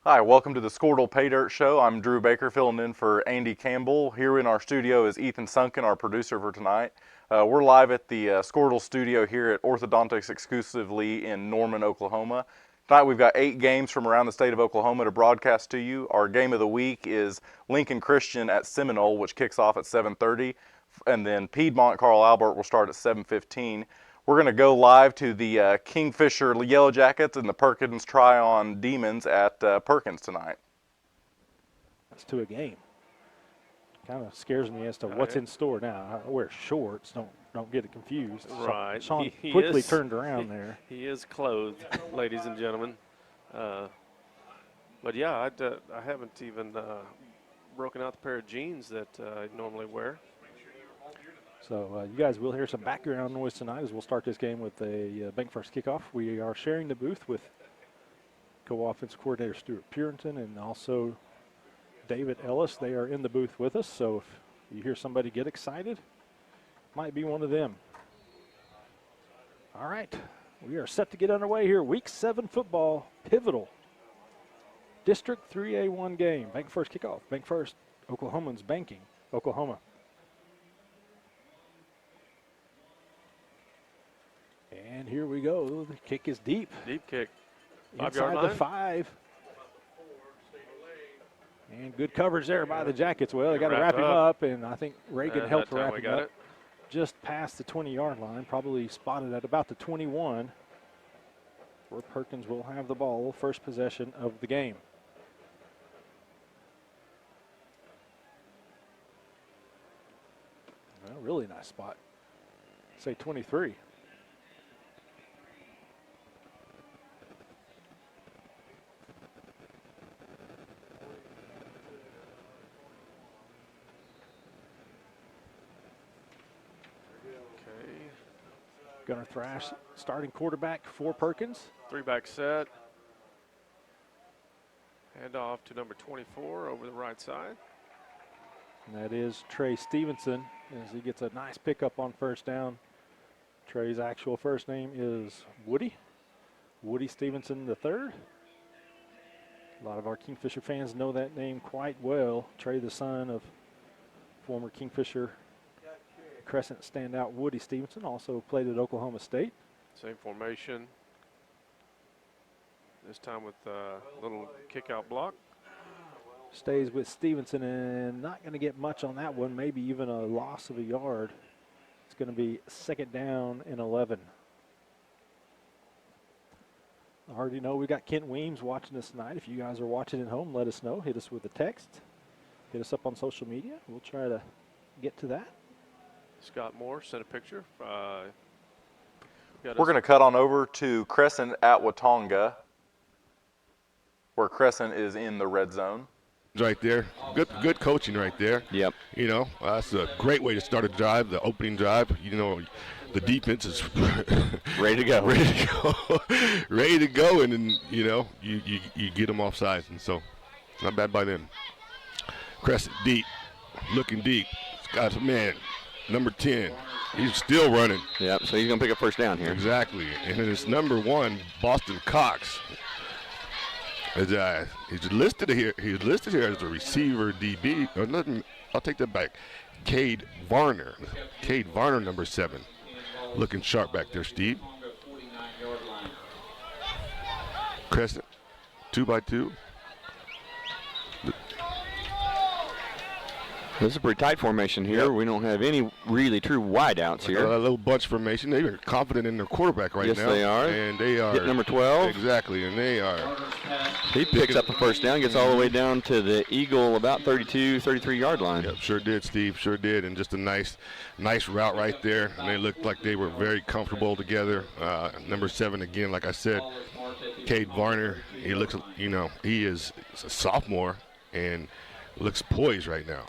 Hi, welcome to the Skordle Pay Dirt Show. I'm Drew Baker filling in for Andy Campbell. Here in our studio is Ethan Sunken, our producer for tonight. We're live at the Skordle studio here at Orthodontics exclusively in Norman, Oklahoma. Tonight we've got 8 games from around the state of Oklahoma to broadcast to you. Our game of the week is Lincoln Christian at Seminole, which kicks off at 7:30, and then Piedmont Carl Albert will start at 7:15. We're going to go live to the Kingfisher Yellow Jackets and the Perkins Try-On Demons at Perkins tonight. That's to a game. Kind of scares me as to what's in store now. I wear shorts. Don't get it confused. Right. Sean He quickly is, turned around there. He is clothed, ladies and gentlemen. But yeah, I haven't even broken out the pair of jeans that I normally wear. So you guys will hear some background noise tonight as we'll start this game with a Bank First kickoff. We are sharing the booth with co-offensive coordinator Stuart Purinton and also David Ellis. They are in the booth with us, so if you hear somebody get excited, might be one of them. All right, we are set to get underway here. Week 7 football, pivotal. District 3A1 game, Bank First kickoff. Bank First, Oklahomans banking, Oklahoma. And here we go. The kick is deep. Deep kick. Inside the 5. And good coverage there by the Jackets. Well, they got to wrap him up, and I think Reagan helped wrap him up. Just past the 20-yard line, probably spotted at about the 21, where Perkins will have the ball, first possession of the game. Well, really nice spot. Say 23. Gunnar Thrash, starting quarterback for Perkins. 3-back set. Hand off to number 24 over the right side. And that is Trey Stevenson as he gets a nice pickup on first down. Trey's actual first name is Woody Stevenson III. A lot of our Kingfisher fans know that name quite well. Trey, the son of former Kingfisher Crescent standout Woody Stevenson, also played at Oklahoma State. Same formation. This time with a little kick-out block. Stays with Stevenson and not going to get much on that one, maybe even a loss of a yard. It's going to be 2nd down and 11. I already know we got Kent Weems watching us tonight. If you guys are watching at home, let us know. Hit us with a text. Hit us up on social media. We'll try to get to that. Scott Moore sent a picture. We're going to cut on over to Crescent at Watonga, where Crescent is in the red zone. Right there. Good coaching right there. Yep. You know, that's a great way to start a drive, the opening drive. You know, the defense is ready to go. Ready to go, and then, you know, you get them off sides. And so, not bad by them. Crescent deep, looking deep. Scott, man, number 10. He's still running. Yep, so he's going to pick up first down here. Exactly. And then it's number 1, Boston Cox. He's listed here. He's listed here as a receiver DB. I'll take that back. Cade Varner. Cade Varner, number 7. Looking sharp back there, Steve. Crescent, 2x2. This is a pretty tight formation here. Yep. We don't have any really true wideouts here. A little bunch formation. They are confident in their quarterback right now. Yes, they are. And they are. Hit number 12. Exactly, and they are. He picks up a first down, gets all the way down to the Eagle about 32, 33-yard line. Yep, sure did, Steve. Sure did. And just a nice route right there. And they looked like they were very comfortable together. Number 7, again, like I said, Cade Varner. He looks, you know, he is a sophomore and looks poised right now.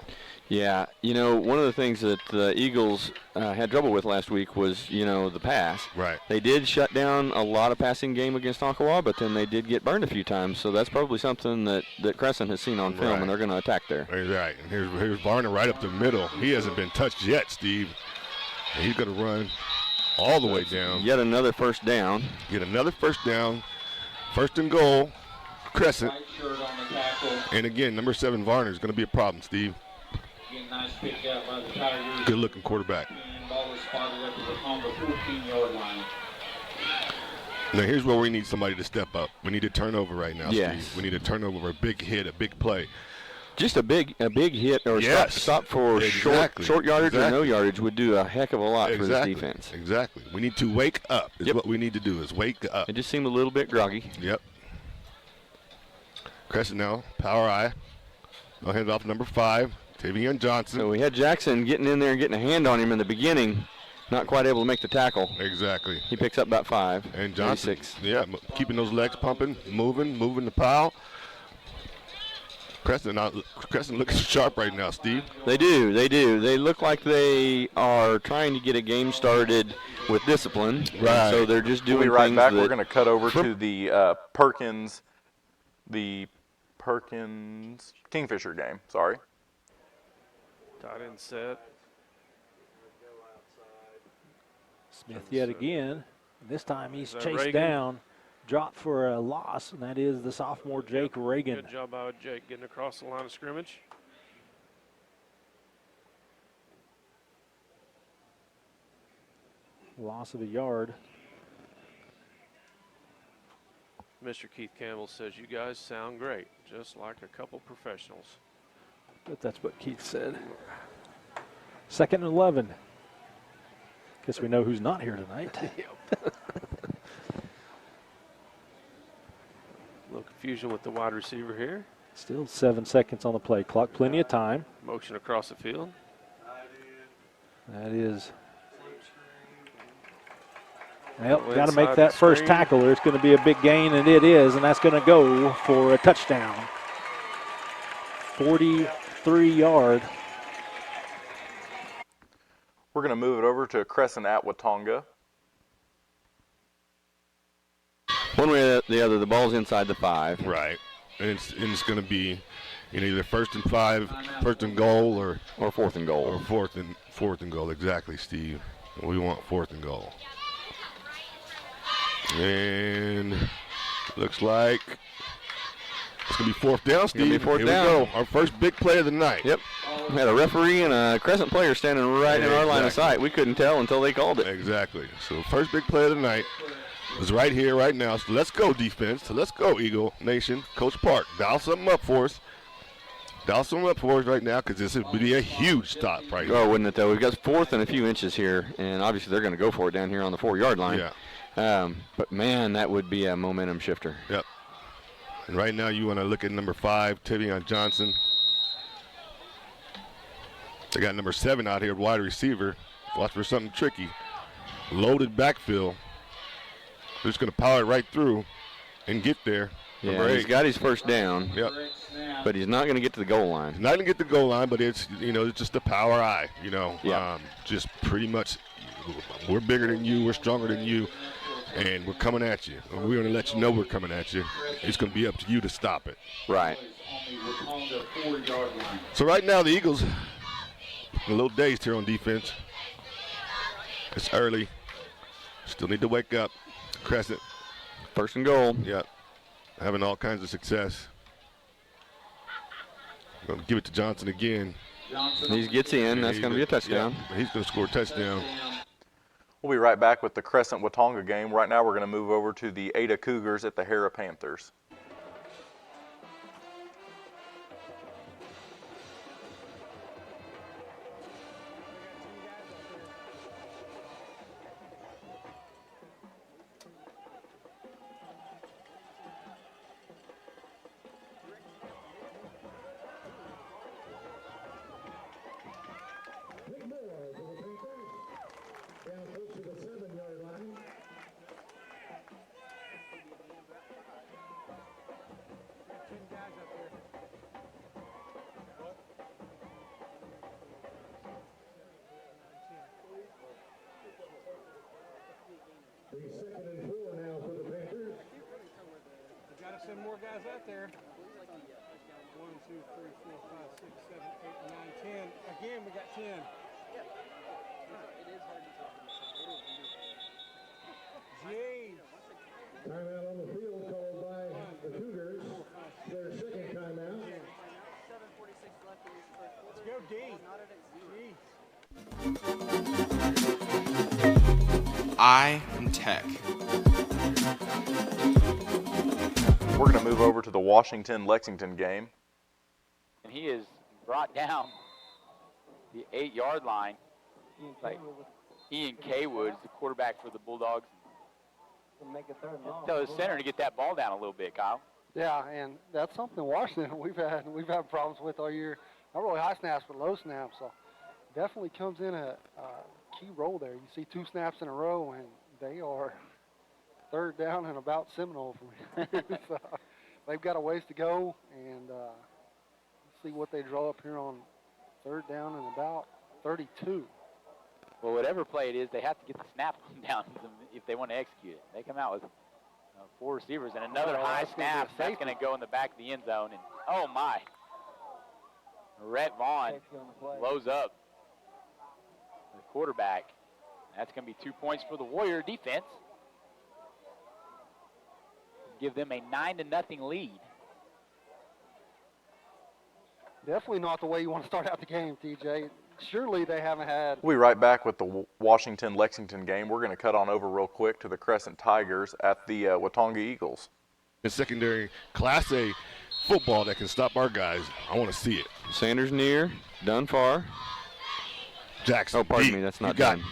Yeah, you know, one of the things that the Eagles had trouble with last week was, you know, the pass. Right. They did shut down a lot of passing game against Ocklawaha, but then they did get burned a few times. So that's probably something that Crescent has seen on film, and they're going to attack there. Right. And here's Varner right up the middle. He hasn't been touched yet, Steve. And he's going to run all the way down. Yet another first down. Get another first down. First and goal. Crescent. And again, number 7 Varner is going to be a problem, Steve. Good looking quarterback. Now here's where we need somebody to step up. We need a turnover right now, Yes. Steve. We need a turnover, a big hit, a big play. Just a big hit or Yes. stop for Exactly. short yardage or no Exactly. yardage would do a heck of a lot for this Exactly. defense. Exactly. We need to wake up is what we need to do is wake up. It just seemed a little bit groggy. Yep. Crescent now, power eye. I'll hand it off to number 5, Tavion Johnson. So we had Jackson getting in there and getting a hand on him in the beginning, not quite able to make the tackle. Exactly. He picks up about 5. And Johnson, 86. keeping those legs pumping, moving the pile. Crescent looks sharp right now, Steve. They do. They look like they are trying to get a game started with discipline. Right. So they're just doing We'll be right things back. that We're going to cut over to the Perkins Kingfisher game. Sorry. Tight end set. Smith yet again. This time he's that chased Reagan? down, dropped for a loss, and that is the sophomore Jake Reagan. Good job by Jake getting across the line of scrimmage. Loss of a yard. Mr. Keith Campbell says, you guys sound great, just like a couple professionals. But that's what Keith said. 2nd and 11. Guess we know who's not here tonight. A little confusion with the wide receiver here. Still 7 seconds on the play clock. Plenty of time. Motion across the field. That is. Well, Well, got to make inside that the first screen. tackle. There's going to be a big gain, and it is, and that's going to go for a touchdown. 43-yard. We're going to move it over to Crescent at Watonga. one way or the other, the ball's inside the 5. Right. And it's going to be either 1st and 5, 1st and goal, or 4th and goal. Or fourth and goal. Exactly, Steve. We want 4th and goal. And looks like it's going to be 4th down, Steve. Gonna be 4th Here down. we go. Our first big play of the night. Yep. We had a referee and a Crescent player standing right in our line of sight. We couldn't tell until they called it. Exactly. So first big play of the night is right here, right now. So let's go, defense. So let's go, Eagle Nation. Coach Park, dial something up for us. Dial something up for us right now because this would be a huge stop right now. Oh, wouldn't it, though? We've got 4th and a few inches here, and obviously they're going to go for it down here on the 4-yard line. Yeah. But, man, that would be a momentum shifter. Yep. And right now you want to look at number 5, Tavion Johnson. They got number 7 out here, wide receiver. Watch for something tricky. Loaded backfield. They're just going to power it right through and get there. Yeah, Number he's 8. got his first down, Yep. but he's not going to get to the goal line. Not going to get the goal line, but it's, it's just a power eye, Yeah. Just pretty much we're bigger than you, we're stronger than you, and we're coming at you. And we're going to let you know we're coming at you. It's going to be up to you to stop it. Right. So right now the Eagles a little dazed here on defense. It's early. Still need to wake up. Crescent, 1st and goal. yep, having all kinds of success. Going to give it to Johnson again. He gets in. That's going to be a touchdown. Yeah, he's going to score a touchdown. We'll be right back with the Crescent Watonga game. Right now we're going to move over to the Ada Cougars at the Hera Panthers. Send more guys out there. 1, 2, 3, 4, 5, 6, 7, 8, 9, 10. Again, we got 10. Jeez. Timeout on the field called by the Cougars. I am Tech. We're going to move over to the Washington-Lexington game. And he is brought down the 8-yard line. Like Ian Kaywood is the quarterback for the Bulldogs. Tell the center to get that ball down a little bit, Kyle. Yeah, and that's something Washington we've had problems with all year. Not really high snaps, but low snaps. So definitely comes in a key role there. You see 2 snaps in a row, and they are third down and about Seminole from here. So they've got a ways to go, and see what they draw up here on third down and about 32. Well, whatever play it is, they have to get the snap down if they want to execute it. They come out with 4 receivers and another high snap. That's going to go in the back of the end zone. And oh my, Rhett Vaughn blows up the quarterback. That's going to be 2 points for the Warrior defense. Give them a 9-0 lead. Definitely not the way you want to start out the game, TJ. Surely they haven't had. We'll be right back with the Washington-Lexington game. We're going to cut on over real quick to the Crescent Tigers at the Watonga Eagles. In secondary Class A football that can stop our guys. I want to see it. Sanders near, Dunfar. Jackson. Oh, pardon me, that's not done.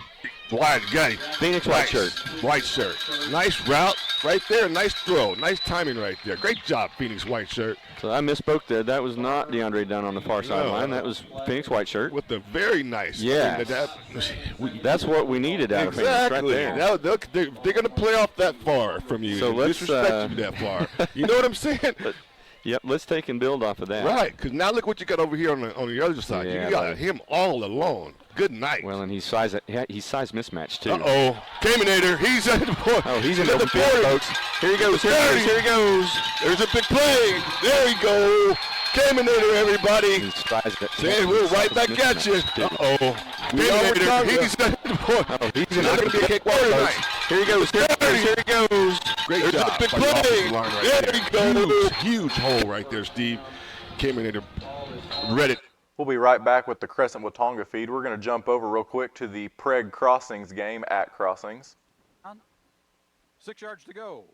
Wide, got it. Phoenix white shirt. White shirt. Nice route right there. Nice throw. Nice timing right there. Great job, Phoenix white shirt. So I misspoke there. That was not DeAndre Dunn on the far sideline. That was Phoenix white shirt. With the very nice. Yeah. That's what we needed out of Phoenix right there. They're going to play off that far from you. So let's disrespect you that far. You know what I'm saying? Yep, let's take and build off of that. Right, because now look what you got over here on the other side. Yeah, you got him all alone. Good night. Well, and he's size mismatch too. Uh-oh. Caminator, he's at the point. Oh, he's in the field, folks. Here he goes. Here he goes. There's a big play. There we go. Caminator, everybody. We're right back at you. Uh-oh. Caminator, he's at the point. Oh, he's not going to be a cakewalk tonight. Here he goes. Here he goes. Great job. There's a big play. There we go. Huge hole right there, Steve. Caminator read it. We'll be right back with the Crescent Watonga feed. We're going to jump over real quick to the Preg Crossings game at Crossings. 6 yards to go.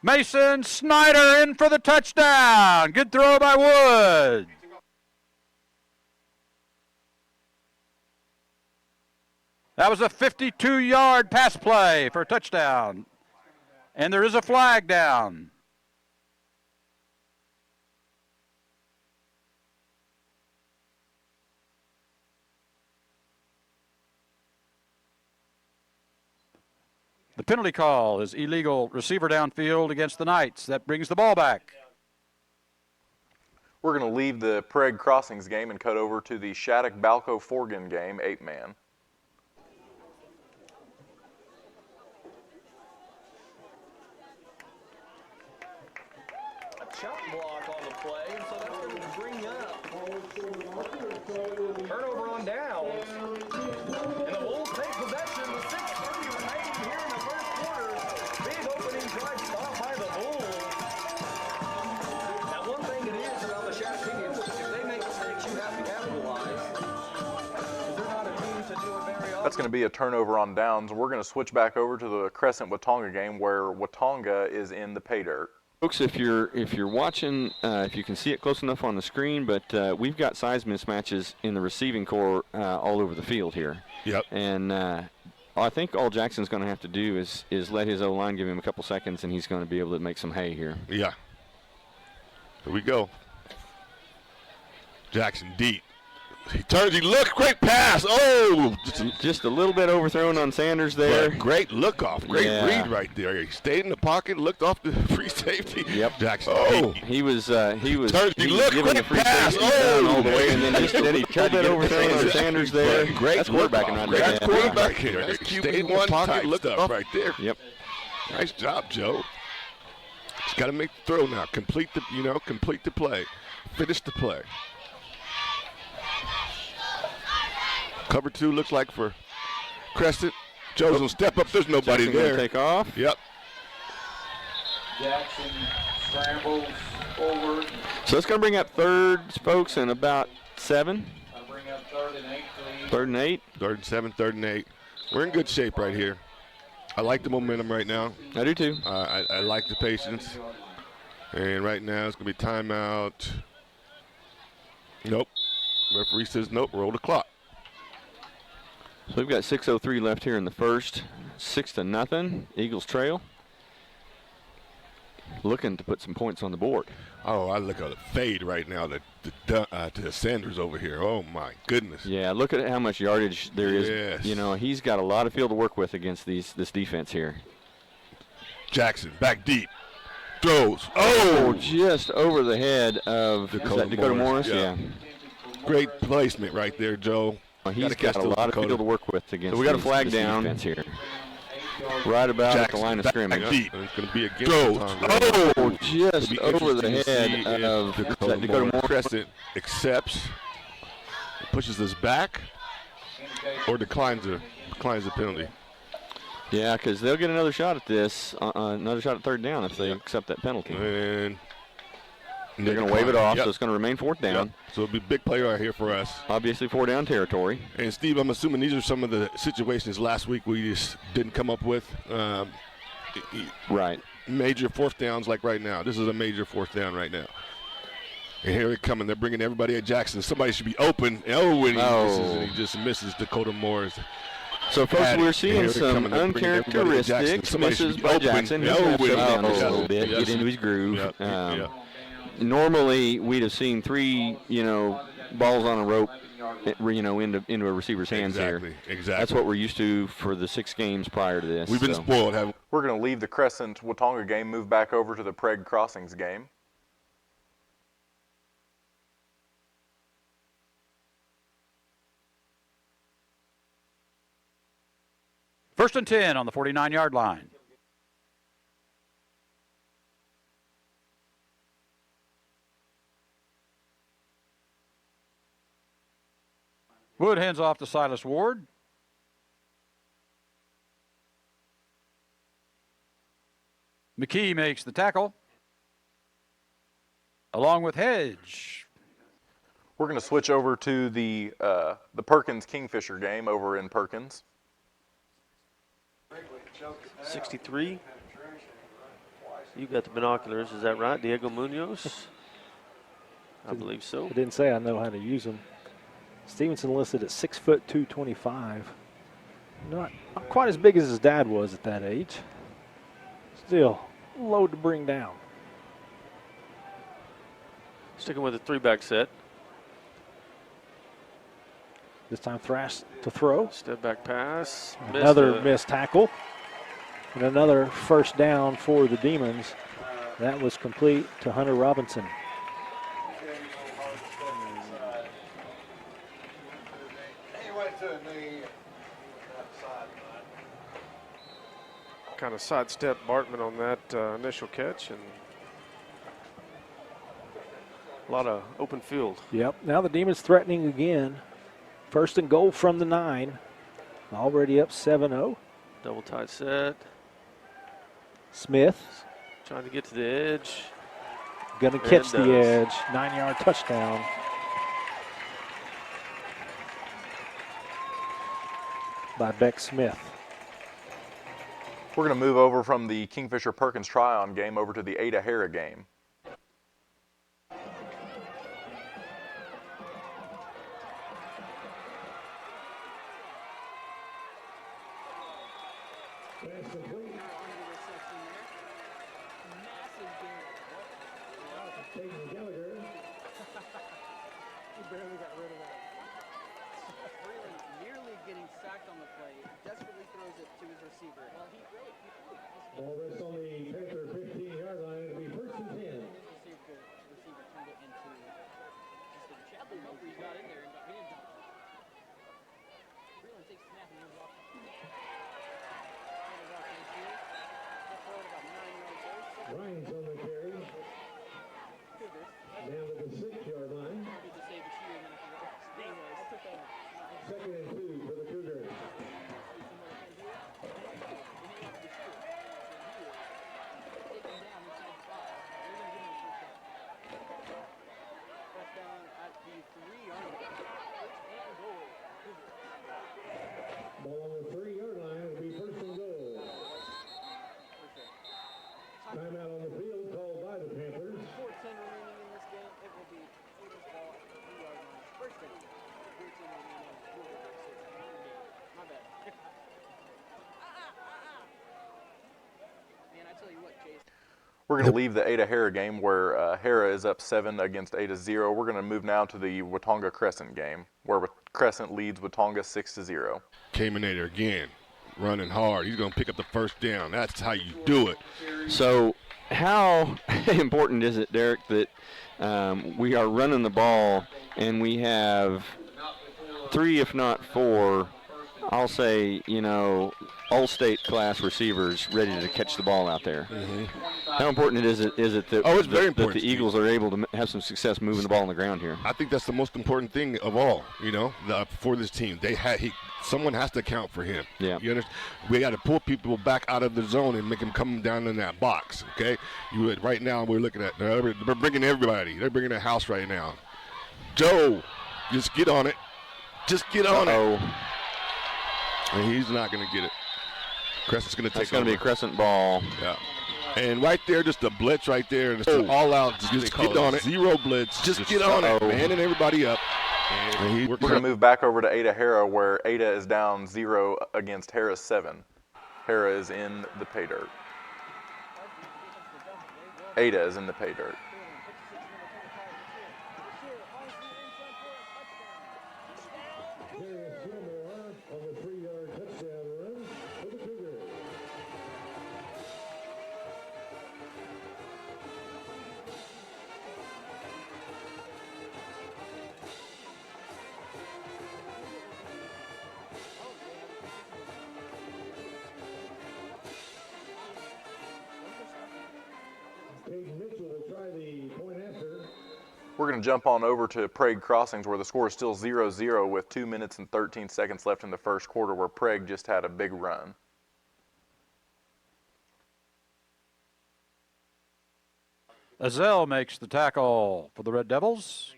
Mason Snyder in for the touchdown. Good throw by Wood. That was a 52-yard pass play for a touchdown. And there is a flag down. The penalty call is illegal receiver downfield against the Knights. That brings the ball back. We're going to leave the Preg Crossings game and cut over to the Shattuck-Balco-Forgan game, 8-man. Chop block on the play, so that's going to bring up turnover on downs. And the Wolves take possession with 6:30 remaining here in the first quarter. Big opening drive stopped by the Wolves. Now, one thing it is about the Shattuck, if they make mistakes, you have to capitalize. They're not a team to do it very often. That's going to be a turnover on downs. We're going to switch back over to the Crescent Watonga game where Watonga is in the pay dirt. Folks, if you're watching, if you can see it close enough on the screen, but we've got size mismatches in the receiving core all over the field here. Yep. And I think all Jackson's going to have to do is let his O-line give him a couple seconds, and he's going to be able to make some hay here. Yeah. Here we go. Jackson deep. He turns, he looks, great pass. Oh! Just a little bit overthrown on Sanders there. But great look off. Great read right there. He stayed in the pocket, looked off the free safety. Yep. Jackson. Oh! He was turns, he looked, giving the free pass. safety all the way, and then he tried to get overthrown on Sanders there. Great That's quarterbacking right there. That's quarterbacking. That's QB in the pocket, looked off right there. Yep. Nice job, Joe. Just got to make the throw now. Complete the play. Finish the play. Cover 2 looks like for Crescent. Joe's gonna step up. There's nobody Jackson gonna there. take off. Yep. Jackson scrambles forward. So it's going to bring up third, folks, in about 7. I'll bring up 3rd and 8, please. 3rd and 8. 3rd and 7, 3rd and 8. We're in good shape right here. I like the momentum right now. I do too. I like the patience. And right now it's going to be timeout. Nope. Referee says nope, roll the clock. So we've got 6:03 left here in the first. 6-0. Eagles trail. Looking to put some points on the board. Oh, I look at the fade right now to Sanders over here. Oh, my goodness. Yeah, look at how much yardage there is. Yes. You know, he's got a lot of field to work with against this defense here. Jackson, back deep. Throws. Oh! Just over the head of Dakota Morris. Yeah. Great placement right there, Joe. He's got a lot of field to work with against so we got a flag this down. defense here. Right about at the line of scrimmage. Deep. It's going to be against Oh, just over the head of Dakota Morris. Crescent accepts, pushes us back, or declines the penalty. Yeah, because they'll get another shot at this, another shot at 3rd down if they accept that penalty. And they're going to wave it off, so it's going to remain 4th down. Yep. So it'll be a big play right here for us. Obviously 4 down territory. And Steve, I'm assuming these are some of the situations last week we just didn't come up with. Right. Major 4th downs like right now. This is a major 4th down right now. And here they're coming. They're bringing everybody at Jackson. Somebody should be open. And he just misses Dakota Morris. So, folks, we're seeing some uncharacteristic misses by Jackson. He's going to shut down just a little bit, get into his groove. Normally, we'd have seen 3, balls on a rope, into a receiver's hands here. Exactly. That's what we're used to for the 6 games prior to this. We've been spoiled, haven't we? We're going to leave the Crescent-Watonga game, move back over to the Prague Crossings game. First and 10 on the 49-yard line. Wood hands off to Silas Ward. McKee makes the tackle, along with Hedge. We're going to switch over to the Perkins-Kingfisher game over in Perkins. 63. You got the binoculars, is that right? Diego Munoz? I believe so. I didn't say I know how to use them. Stevenson listed at 6 foot 225. Not quite as big as his dad was at that age. Still, load to bring down. Sticking with a 3-back set. This time Thrash to throw. Step back pass. Another missed tackle. And another first down for the Demons. That was complete to Hunter Robinson. Kind of sidestep Bartman on that initial catch, and a lot of open field. Yep, now the Demons threatening again. First and goal from the 9. Already up 7-0. Double tight set. Smith. Trying to get to the edge. Gonna catch the edge. 9-yard touchdown. By Beck Smith. We're going to move over from the Kingfisher-Perkins Tryon game over to the Ada-Hara game. Ball rests on the Panther 15-yard line. It'll be first and 10. Ryan's on the carry. We're going to leave the Ada-Hara game where Hara is up 7 against Ada-0. We're going to move now to the Watonga Crescent game where Crescent leads Watonga 6-0. Caminator again, running hard. He's going to pick up the first down. That's how you do it. So how important is it, Derek, that we are running the ball and we have 3, if not 4, I'll say, all-state class receivers ready to catch the ball out there? Mm-hmm. How important is it that, it's very important, that the Eagles are able to have some success moving the ball on the ground here? I think that's the most important thing of all, for this team. Someone has to account for him. Yeah. You understand? We got to pull people back out of the zone and make them come down in that box, okay? Right now we're looking at, they're bringing everybody. They're bringing the house right now. Joe, just get on it. Just get on it. And he's not going to get it. Crescent's going to take That's going to be a Crescent ball. Yeah. And right there, just a blitz right there. And it's an all-out. Just get on it. 0 blitz. Just get on it. Manning everybody up. We're going to move back over to Ada-Hara where Ada is down 0 against Hara 7. Hara is in the pay dirt. Ada is in the pay dirt. We're going to jump on over to Prague Crossings where the score is still 0-0 with 2 minutes and 13 seconds left in the first quarter where Prague just had a big run. Azell makes the tackle for the Red Devils.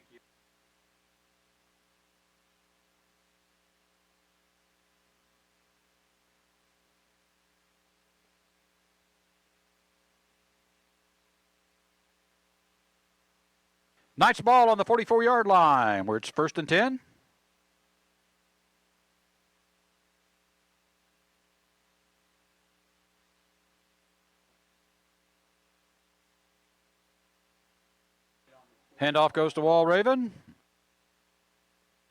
Nice ball on the 44-yard line where it's 1st and 10. Handoff goes to Wall Raven.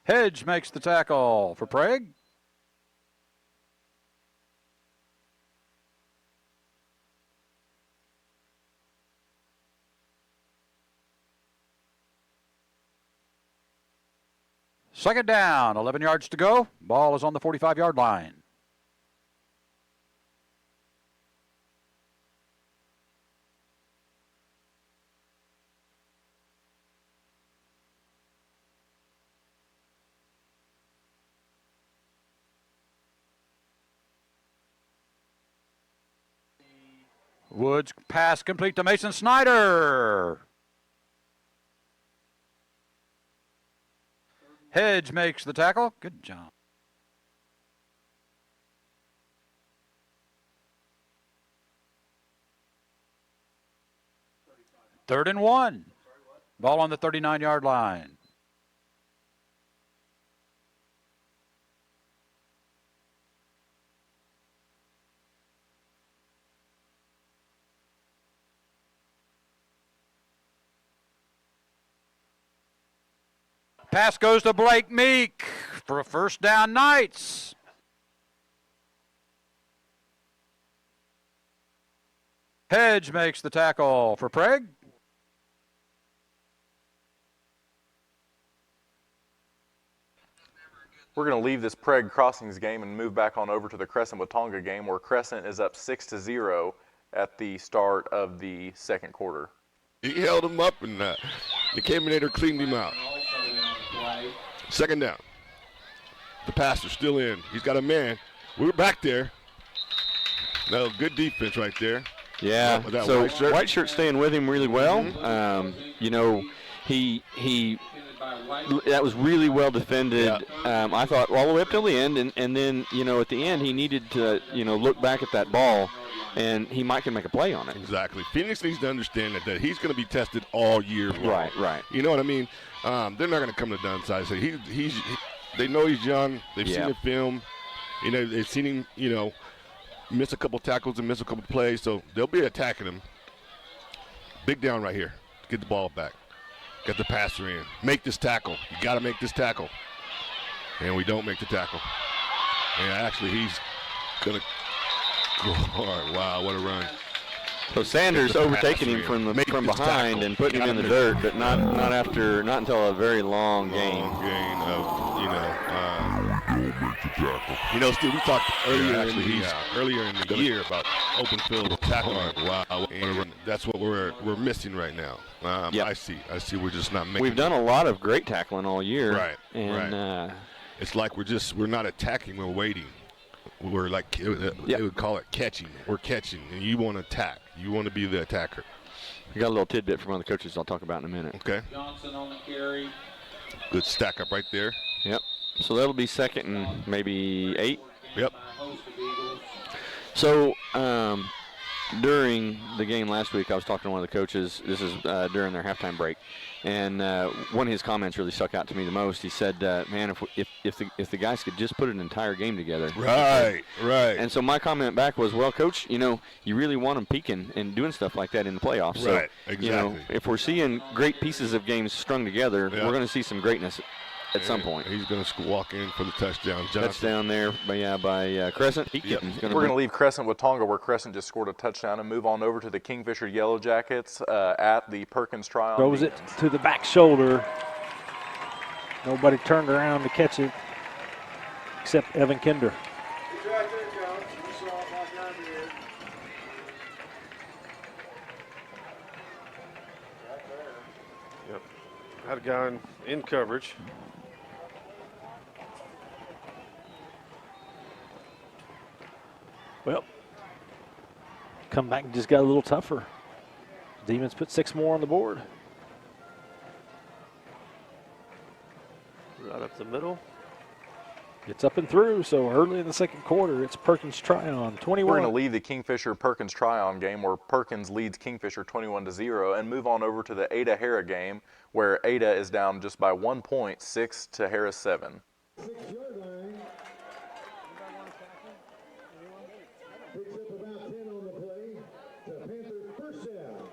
Hedge makes the tackle for Prague. Second down, 11 yards to go. Ball is on the 45-yard line. Woods pass complete to Mason Snyder. Hedge makes the tackle. Good job. Third and 1. Ball on the 39-yard line. Pass goes to Blake Meek for a first down, Knights. Hedge makes the tackle for Prague. We're going to leave this Prague Crossings game and move back on over to the Crescent Watonga game where Crescent is up 6-0 at the start of the second quarter. He held him up and the Caminator cleaned him out. Second down. The passer's still in. He's got a man. We're back there. No, good defense right there. Yeah. So white shirt staying with him really well. Mm-hmm. He that was really well defended. Yeah. I thought all the way up till the end, and then at the end he needed to look back at that ball, and he might can make a play on it. Exactly. Phoenix needs to understand that he's going to be tested all year long. Right. You know what I mean? They're not going to come to downside. So they know he's young. They've seen the film. They've seen him. Miss a couple tackles and miss a couple plays. So they'll be attacking him. Big down right here. Get the ball back. Get the passer in. Make this tackle. You got to make this tackle. And we don't make the tackle. And actually, he's going to go hard. Wow, what a run. So Sanders overtaking him from behind and putting him in the dirt, but not until a very long gain. Gain of, Steve, we talked earlier in the year about open field tackling. Wow, and that's what we're missing right now. Yep. I see. We're just not making. We've done a lot of great tackling all year. Right. And it's like we're not attacking. We're waiting. We're like they would call it catching. We're catching, and you want to attack. You want to be the attacker. We got a little tidbit from one of the coaches I'll talk about in a minute. Okay. Johnson on the carry. Good stack up right there. Yep. So that'll be 2nd and maybe 8. Yep. So during the game last week, I was talking to one of the coaches. This is during their halftime break, and one of his comments really stuck out to me the most. He said, "Man, if the guys could just put an entire game together." Right. And so my comment back was, "Well, Coach, you really want them peaking and doing stuff like that in the playoffs. Right. So, Exactly. if we're seeing great pieces of games strung together, we're going to see some greatness at some point." He's going to walk in for the touchdown. Johnson. Touchdown there by Crescent. We're going to leave Crescent with Tonga, where Crescent just scored a touchdown, and move on over to the Kingfisher Yellow Jackets at the Perkins Tryon. Throws it to the back shoulder. Nobody turned around to catch it except Evan Kinder. It's right there, Jones. You saw it like I did. Right there. Yep. Had a guy in coverage. Well, come back and just got a little tougher. Demons put 6 more on the board. Right up the middle. It's up and through, so early in the 2nd quarter, it's Perkins Tryon, 21. We're going to leave the Kingfisher Perkins Tryon game, where Perkins leads Kingfisher 21-0, and move on over to the Ada Hara game, where Ada is down just by 1 point, 6 to Harris 7. 6-yard line. Picks up about 10 on the play. The Panthers first down.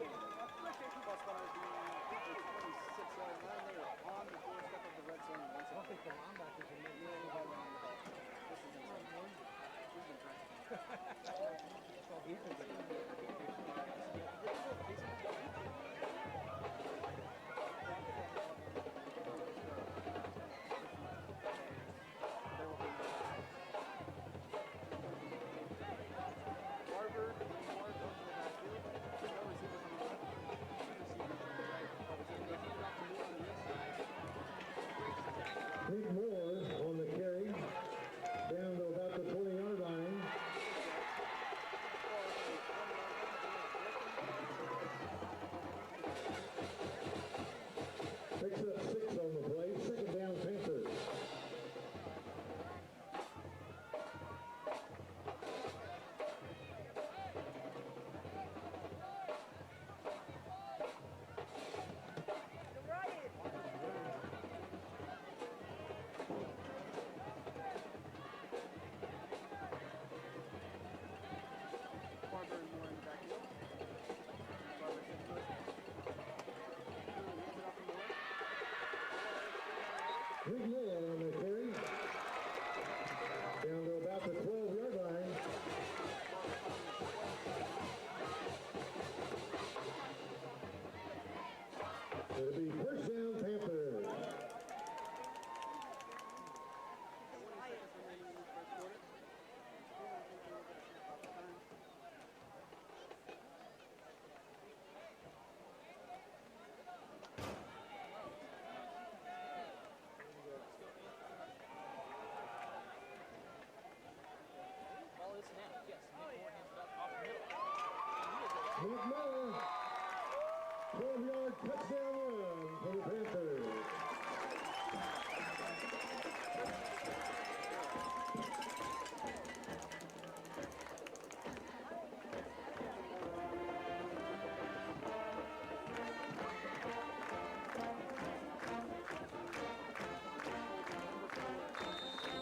Big Moore on the carry, down to about the 20-yard line. Picks up 6 on the play, 2nd down Panthers. Big Moore on the carry, down to about the 12-yard line. It'll be first down Panthers. McMillan, 12-yard touchdown run for the Panthers.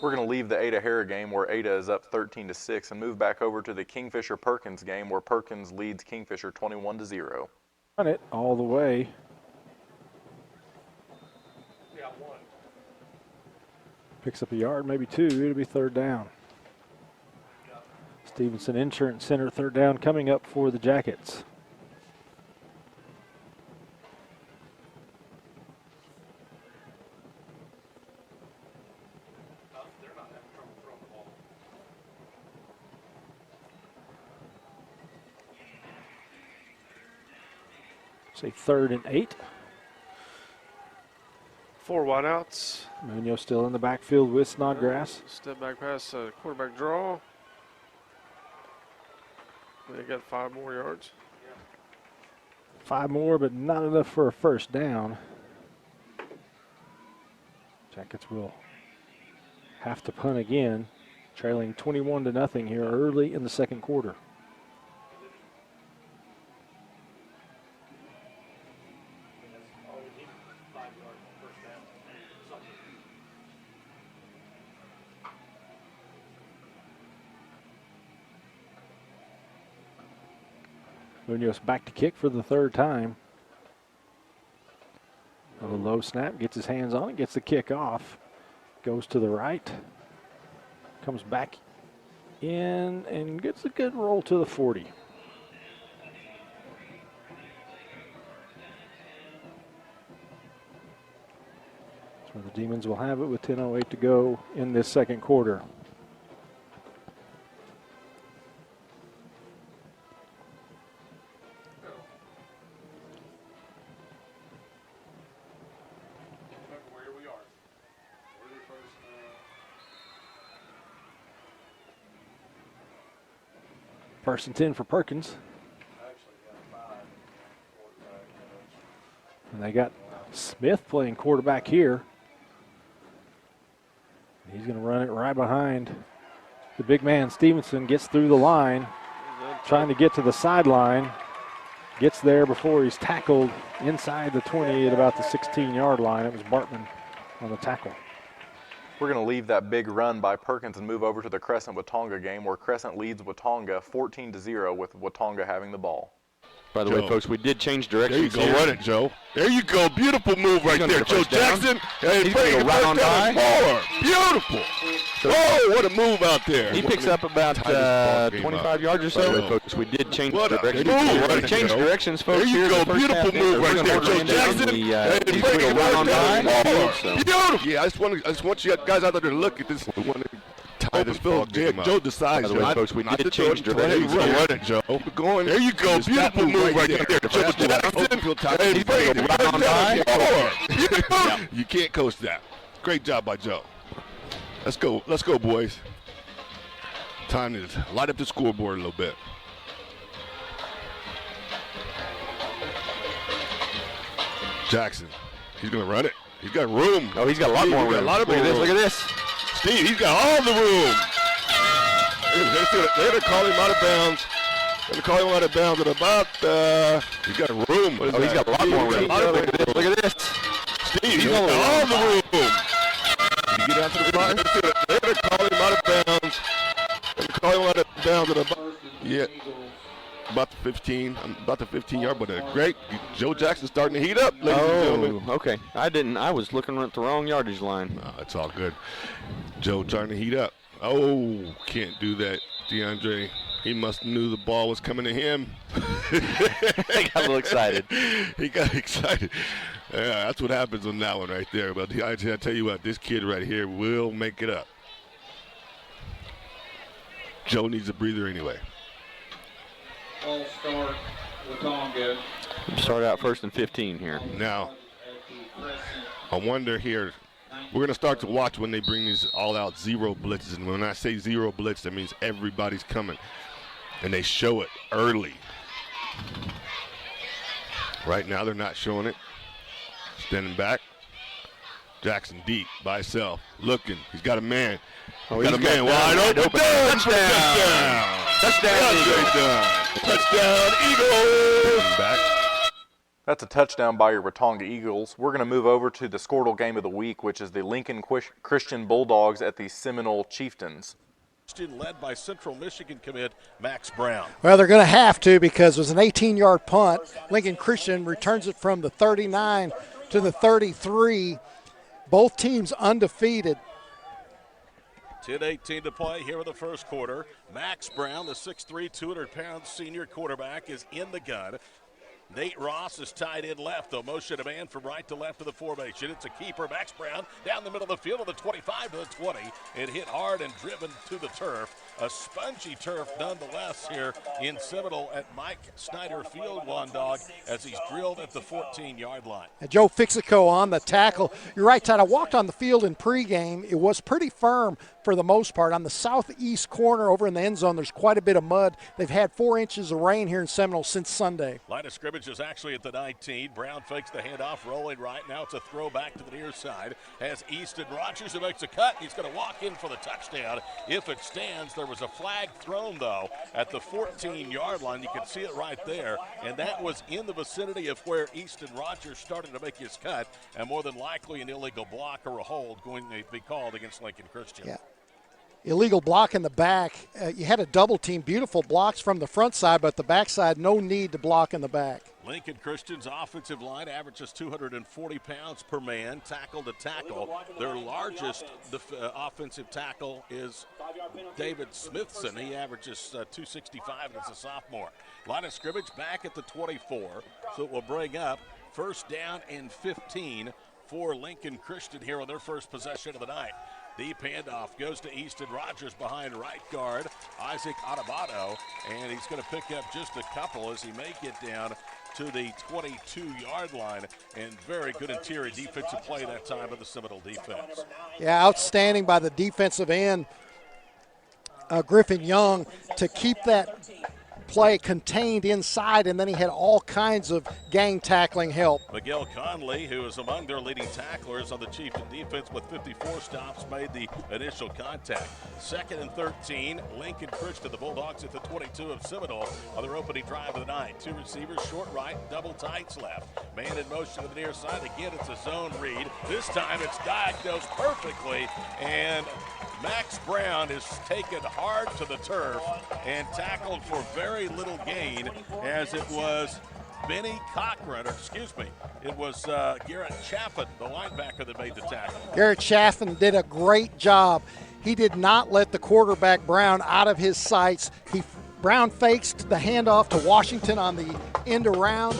We're going to leave the Ada Hara game, where Ada is up 13-6, and move back over to the Kingfisher Perkins game, where Perkins leads Kingfisher 21-0. Run it all the way. Picks up a yard, maybe 2. It'll be 3rd down. Stevenson Insurance Center, 3rd down coming up for the Jackets. Say 3rd and 8. 4 wideouts. Munoz still in the backfield with Snodgrass. Step back pass, quarterback draw. They got 5 more yards. 5 more, but not enough for a 1st down. Jackets will have to punt again, trailing 21-0 here early in the 2nd quarter. Munoz back to kick for the 3rd time. A low snap, gets his hands on it, gets the kick off. Goes to the right. Comes back in and gets a good roll to the 40. That's where the Demons will have it with 10:08 to go in this 2nd quarter. First and 10 for Perkins. And they got Smith playing quarterback here. He's going to run it right behind the big man. Stevenson gets through the line, trying to get to the sideline. Gets there before he's tackled inside the 20 at about the 16-yard line. It was Bartman on the tackle. We're going to leave that big run by Perkins and move over to the Crescent-Watonga game, where Crescent leads Watonga 14-0 with Watonga having the ball. By the way, folks, we did change directions. There you go, run it, Joe. There you go, beautiful move right there, Joe Jackson. And he's going to go right on by. Beautiful. Oh, what a move out there. He picks up about 25 yards or so. By the way, folks, we did change directions. We changed directions, folks. There you go, beautiful move right there, Joe Jackson. And he's going to go right on by. Beautiful. Yeah, I just want you guys out there to look at this. Tie this ball game up. Joe decides. By the way, folks, we did change directions. Run it, Joe. Going. There you go. Beautiful move right there. Joe Jackson. He's bringing it right on by. You can't coach that. Great job by Joe. Let's go. Let's go, boys. Time to light up the scoreboard a little bit. Jackson. He's going to run it. He's got room. Oh, he's got a lot more room. Look at this. Look at this. Steve, he's got all the room. They're going to call him out of bounds. They're going to call him out of bounds at about, he's got room. Oh, he's got a lot more room. Look at this. Steve, he's got all the room. Did you get out to the line? They're going to call him out of bounds. They're going to call him out of bounds at about, yeah, about the 15, about the 15-yard, but great. Joe Jackson starting to heat up, ladies and gentlemen. Okay. I was looking at the wrong yardage line. No, it's all good. Joe starting to heat up. Oh, can't do that, DeAndre. He must knew the ball was coming to him. He got a little excited. He got excited. Yeah, that's what happens on that one right there. But I tell you what, this kid right here will make it up. Joe needs a breather anyway. Ball start, Watonga. Start out 1st and 15 here. Now, I wonder here, we're going to start to watch when they bring these all-out zero blitzes. And when I say zero blitz, that means everybody's coming. And they show it early. Right now, they're not showing it. Standing back. Jackson deep by himself. Looking. He's got a man. Oh, he's got a man wide open. Touchdown. Touchdown, Eagles. Back. That's a touchdown by your Watonga Eagles. We're going to move over to the Skordle game of the week, which is the Lincoln Christian Bulldogs at the Seminole Chieftains. led by Central Michigan commit Max Brown. Well, they're going to have to because it was an 18-yard punt. Lincoln Christian returns it from the 39 to the 33. Both teams undefeated. 10:18 to play here in the first quarter. Max Brown, the 6'3", 200-pound senior quarterback, is in the gun. Nate Ross is tied in left, though. Motion a man from right to left of the formation. It's a keeper. Max Brown down the middle of the field of the 25 to the 20. It hit hard and driven to the turf. A spongy turf nonetheless here in Seminole at Mike Snyder Field, one dog, as he's drilled at the 14-yard line. And Joe Fixico on the tackle. You're right, Todd. I walked on the field in pregame. It was pretty firm for the most part. On the southeast corner over in the end zone, there's quite a bit of mud. They've had 4 inches of rain here in Seminole since Sunday. Line of scrimmage is actually at the 19. Brown fakes the handoff, rolling right. Now it's a throw back to the near side. Has Easton Rogers who makes a cut. He's going to walk in for the touchdown. If it stands, there was a flag thrown, though, at the 14-yard line. You can see it right there. And that was in the vicinity of where Easton Rogers started to make his cut. And more than likely an illegal block or a hold going to be called against Lincoln Christian. Yeah. Illegal block in the back. You had a double team. Beautiful blocks from the front side, but the back side, no need to block in the back. Lincoln Christian's offensive line averages 240 pounds per man, tackle to tackle. Their largest offensive tackle is David Smithson. He averages 265 and is a sophomore. Line of scrimmage back at the 24, so it will bring up first down and 15 for Lincoln Christian here on their first possession of the night. Deep handoff goes to Easton Rogers behind right guard Isaac Adebato, and he's going to pick up just a couple as he may get down to the 22-yard line. And very good interior defensive play that time of the Seminole defense. Yeah, outstanding by the defensive end, Griffin Young, to keep that play contained inside, and then he had all kinds of gang tackling help. Miguel Conley, who is among their leading tacklers on the Chief in defense with 54 stops, made the initial contact. 2nd and 13, Lincoln Christian, the Bulldogs at the 22 of Seminole on their opening drive of the night. 2 receivers, short right, double tights left. Man in motion to the near side. Again, it's a zone read. This time it's diagnosed perfectly, and Max Brown is taken hard to the turf and tackled for very little gain, as it was Benny Cochran, or excuse me, it was Garrett Chaffin, the linebacker, that made the tackle. Garrett Chaffin did a great job. He did not let the quarterback Brown out of his sights. Brown fakes the handoff to Washington on the end around.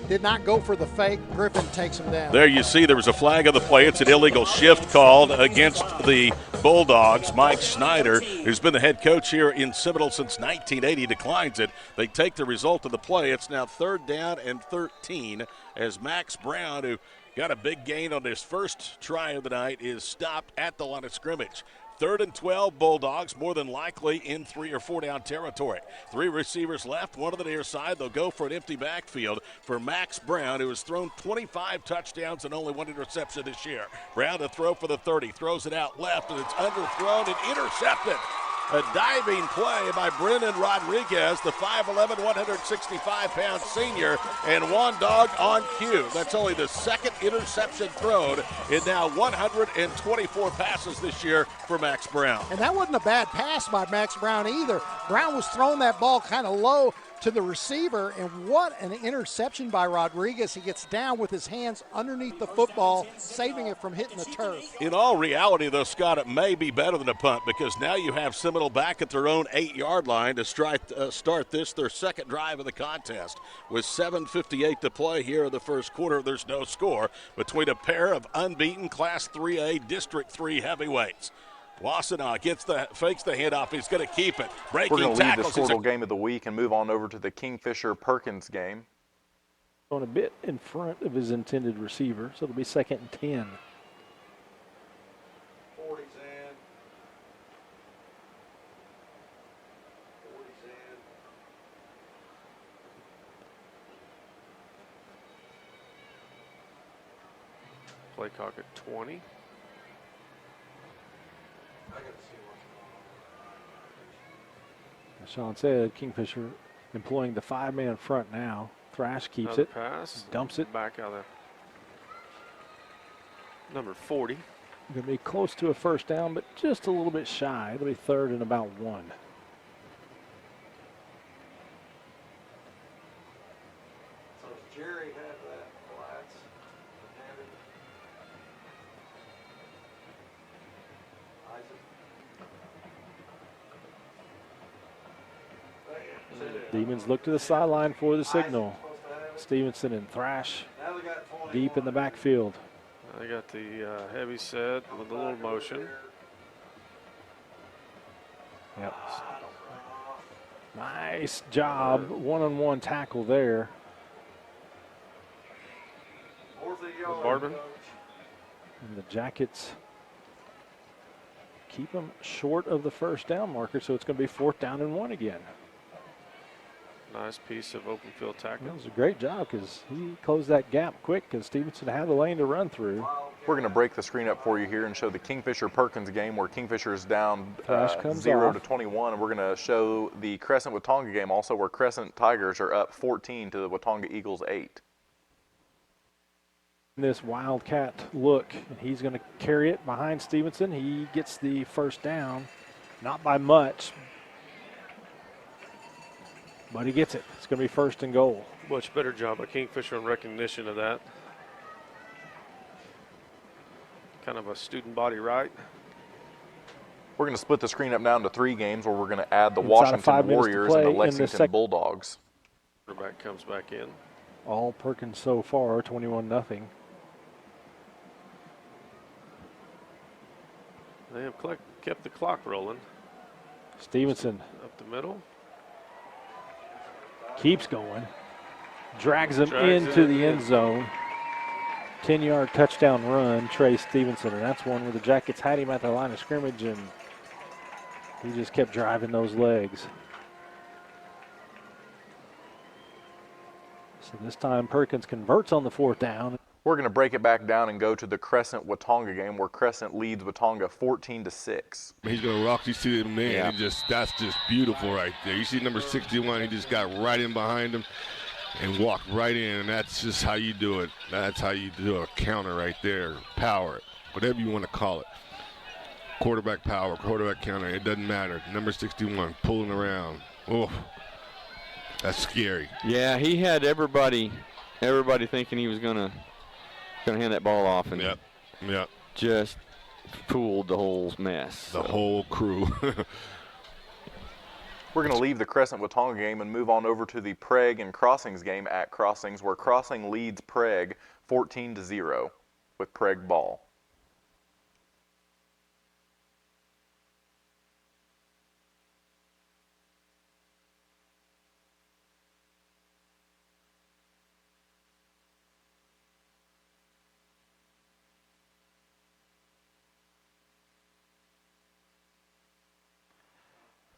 Did not go for the fake. Griffin takes him down. There you see there was a flag on the play. It's an illegal shift called against the Bulldogs. Mike Snyder, who's been the head coach here in Seminole since 1980, declines it. They take the result of the play. It's now 3rd down and 13 as Max Brown, who got a big gain on his first try of the night, is stopped at the line of scrimmage. 3rd and 12, Bulldogs, more than likely in 3 or 4 down territory. 3 receivers left, one on the near side. They'll go for an empty backfield for Max Brown, who has thrown 25 touchdowns and only 1 interception this year. Brown to throw for the 30, throws it out left, and it's underthrown and intercepted. A diving play by Brennan Rodriguez, the 5'11", 165-pound senior, and one dog on cue. That's only the 2nd interception thrown in now 124 passes this year for Max Brown. And that wasn't a bad pass by Max Brown either. Brown was throwing that ball kind of low to the receiver, and what an interception by Rodriguez. He gets down with his hands underneath the football, saving it from hitting the turf. In all reality, though, Scott, it may be better than a punt, because now you have Seminole back at their own 8-yard line to start this, their 2nd drive of the contest. With 7:58 to play here in the first quarter, there's no score between a pair of unbeaten Class 3A District 3 heavyweights. Wassenaw fakes the handoff. He's going to keep it. Breaking tackles. We're going to leave the tackles. Skordle game of the week and move on over to the Kingfisher-Perkins game. Going a bit in front of his intended receiver, so it'll be 2nd and 10. 40's in. 40's in. Play clock at 20. As Sean said, Kingfisher employing the 5-man front now. Thrash keeps Another it, pass. dumps it. Back out there. Number 40. Going to be close to a first down, but just a little bit shy. It'll be 3rd and about 1. So Jerry had that flats. Demons look to the sideline for the signal. Stevenson and Thrash deep in the backfield. I got the heavy set with a little motion. Yep. Nice job, one-on-one tackle there. Boardman. And the Jackets keep them short of the first down marker, so it's going to be 4th down and 1 again. Nice piece of open field tackle. That was a great job because he closed that gap quick because Stevenson had the lane to run through. We're going to break the screen up for you here and show the Kingfisher-Perkins game where Kingfisher is down 0 to 21. And we're going to show the Crescent-Watonga game also where Crescent Tigers are up 14 to the Watonga Eagles 8. This Wildcat look, and he's going to carry it behind Stevenson. He gets the first down, not by much, but he gets it. It's going to be 1st and goal. Much better job by Kingfisher in recognition of that. Kind of a student body right. We're going to split the screen up now into 3 games where we're going to add the Washington Warriors and the Lexington Bulldogs. Quarterback comes back in. All Perkins so far, 21-0. They have kept the clock rolling. Stevenson up the middle. Keeps going. Drags him into the end zone. 10-yard touchdown run, Trey Stevenson. And that's one where the Jackets had him at the line of scrimmage, and he just kept driving those legs. So this time Perkins converts on the 4th down. We're going to break it back down and go to the Crescent-Watonga game where Crescent leads Watonga 14-6. He's going to rock. You see him there. Yeah. That's just beautiful right there. You see number 61. He just got right in behind him and walked right in. And that's just how you do it. That's how you do a counter right there. Power, whatever you want to call it. Quarterback power, quarterback counter. It doesn't matter. Number 61 pulling around. Oh, that's scary. Yeah, he had everybody thinking he was gonna hand that ball off, and yep, just fooled the whole mess. The whole crew. We're going to leave the Crescent-Watonga game and move on over to the Prague and Crossings game at Crossings, where Crossing leads Prague 14-0 with Prague ball.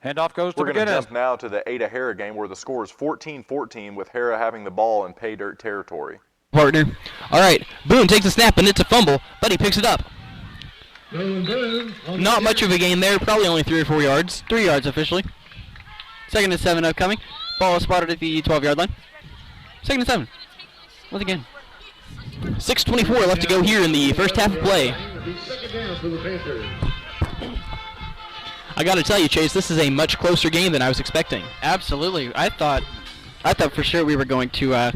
Handoff goes to We're going to jump now to the Ada Hara game where the score is 14-14 with Hara having the ball in pay dirt territory. Partner. All right, Boone takes a snap and it's a fumble, but he picks it up. Not much of a gain there, probably only 3 or 4 yards. 3 yards officially. 2nd and 7 upcoming. Ball is spotted at the 12-yard line. 2nd and 7. Once again. 6:24 left to go here in the first half of play. I got to tell you, Chase, this is a much closer game than I was expecting. Absolutely. I thought for sure we were going to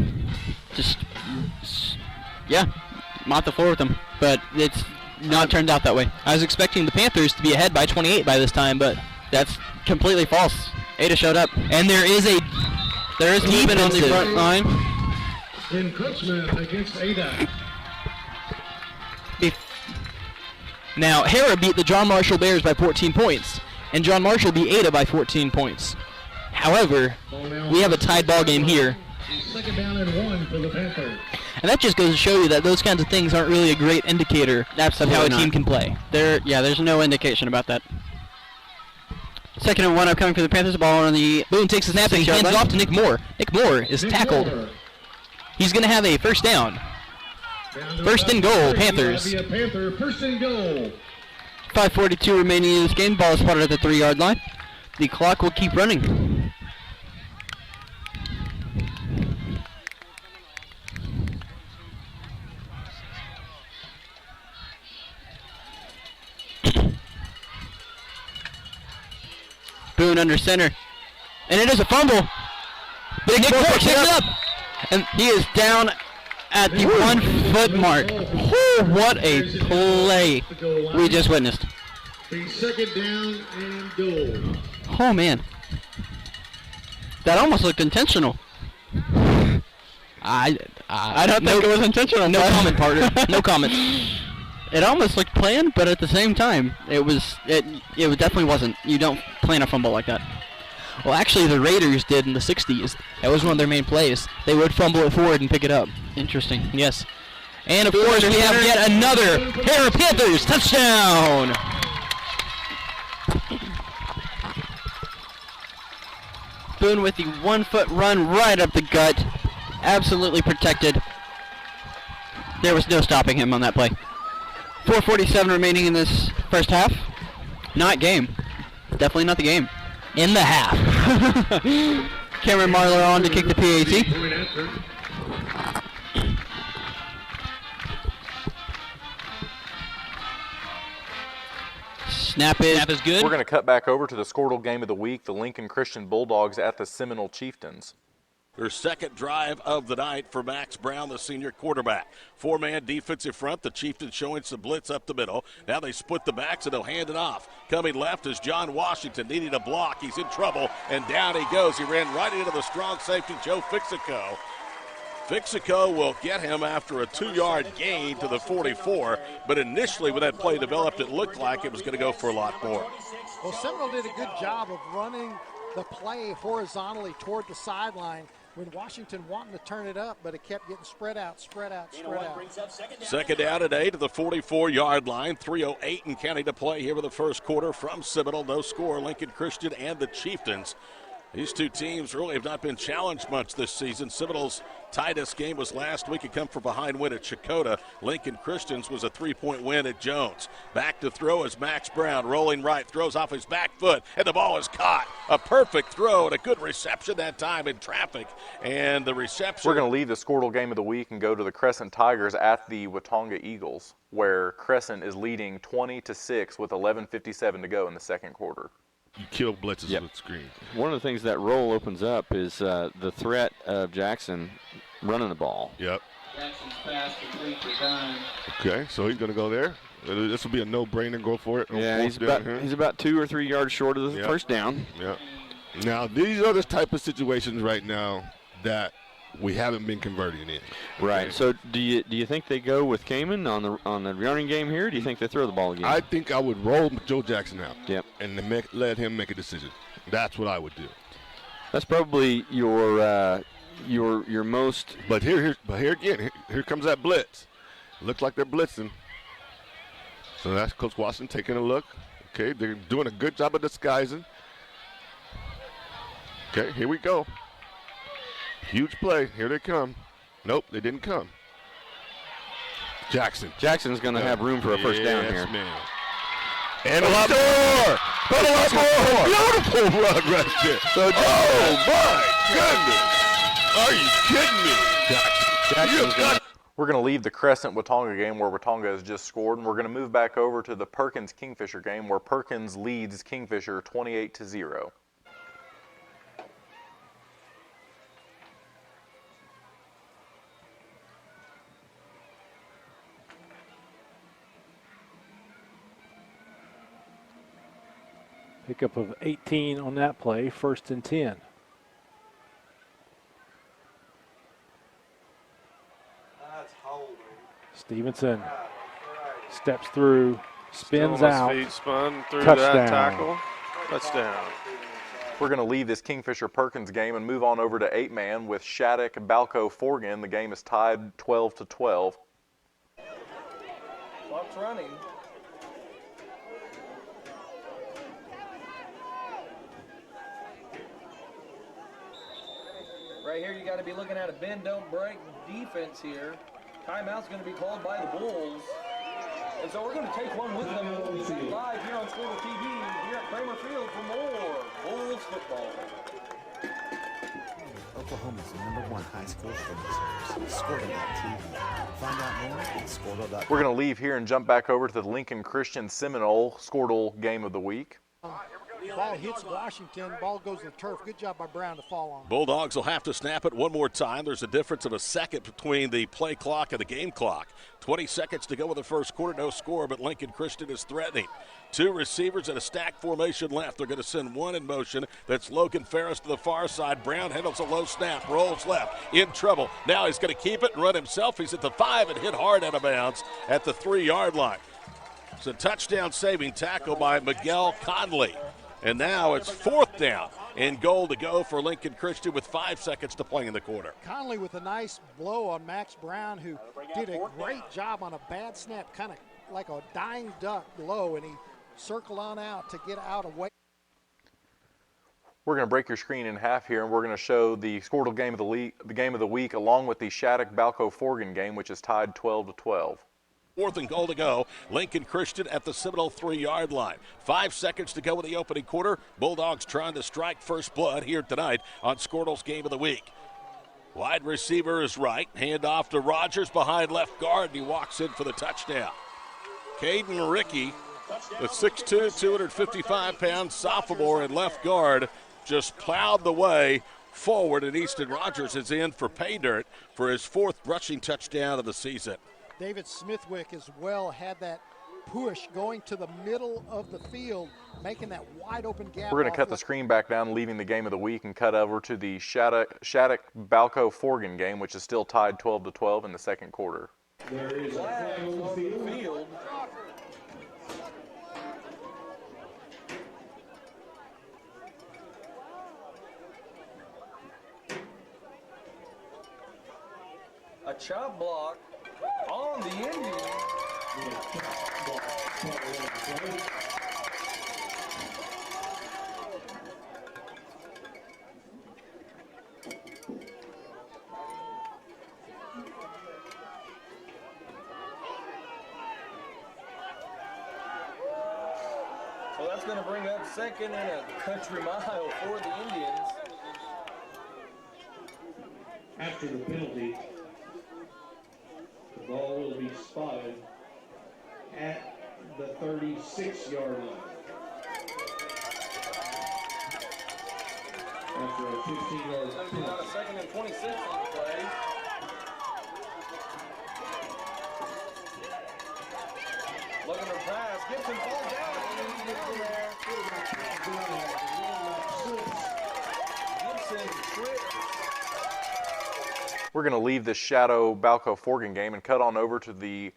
mop the floor with them, but it's not turned out that way. I was expecting the Panthers to be ahead by 28 by this time, but that's completely false. Ada showed up, and there is movement on the front line. Encroachment against Ada. Now, Hara beat the John Marshall Bears by 14 points, and John Marshall beat Ada by 14 points. However, we have a tied ball game here. 2nd down and 1 for the Panthers. And that just goes to show you that those kinds of things aren't really a great indicator of how a team can play. There's no indication about that. 2nd and 1 upcoming for the Panthers. Ball on the Boone takes a snap and hands it off to Nick Moore. Nick Moore is tackled. He's going to have a first down. 1st and goal, Panthers. 1st and goal. 5:42 remaining in this game. Ball is spotted at the 3-yard line. The clock will keep running. Boone under center. And it is a fumble. But Nick Moore picks it up. And he is down at the 1 foot mark. Whew, what a play we just witnessed. Second down and goal. Oh, man. That almost looked intentional. I don't think it was intentional. No comment, partner. No comment. It almost looked planned, but at the same time, it definitely wasn't. You don't plan a fumble like that. Well, actually, the Raiders did in the 60s. That was one of their main plays. They would fumble it forward and pick it up. Interesting, yes. And, of course, we have yet another pair of Panthers touchdown. Boone with the 1 foot run right up the gut. Absolutely protected. There was no stopping him on that play. 4:47 remaining in this first half. Not game. Definitely not the game. In the half. Cameron Marler on to kick the PAT. Snap is good. We're going to cut back over to the Skordle game of the week, the Lincoln Christian Bulldogs at the Seminole Chieftains. Their second drive of the night for Max Brown, the senior quarterback. 4-man defensive front. The Chieftains showing some blitz up the middle. Now they split the backs and they'll hand it off. Coming left is John Washington needing a block. He's in trouble, and down he goes. He ran right into the strong safety, Joe Fixico. Fixico will get him after a 2-yard gain to the 44, but initially when that play developed, it looked like it was going to go for a lot more. Well, Seminole did a good job of running the play horizontally toward the sideline when Washington wanting to turn it up, but it kept getting spread out. Second down and 8 to the 44-yard line. 3:08 in counting to play here with the first quarter from Seminole. No score, Lincoln Christian and the Chieftains. These two teams really have not been challenged much this season. Seminole's tightest game was last week. A come-from-behind win at Chakota. Lincoln Christian's was a 3-point win at Jones. Back to throw is Max Brown, rolling right, throws off his back foot, and the ball is caught. A perfect throw and a good reception that time in traffic. And the reception. We're going to leave the Skordle game of the week and go to the Crescent Tigers at the Watonga Eagles, where Crescent is leading 20-6 with 11:57 to go in the second quarter. You kill blitzes with screens. One of the things that roll opens up is the threat of Jackson running the ball. Yep. Jackson's pass complete for time. Okay, so he's going to go there. This will be a no-brainer. Go for it. Yeah, he's about 2 or 3 yards short of the first down. Yeah. Now, these are the type of situations right now that we haven't been converting in. Right. Okay. So do you think they go with Kamen on the running game here? Or do you think they throw the ball again? I think I would roll Joe Jackson out. Yep. And let him make a decision. That's what I would do. That's probably your most. But here again, here comes that blitz. Looks like they're blitzing. So that's Coach Watson taking a look. Okay, they're doing a good job of disguising. Okay, here we go. Huge play. Here they come. Nope, they didn't come. Jackson's going to have room for a first down here. Man. And a lot more. But a lot more. Beautiful run right there. So my goodness. Are you kidding me? Jackson's We're going to leave the Crescent Watonga game where Watonga has just scored, and we're going to move back over to the Perkins Kingfisher game where Perkins leads Kingfisher 28-0. Pickup of 18 on that play, 1st and 10. That's holding. Stevenson steps through, spins Still on out. his feet, spun through Touchdown. that tackle. Touchdown. We're going to leave this Kingfisher-Perkins game and move on over to 8-man with Shattuck, Balco, Forgan. The game is tied 12-12. Clock's running. Right here, you got to be looking at a bend, don't break defense here. Timeout's going to be called by the Bulls. And so we're going to take one with them. We'll see it live here on Skordle TV here at Kramer Field for more Bulls football. Oklahoma's #1 high school film service, Skordle.tv. Find out more at Skordle.tv. We're going to leave here and jump back over to the Lincoln Christian Seminole Skordle game of the week. Ball hits Washington. Ball goes to the turf. Good job by Brown to fall on. Bulldogs will have to snap it one more time. There's a difference of a second between the play clock and the game clock. 20 seconds to go in the first quarter. No score, but Lincoln Christian is threatening. 2 receivers in a stack formation left. They're going to send one in motion. That's Logan Ferris to the far side. Brown handles a low snap, rolls left, in trouble. Now he's going to keep it and run himself. He's at the 5 and hit hard out of bounds at the 3-yard line. It's a touchdown saving tackle by Miguel Conley. And now it's 4th down and goal to go for Lincoln Christian with 5 seconds to play in the quarter. Conley with a nice blow on Max Brown, who did a great job on a bad snap, kind of like a dying duck low, and he circled on out to get out away. We're going to break your screen in half here, and we're going to show the Skordle game of the week, along with the Shattuck-Balco-Forgan game, which is tied 12-12. 4th and goal to go. Lincoln Christian at the Seminole 3-yard line. 5 seconds to go in the opening quarter. Bulldogs trying to strike first blood here tonight on Skordle's game of the week. Wide receiver is right. Hand off to Rogers behind left guard, and he walks in for the touchdown. Caden Rickey, the 6'2", 255-pound sophomore in left guard, just plowed the way forward, and Easton Rogers is in for pay dirt for his 4th rushing touchdown of the season. David Smithwick as well had that push going to the middle of the field, making that wide open gap. We're going to cut the screen back down, leaving the game of the week, and cut over to the Shattuck-Balco-Forgan game, which is still tied 12-12 in the second quarter. There is a flag on the field. A chop block on the Indians. So that's going to bring up 2nd and a country mile for the Indians. After the penalty, the ball will be spotted at the 36-yard line. After a 15-yard penalty. About a 2nd and 26 on the play. Looking to pass. Gibson falls down. Gibson trips. We're going to leave the Shadow-Balco-Forgan game and cut on over to the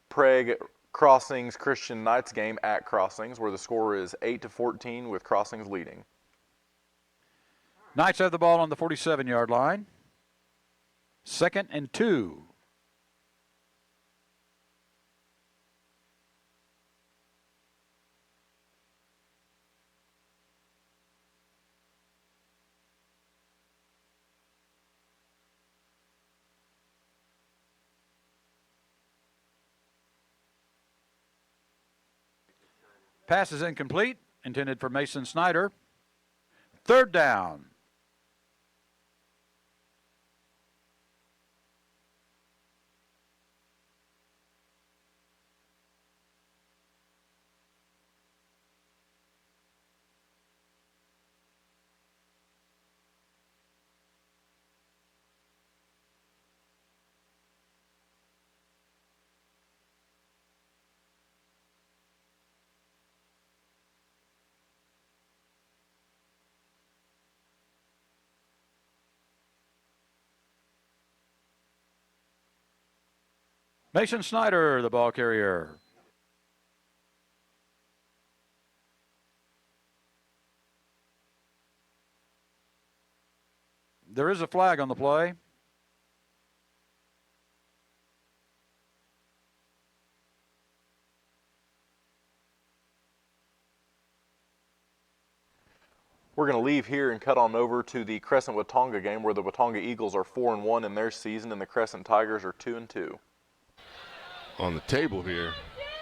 Prague Crossings Christian Knights game at Crossings, where the score is 8-14 with Crossings leading. Knights have the ball on the 47-yard line. 2nd and 2. Pass is incomplete, intended for Mason Snyder. 3rd down. Mason Snyder, the ball carrier. There is a flag on the play. We're going to leave here and cut on over to the Crescent-Watonga game, where the Watonga Eagles are 4-1 in their season and the Crescent Tigers are 2-2. On the table here,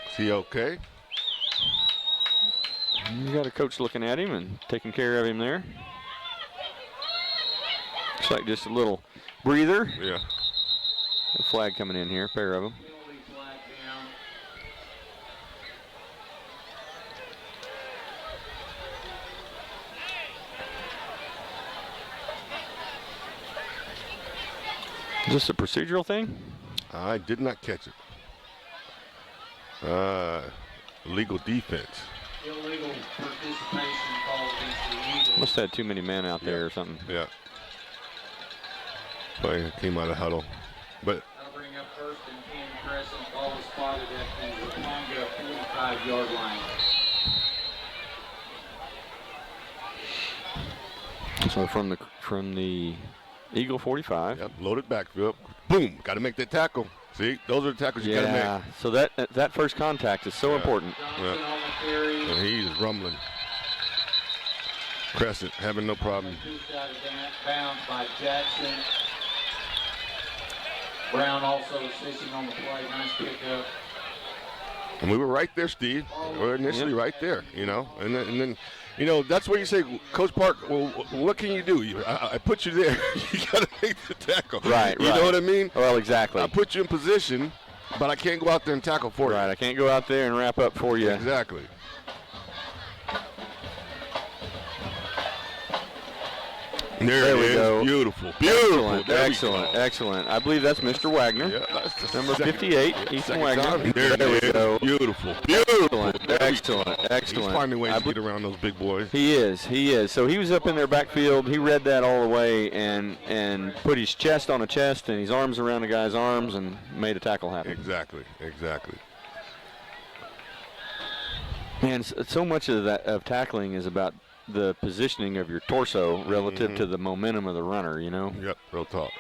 is he okay? You got a coach looking at him and taking care of him there. Looks like just a little breather. Yeah. A flag coming in here, a pair of them. Is this a procedural thing? I did not catch it. Legal defense. Illegal participation called against the Eagles. Must have had too many men out there or something. Yeah. Play came out of huddle. But That'll bring up first and 10 Crescent. Ball was spotted at the Watonga 45-yard line. So from the Eagle 45. Yep, loaded backfield. Boom, got to make that tackle. See, those are the tackles you got to make. Yeah, so that first contact is so important. Yeah. And he's rumbling. Crescent having no problem. Bound by Jackson. Brown also assisting on the play. Nice pickup. And we were right there, Steve. We were initially right there, you know. And then, you know, that's where you say, Coach Park, well, what can you do? I put you there. You got to make the tackle. Right, You know what I mean? Well, exactly. I put you in position, but I can't go out there and tackle for you. Right, I can't go out there and wrap up for you. Exactly. There we it is. go. Beautiful. Excellent. I believe that's Mr. Wagner. Yeah, that's the number second, 58, yeah, Ethan second Wagner. time. There we go. Beautiful. Excellent. He's finding ways to get around those big boys. He is. So he was up in their backfield. He read that all the way and put his chest on a chest and his arms around the guy's arms and made a tackle happen. Exactly. Man, so much of tackling is about the positioning of your torso relative to the momentum of the runner, you know? Yep, real talk.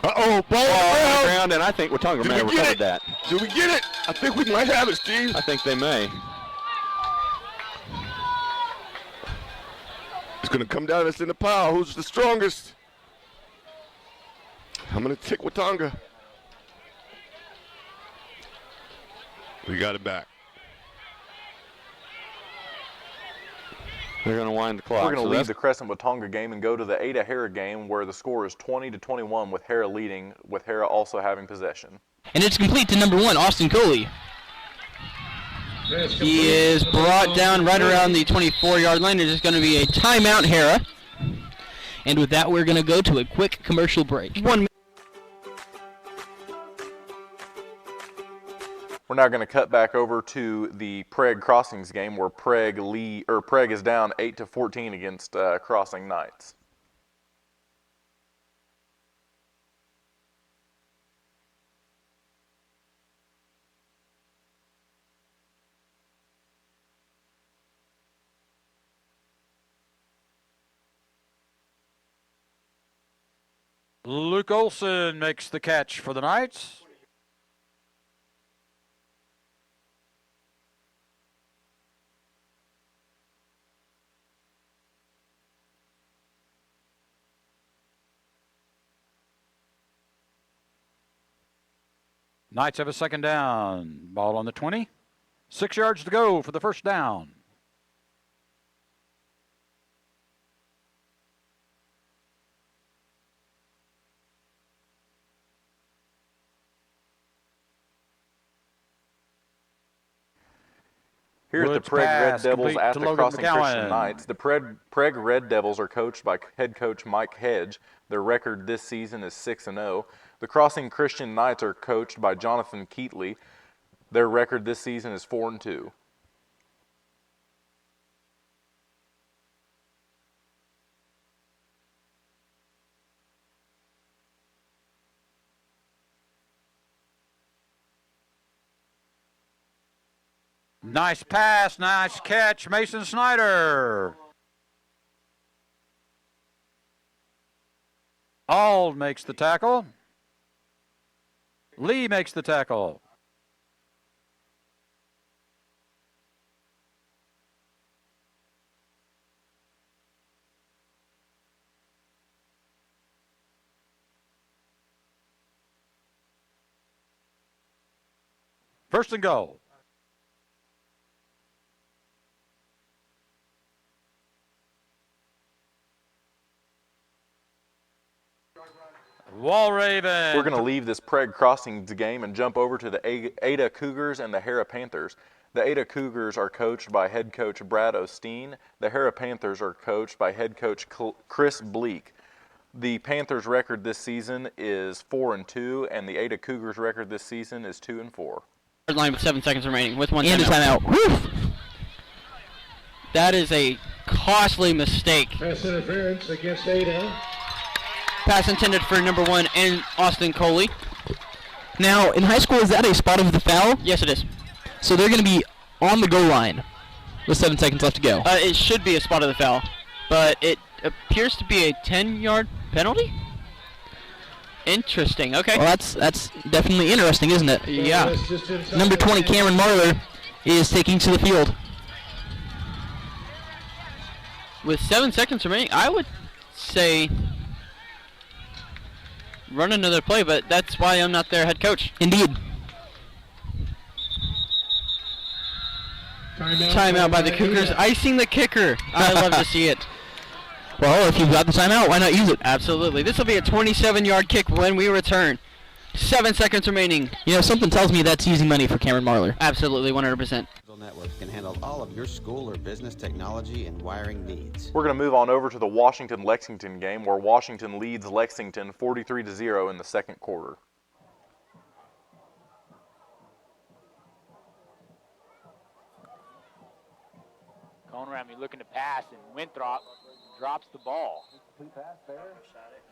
Uh-oh, ball on the ground. And I think Watonga may have recovered that. Did we get it? I think we might have it, Steve. I think they may. It's going to come down to us in the pile. Who's the strongest? I'm going to take Watonga. We got it back. They're going to wind the clock. We're going to leave the Crescent Watonga game and go to the Ada Hara game where the score is 20-21 with Hara leading, with Hara also having possession. And it's complete to number 1, Austin Coley. He is brought down right around the 24-yard line. It is going to be a timeout, Hara. And with that, we're going to go to a quick commercial break. 1 minute. We're now going to cut back over to the Prague Crossings game where Prague is down 8-14 against Crossing Knights. Luke Olson makes the catch for the Knights. Knights have a second down. Ball on the 20. 6 yards to go for the first down. Here at the Prague Red Devils at the Crossing Christian Knights, the Prague Red Devils are coached by head coach Mike Hedge. Their record this season is 6-0. The Crossing Christian Knights are coached by Jonathan Keatley. Their record this season is 4-2. Nice pass, nice catch, Mason Snyder. Ald makes the tackle. Lee makes the tackle. First and goal. Walraven. We're going to leave this Prague Crossings game and jump over to the Ada Cougars and the Hara Panthers. The Ada Cougars are coached by head coach Brad Osteen. The Hara Panthers are coached by head coach Chris Bleak. The Panthers' record this season is 4-2, and the Ada Cougars' record this season is 2-4. Line with 7 seconds remaining with one and a timeout. Woo! That is a costly mistake. Pass interference against Ada. Pass intended for number 1 and Austin Coley. Now, in high school, is that a spot of the foul? Yes, it is. So they're going to be on the goal line with 7 seconds left to go. It should be a spot of the foul, but it appears to be a 10-yard penalty. Interesting. Okay. Well, that's definitely interesting, isn't it? Yeah. Number 20, Cameron Marler, is taking to the field. With 7 seconds remaining, I would say run another play, but that's why I'm not their head coach. Indeed. Timeout by the Cougars, icing the kicker. I love to see it. Well, if you've got the timeout, why not use it? Absolutely. This will be a 27-yard kick when we return. 7 seconds remaining. You know, something tells me that's easy money for Cameron Marler. Absolutely, 100%. Network can handle all of your school or business technology and wiring needs. We're going to move on over to the Washington-Lexington game, where Washington leads Lexington 43-0 in the second quarter. Conrad looking to pass, and Winthrop drops the ball.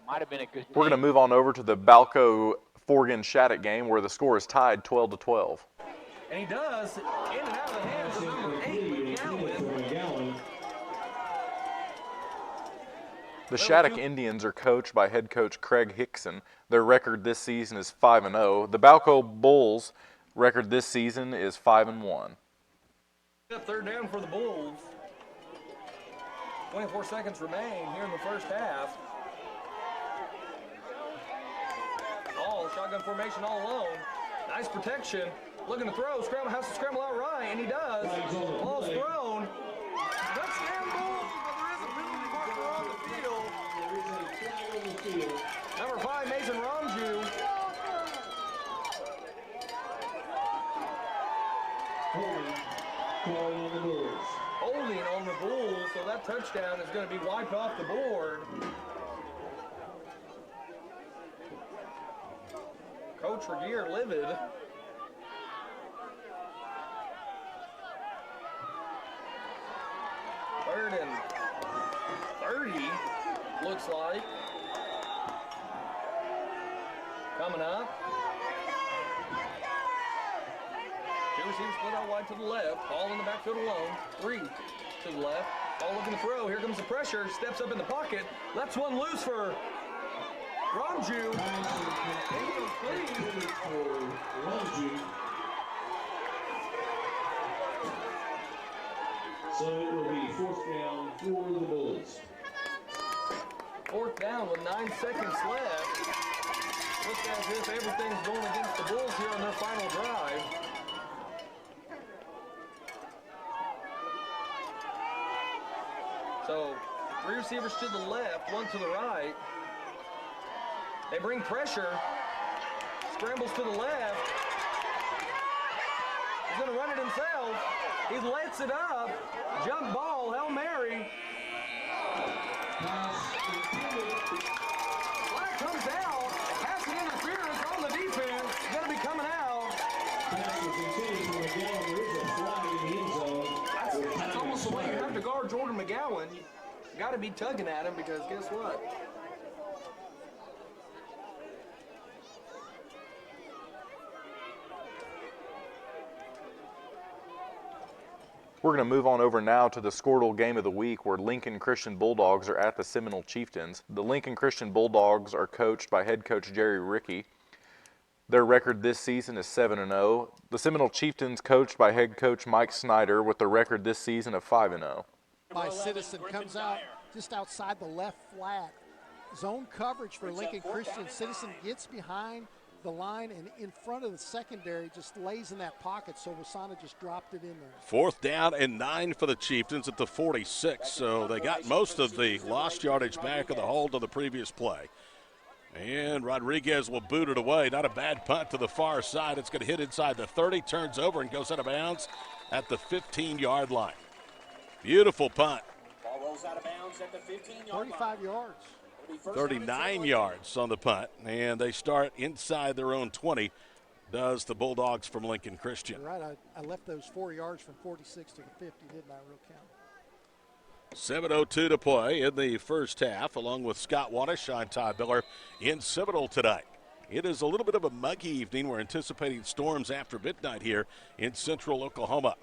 Might have been a good We're going to move on over to the Balco-Forgan-Shattuck game, where the score is tied 12-12. And he does, in and out of the hands of number 8, McGowan. The Shattuck Indians are coached by head coach Craig Hickson. Their record this season is 5-0. The Balco Bulls' record this season is 5-1. Third down for the Bulls. 24 seconds remain here in the first half. All shotgun formation all alone. Nice protection. Looking to throw. Scramble, has to scramble out right, and he does. Ball's thrown. Touchdown Bulls, but there is a penalty marker on the field. Number 5, Mason Ramju. Holding on the Bulls, so that touchdown is going to be wiped off the board. Coach Regier livid. Third and 30, looks like. Coming up. Two receivers split out wide to the left. Ball in the backfield alone. 3 to the left. Ball looking to throw. Here comes the pressure. Steps up in the pocket. Lets one loose for Ramju. So it will be 4th down for the Bulls. 4th down with 9 seconds left. Looks as if everything's going against the Bulls here on their final drive. So 3 receivers to the left, 1 to the right. They bring pressure. Scrambles to the left. He's going to run it himself. He lets it up. Jump ball, Hail Mary. Flag comes out. Passing interference on the defense. It's going to be coming out. That's almost the way you have to guard Jordan McGowan. You got to be tugging at him because guess what? We're going to move on over now to the Skordle game of the week, where Lincoln Christian Bulldogs are at the Seminole Chieftains. The Lincoln Christian Bulldogs are coached by head coach Jerry Rickey. Their record this season is 7-0. The Seminole Chieftains coached by head coach Mike Snyder with the record this season of 5-0. By Citizen comes out just outside the left flat. Zone coverage for Lincoln Christian. Citizen gets behind the line and in front of the secondary, just lays in that pocket, so Wasana just dropped it in there. 4th down and 9 for the Chieftains at the 46, so they got most of the lost yardage back of the hold of the previous play. And Rodriguez will boot it away. Not a bad punt to the far side. It's going to hit inside the 30, turns over and goes out of bounds at the 15-yard line. Beautiful punt. Ball rolls out of bounds at the 15-yard line. 35 yards. 39 yards on the punt, and they start inside their own 20, does the Bulldogs from Lincoln Christian. You're right, I left those 4 yards from 46 to the 50, didn't I, real count? 7:02 to play in the first half, along with Scott Wadish and Todd Miller in Seminole tonight. It is a little bit of a muggy evening. We're anticipating storms after midnight here in central Oklahoma.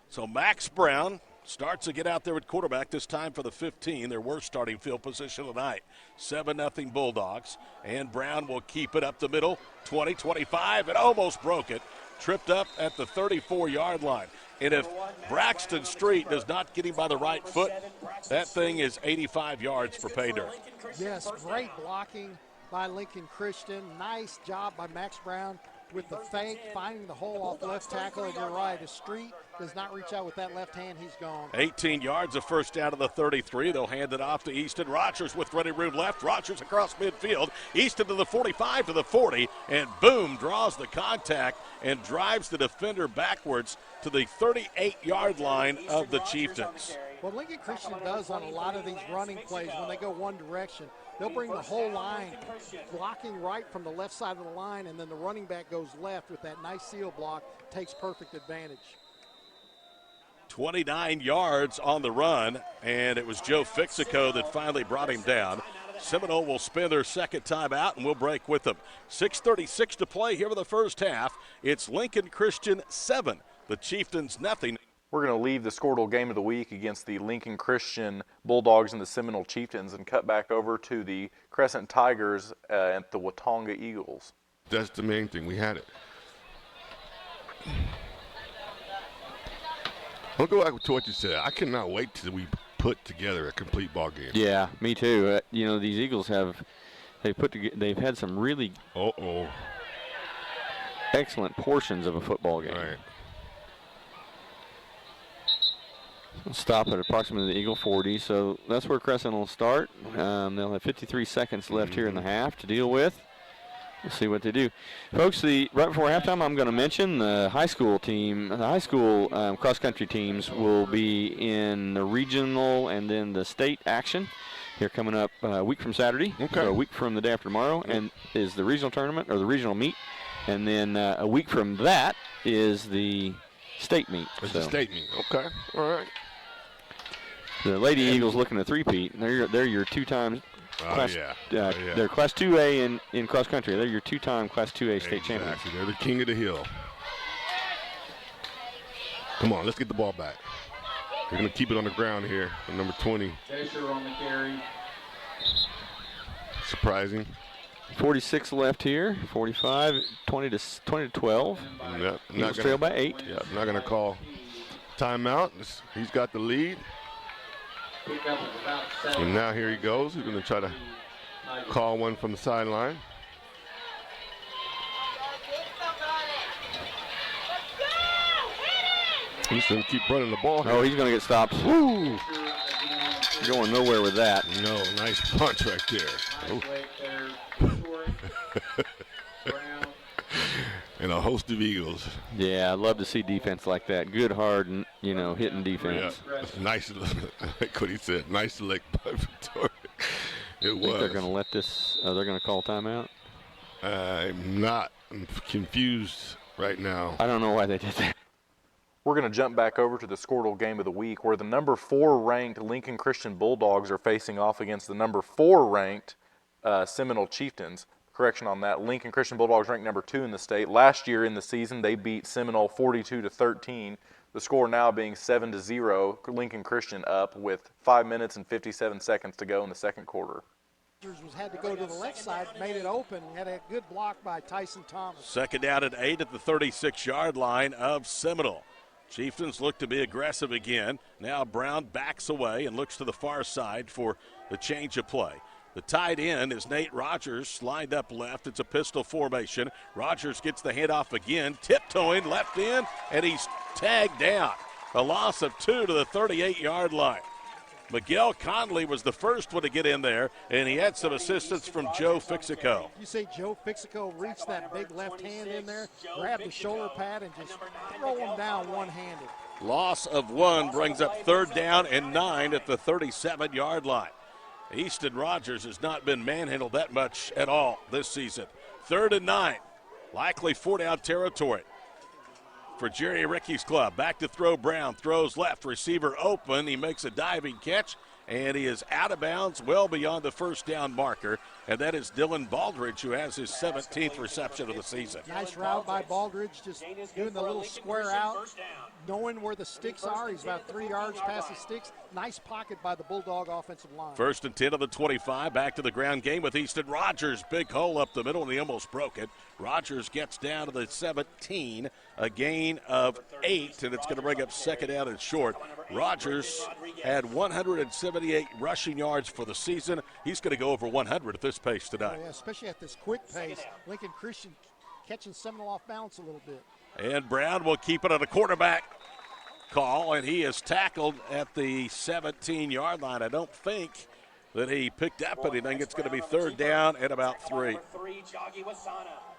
So Max Brown starts to get out there at quarterback, this time for the 15, their worst starting field position tonight. 7-0 Bulldogs, and Brown will keep it up the middle, 20, 25, and almost broke it. Tripped up at the 34-yard line. And if Braxton Street does not get him by the right foot, that thing is 85 yards for pay dirt. Yes, great blocking by Lincoln Christian. Nice job by Max Brown with the fake, finding the hole off left tackle. And you're right, if Street does not reach out with that left hand, he's gone. 18 yards, a first down to the 33. They'll hand it off to Easton. Rogers with running room left. Rogers across midfield. Easton to the 45 to the 40, and boom, draws the contact and drives the defender backwards to the 38-yard line of the Chieftains. What Lincoln Christian does on a lot of these running plays, when they go one direction, they'll bring the whole line blocking right from the left side of the line, and then the running back goes left with that nice seal block, takes perfect advantage. 29 yards on the run, and it was Joe Fixico that finally brought him down. Seminole will spin their second time out, and we'll break with them. 6:36 to play here in the first half. It's Lincoln Christian 7, the Chieftains nothing. We're going to leave the Skordle game of the week against the Lincoln Christian Bulldogs and the Seminole Chieftains and cut back over to the Crescent Tigers and the Watonga Eagles. That's the main thing. We had it. I'll go back to what you said. I cannot wait till we put together a complete ball game. Yeah, me too. These Eagles they've had some really excellent portions of a football game. Right. Stop at approximately the Eagle 40, so that's where Crescent will start. They'll have 53 seconds left here in the half to deal with. We'll see what they do. Folks, right before halftime, I'm going to mention the high school team. The high school cross-country teams will be in the regional and then the state action here coming up a week from Saturday. Okay. So a week from the day after tomorrow and is the regional tournament or the regional meet. And then a week from that is the state meet. It's the state meet. Okay. All right. The Lady Eagles looking at three-peat. They're your two-time class. They're Class 2A in cross country. They're your two-time Class 2A state champions. They're the king of the hill. Come on, let's get the ball back. They're going to keep it on the ground here. Number 20. Fisher on the carry. Surprising. 46 left here. 45, 20 to 12. Not trail by 8. Yeah, not going to call timeout. He's got the lead. And now here he goes. He's going to try to call one from the sideline. He's going to keep running the ball here. Oh, he's going to get stopped. Woo! Going nowhere with that. No, nice punch right there. And a host of Eagles. Yeah, I'd love to see defense like that. Good, hard, hitting defense. Yeah, nice. Like what he said. Nice lick by Victoria. It was. They're going to let this. They're going to call timeout. I'm confused right now. I don't know why they did that. We're going to jump back over to the Skordle game of the week, where the number 4 ranked Lincoln Christian Bulldogs are facing off against the number 4 ranked Seminole Chieftains. Correction on that. Lincoln Christian Bulldogs ranked number 2 in the state. Last year in the season, they beat Seminole 42-13. The score now being 7-0. Lincoln Christian up with 5 minutes and 57 seconds to go in the second quarter. Had to go to the left side, made it open. Had a good block by Tyson Thomas. Second down at 8 at the 36-yard line of Seminole. Chieftains look to be aggressive again. Now Brown backs away and looks to the far side for the change of play. The tight end is Nate Rogers, lined up left. It's a pistol formation. Rogers gets the handoff again, tiptoeing left in, and he's tagged down. A loss of 2 to the 38-yard line. Miguel Conley was the first one to get in there, and he had some assistance from Joe Fixico. You see Joe Fixico reach that big left hand in there, grab the shoulder pad, and just throw him down one-handed. Loss of 1 brings up third down and 9 at the 37-yard line. Easton Rogers has not been manhandled that much at all this season. 3rd and 9. Likely 4-down territory for Jerry Ricky's club. Back to throw. Brown throws left. Receiver open. He makes a diving catch, and he is out of bounds well beyond the first down marker. And that is Dylan Baldridge, who has his 17th reception of the season. Nice route by Baldridge, just doing the little square out, knowing where the sticks are. He's about 3 yards past the sticks. Nice pocket by the Bulldog offensive line. 1st and 10 of the 25. Back to the ground game with Easton Rogers. Big hole up the middle, and he almost broke it. Rogers gets down to the 17, a gain of 8, and it's going to bring up 2nd down and short. Rogers had 178 rushing yards for the season. He's going to go over 100 at this pace tonight. Oh, yeah, especially at this quick pace. Lincoln Christian catching Seminole off balance a little bit. And Brown will keep it at a quarterback call, and he is tackled at the 17-yard line. I don't think that he picked up anything. It's going to be 3rd down at about 3.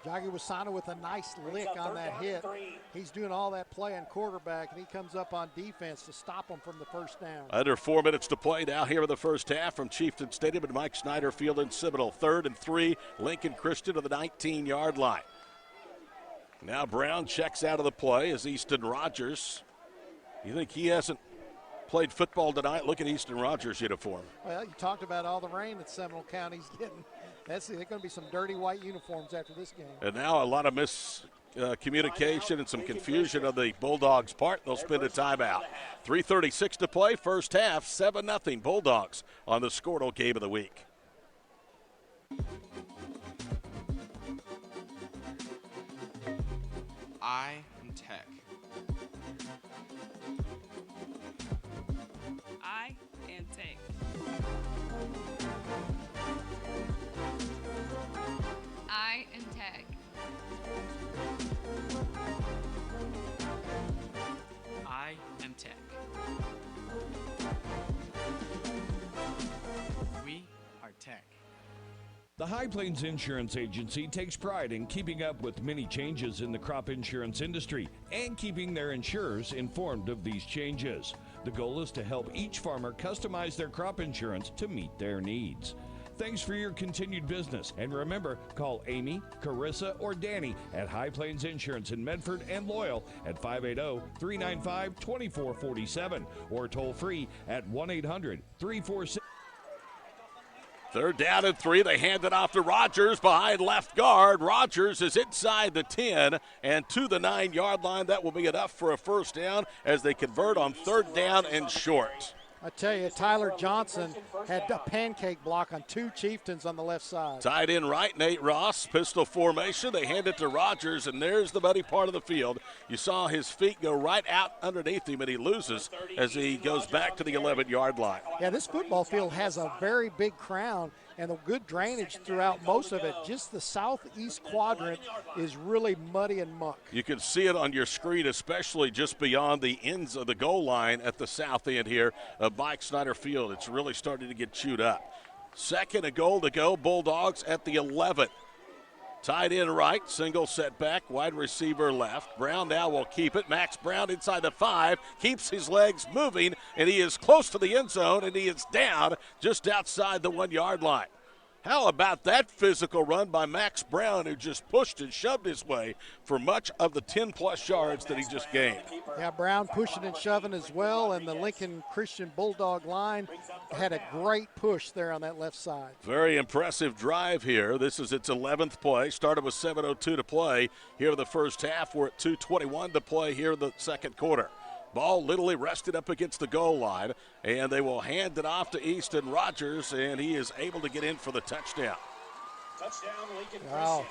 Joggy Wasana with a nice lick on that hit. He's doing all that play on quarterback, and he comes up on defense to stop him from the first down. Under 4 minutes to play now here in the first half from Chieftain Stadium at Mike Snyder Field in Seminole. 3rd and 3, Lincoln Christian to the 19-yard line. Now Brown checks out of the play as Easton Rogers. You think he hasn't played football tonight? Look at Easton Rogers' uniform. Well, you talked about all the rain that Seminole County's getting. There's going to be some dirty white uniforms after this game. And now a lot of miscommunication and some confusion on the Bulldogs' part. They'll spend a timeout. 3:36 to play, first half, 7-0 Bulldogs on the Skordle game of the week. I am Tech. I am Tech. I am Tech. I am Tech. We are Tech. The High Plains Insurance Agency takes pride in keeping up with many changes in the crop insurance industry and keeping their insurers informed of these changes. The goal is to help each farmer customize their crop insurance to meet their needs. Thanks for your continued business, and remember, call Amy, Carissa, or Danny at High Plains Insurance in Medford and Loyal at 580-395-2447 or toll free at 1-800-346. 3rd down and 3. They hand it off to Rogers behind left guard. Rogers is inside the 10 and to the 9-yard line. That will be enough for a first down as they convert on 3rd down and short. I tell you, Tyler Johnson had a pancake block on 2 Chieftains on the left side. Tied in right, Nate Ross, pistol formation. They hand it to Rogers, and there's the muddy part of the field. You saw his feet go right out underneath him, and he loses as he goes back to the 11-yard line. Yeah, this football field has a very big crown and a good drainage throughout most of it. Just the southeast quadrant is really muddy and muck. You can see it on your screen, especially just beyond the ends of the goal line at the south end here of Mike Snyder Field. It's really starting to get chewed up. 2nd and goal to go. Bulldogs at the 11. Tied in right, single setback, wide receiver left. Brown now will keep it. Max Brown inside the 5, keeps his legs moving, and he is close to the end zone, and he is down just outside the 1-yard line. How about that physical run by Max Brown, who just pushed and shoved his way for much of the 10-plus yards that he just gained? Yeah, Brown pushing and shoving as well, and the Lincoln Christian Bulldog line had a great push there on that left side. Very impressive drive here. This is its 11th play. Started with 7:02 to play here in the first half. We're at 2:21 to play here in the second quarter. Ball literally rested up against the goal line, and they will hand it off to Easton Rogers, and he is able to get in for the touchdown. Wow.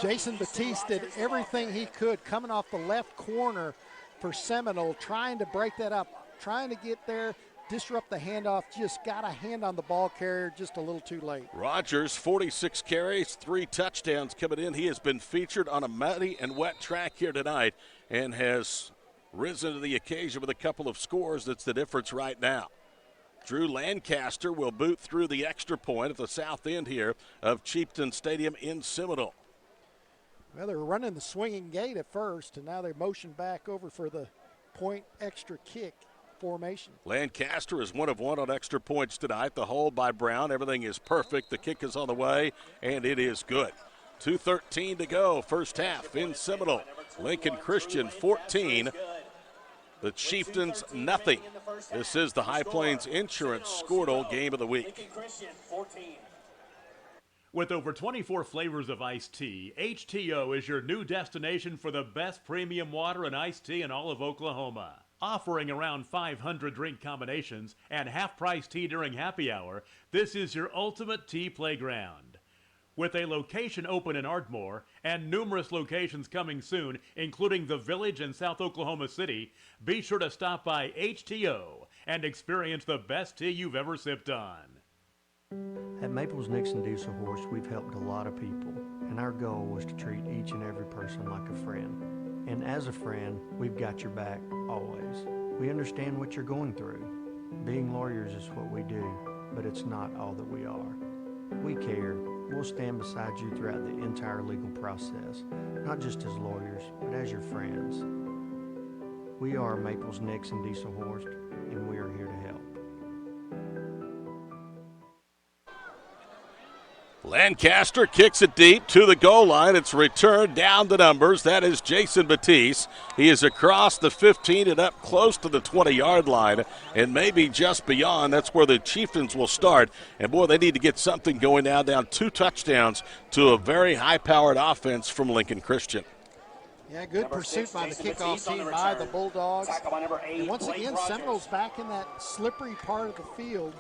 Jason Batiste did everything he could coming off the left corner for Seminole, trying to break that up, trying to get there, disrupt the handoff, just got a hand on the ball carrier just a little too late. Rogers, 46 carries, 3 touchdowns coming in. He has been featured on a muddy and wet track here tonight and has risen to the occasion with a couple of scores. That's the difference right now. Drew Lancaster will boot through the extra point at the south end here of Chieftain Stadium in Seminole. Well, they were running the swinging gate at first, and now they motion back over for the point extra kick. formation. Lancaster is 1 of 1 on extra points tonight. The hold by Brown. Everything is perfect. The kick is on the way, and it is good. 2:13 to go, first half in Seminole. Lincoln Christian 14. The Chieftains nothing. This is the High Plains Insurance Skordle Game of the Week. With over 24 flavors of iced tea, HTO is your new destination for the best premium water and iced tea in all of Oklahoma. Offering around 500 drink combinations and half-price tea during happy hour, this is your ultimate tea playground. With a location open in Ardmore and numerous locations coming soon, including the Village in South Oklahoma City, be sure to stop by HTO and experience the best tea you've ever sipped on. At Maples Nixon Diesel Horse, we've helped a lot of people, and our goal was to treat each and every person like a friend. And as a friend, we've got your back, always. We understand what you're going through. Being lawyers is what we do, but it's not all that we are. We care. We'll stand beside you throughout the entire legal process, not just as lawyers, but as your friends. We are Maples Nixon Diesel Horse, and we are here to help. Lancaster kicks it deep to the goal line. It's returned down the numbers. That is Jason Batiste. He is across the 15 and up close to the 20-yard line and maybe just beyond. That's where the Chieftains will start. And, boy, they need to get something going now, down 2 touchdowns to a very high-powered offense from Lincoln Christian. Yeah, good pursuit by the kickoff team by the Bulldogs. And once again, Seminoles back in that slippery part of the field.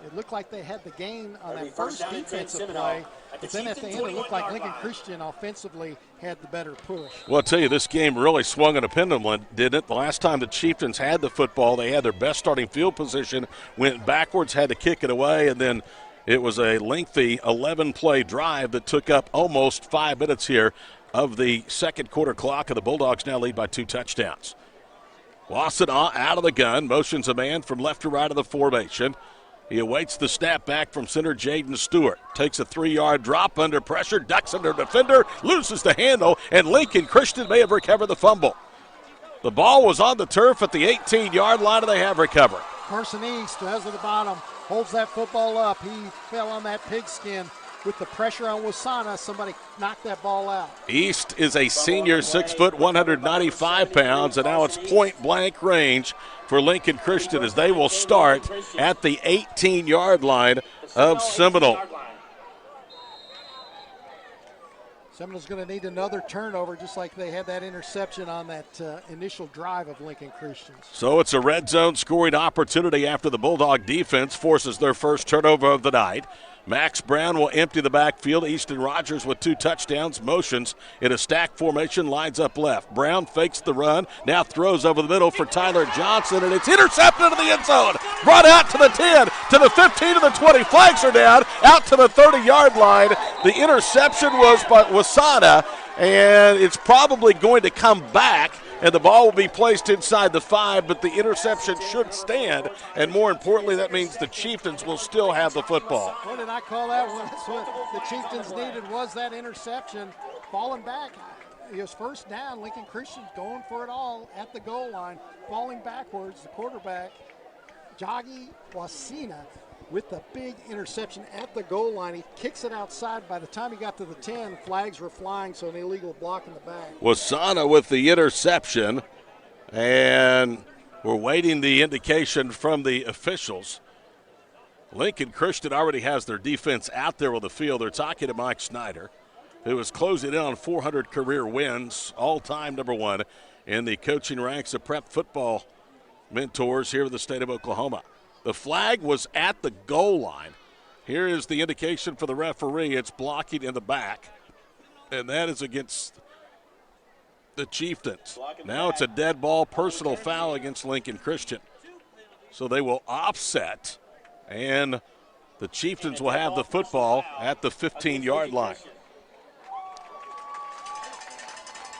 It looked like they had the gain on that first defensive play, but then at the end it looked like Lincoln Christian offensively had the better push. Well, I'll tell you, this game really swung on a pendulum, didn't it? The last time the Chieftains had the football, they had their best starting field position, went backwards, had to kick it away, and then it was a lengthy 11-play drive that took up almost 5 minutes here of the second quarter clock, and the Bulldogs now lead by 2 touchdowns. Lawson out of the gun, motions a man from left to right of the formation. He awaits the snap back from center Jaden Stewart. Takes a 3-yard drop under pressure, ducks under defender, loses the handle, and Lincoln Christian may have recovered the fumble. The ball was on the turf at the 18-yard line, and they have recovered. Carson East, as of the bottom, holds that football up. He fell on that pigskin. With the pressure on Wasana, somebody knocked that ball out. East is a senior, 6 foot, 195 pounds, and now it's point-blank range for Lincoln Christian as they will start at the 18-yard line of Seminole. Seminole's going to need another turnover, just like they had that interception on that initial drive of Lincoln Christians. So it's a red zone scoring opportunity after the Bulldog defense forces their first turnover of the night. Max Brown will empty the backfield. Easton Rogers with 2 touchdowns, motions in a stack formation, lines up left. Brown fakes the run, now throws over the middle for Tyler Johnson, and it's intercepted into the end zone. Brought out to the 10, to the 15, to the 20. Flags are down, out to the 30-yard line. The interception was by Wasana, and it's probably going to come back, and the ball will be placed inside the 5, but the interception should stand, and more importantly, that means the Chieftains will still have the football. What did I call that one? That's what the Chieftains needed, was that interception. Falling back, it was first down. Lincoln Christian's going for it all at the goal line. Falling backwards, the quarterback, Joggy Wasina, with the big interception at the goal line. He kicks it outside. By the time he got to the 10, flags were flying, so an illegal block in the back. Wasana with the interception, and we're waiting the indication from the officials. Lincoln Christian already has their defense out there on the field. They're talking to Mike Snyder, who is closing in on 400 career wins, all-time #1 in the coaching ranks of prep football mentors here in the state of Oklahoma. The flag was at the goal line. Here is the indication for the referee. It's blocking in the back, and that is against the Chieftains. Now it's a dead ball personal foul against Lincoln Christian. So they will offset, and the Chieftains will have the football at the 15-yard line.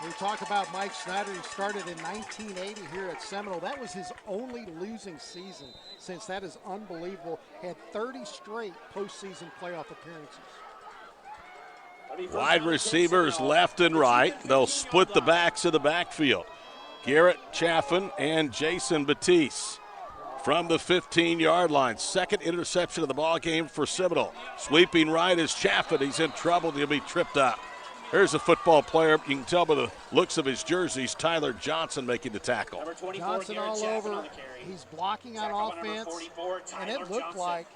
We talk about Mike Snyder. He started in 1980 here at Seminole. That was his only losing season since. That is unbelievable. Had 30 straight postseason playoff appearances. Wide receivers left and right. They'll split the backs of the backfield. Garrett Chaffin and Jason Batiste. from the 15-yard line. Second interception of the ball game for Seminole. Sweeping right is Chaffin. He's in trouble. He'll be tripped up. Here's a football player. You can tell by the looks of his jerseys, Tyler Johnson making the tackle. Johnson all over. He's blocking on offense, and it looked like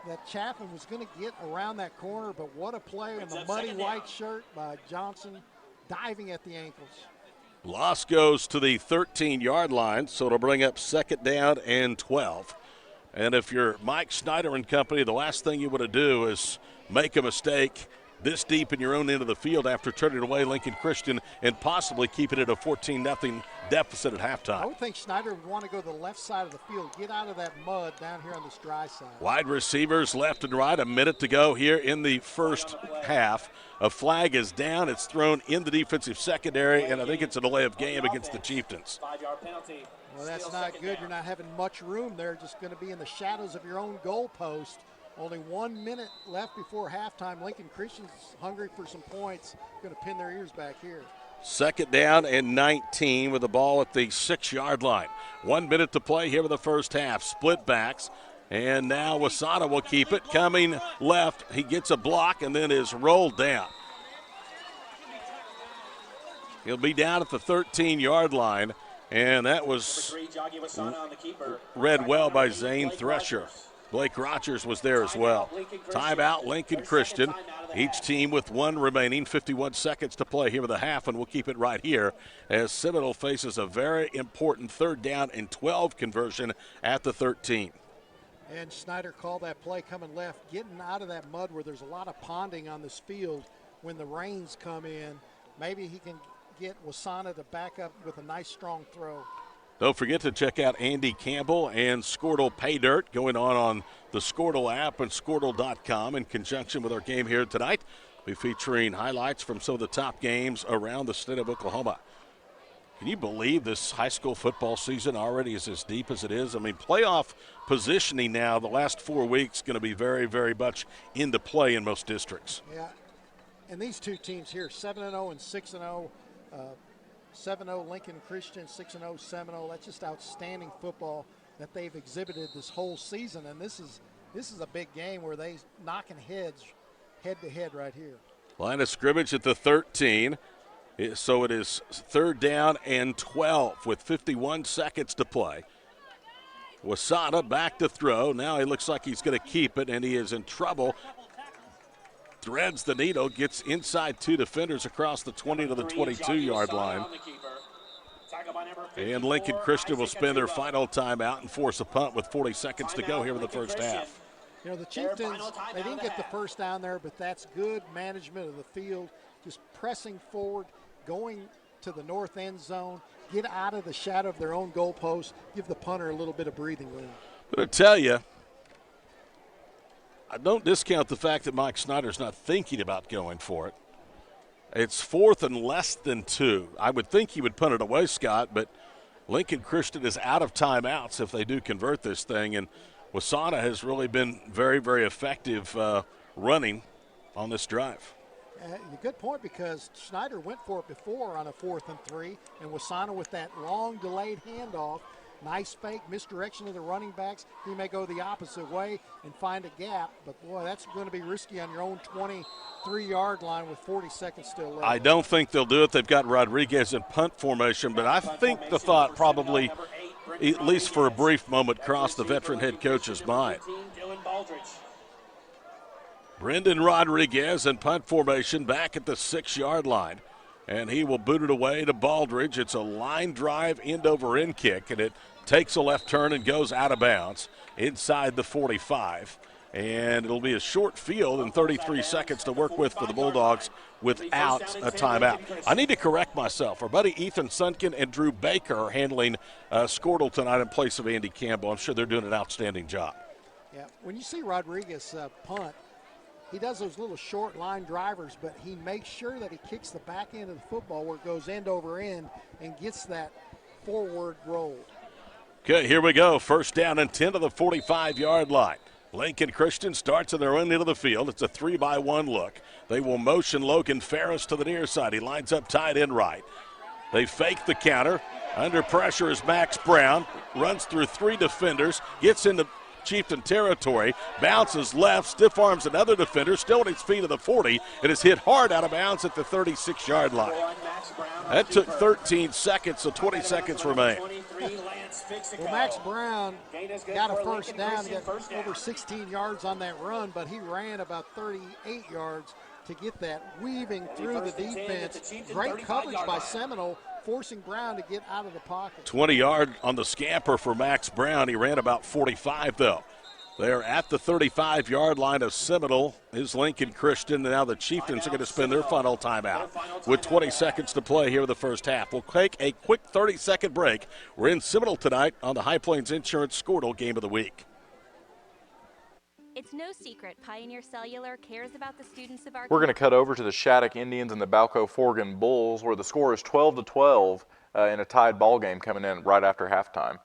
that Chaffin was going to get around that corner, but what a play in the muddy white shirt by Johnson, diving at the ankles. Loss goes to the 13-yard line, so it'll bring up 2nd down and 12. And if you're Mike Snyder and company, the last thing you want to do is make a mistake this deep in your own end of the field after turning away Lincoln Christian and possibly keeping it a 14-0 deficit at halftime. I would think Snyder would want to go to the left side of the field, get out of that mud down here on this dry side. Wide receivers left and right, a minute to go here in the first half. A flag is down. It's thrown in the defensive secondary, and I think it's a delay of game against the Chieftains. Well, that's not good. You're not having much room there. Just going to be in the shadows of your own goalpost. Only 1 minute left before halftime. Lincoln Christian's hungry for some points. Going to pin their ears back here. 2nd down and 19 with the ball at the 6-yard line. 1 minute to play here in the first half. Split backs. And now Wasana will keep it. Coming left, he gets a block and then is rolled down. He'll be down at the 13-yard line. And that was read well by Zane Thresher. Blake Rogers was there as well. Timeout, Lincoln Christian. Each team with one remaining, 51 seconds to play here in the half, and we'll keep it right here as Seminole faces a very important 3rd down and 12 conversion at the 13. And Snyder called that play coming left, getting out of that mud where there's a lot of ponding on this field when the rains come in. Maybe he can get Wasana to back up with a nice strong throw. Don't forget to check out Andy Campbell and Skordle Pay Dirt going on the Skordle app and Skordle.com in conjunction with our game here tonight. We'll be featuring highlights from some of the top games around the state of Oklahoma. Can you believe this high school football season already is as deep as it is? I mean, playoff positioning now, the last 4 weeks, going to be very, very much into play in most districts. Yeah, and these two teams here, 7-0 and 6-0, 7-0 Lincoln Christian, 6-0 Seminole. That's just outstanding football that they've exhibited this whole season. And this is a big game where they knocking heads head to head right here. Line of scrimmage at the 13. So it is 3rd down and 12 with 51 seconds to play. Wasana back to throw. Now he looks like he's going to keep it, and he is in trouble. Threads the needle, gets inside 2 defenders across the 20 to the 22-yard line. And Lincoln Christian will spend their final timeout and force a punt with 40 seconds to go here in the first half. You know, the Chieftains, they didn't get the first down there, but that's good management of the field, just pressing forward, going to the north end zone, get out of the shadow of their own goalpost, give the punter a little bit of breathing room. But I tell you, I don't discount the fact that Mike Snyder's not thinking about going for it. It's 4th and less than 2. I would think he would punt it away, Scott, but Lincoln Christian is out of timeouts if they do convert this thing, and Wasana has really been very, very effective running on this drive. Good point, because Snyder went for it before on a 4th and 3, and Wasana with that long delayed handoff. Nice fake, misdirection of the running backs. He may go the opposite way and find a gap, but boy, that's going to be risky on your own 23-yard line with 40 seconds still left. I don't think they'll do it. They've got Rodriguez in punt formation, but I think the thought probably, at least for a brief moment, crossed the veteran head coach's mind. Brendan Rodriguez in punt formation back at the 6-yard line. And he will boot it away to Baldridge. It's a line drive end-over-end kick, and it takes a left turn and goes out of bounds inside the 45. And it'll be a short field and 33 seconds to work with for the Bulldogs without a timeout. I need to correct myself. Our buddy Ethan Sunkin and Drew Baker are handling Skordle tonight in place of Andy Campbell. I'm sure they're doing an outstanding job. Yeah, when you see Rodriguez punt, he does those little short line drivers, but he makes sure that he kicks the back end of the football where it goes end over end and gets that forward roll. Okay, here we go. 1st down and 10 to the 45-yard line. Lincoln Christian starts in their own end of the field. It's a 3-by-1 look. They will motion Logan Ferris to the near side. He lines up tight end right. They fake the counter. Under pressure is Max Brown. Runs through 3 defenders. Gets into Chieftain territory. Bounces left. Stiff arms another defender. Still at his feet of the 40. It is hit hard out of bounds at the 36-yard line. That took 13 seconds, so 20 seconds remain. Well, Max Brown got a first down. He got over 16 yards on that run, but he ran about 38 yards to get that, weaving through the defense. Great coverage by Seminole, forcing Brown to get out of the pocket. 20-yard on the scamper for Max Brown. He ran about 45, though. They're at the 35-yard line of Seminole. Is Lincoln Christian. Now the Chieftains are going to spend their final timeout with 20 seconds to play here in the first half. We'll take a quick 30-second break. We're in Seminole tonight on the High Plains Insurance Skordle Game of the Week. It's no secret Pioneer Cellular cares about the students of our We're going to cut over to the Shattuck Indians and the Balco-Forgan Bulls, where the score is 12-12 in a tied ball game coming in right after halftime.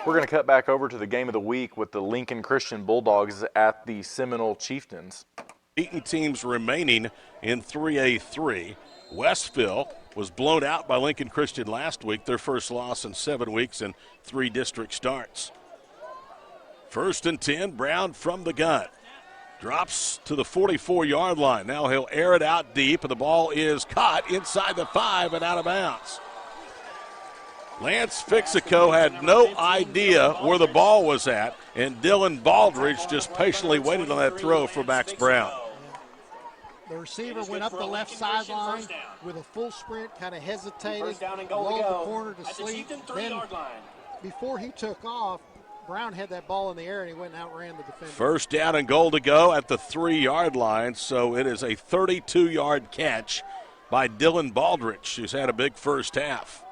We're going to cut back over to the game of the week with the Lincoln Christian Bulldogs at the Seminole Chieftains. Eaton teams remaining in 3A3. Westville was blown out by Lincoln Christian last week, their first loss in 7 weeks and 3 district starts. 1st and 10, Brown from the gun. Drops to the 44-yard line. Now he'll air it out deep, and the ball is caught inside the 5 and out of bounds. Lance Fixico had no idea where the ball was at, and Dylan Baldridge just patiently waited on that throw for Max Brown. The receiver went up the left sideline with a full sprint, kind of hesitated, rolled the corner to sleep. Then before he took off, Brown had that ball in the air, and he went and outran the defender. 1st down and goal to go at the 3-yard line, so it is a 32-yard catch by Dylan Baldridge, who's had a big first half.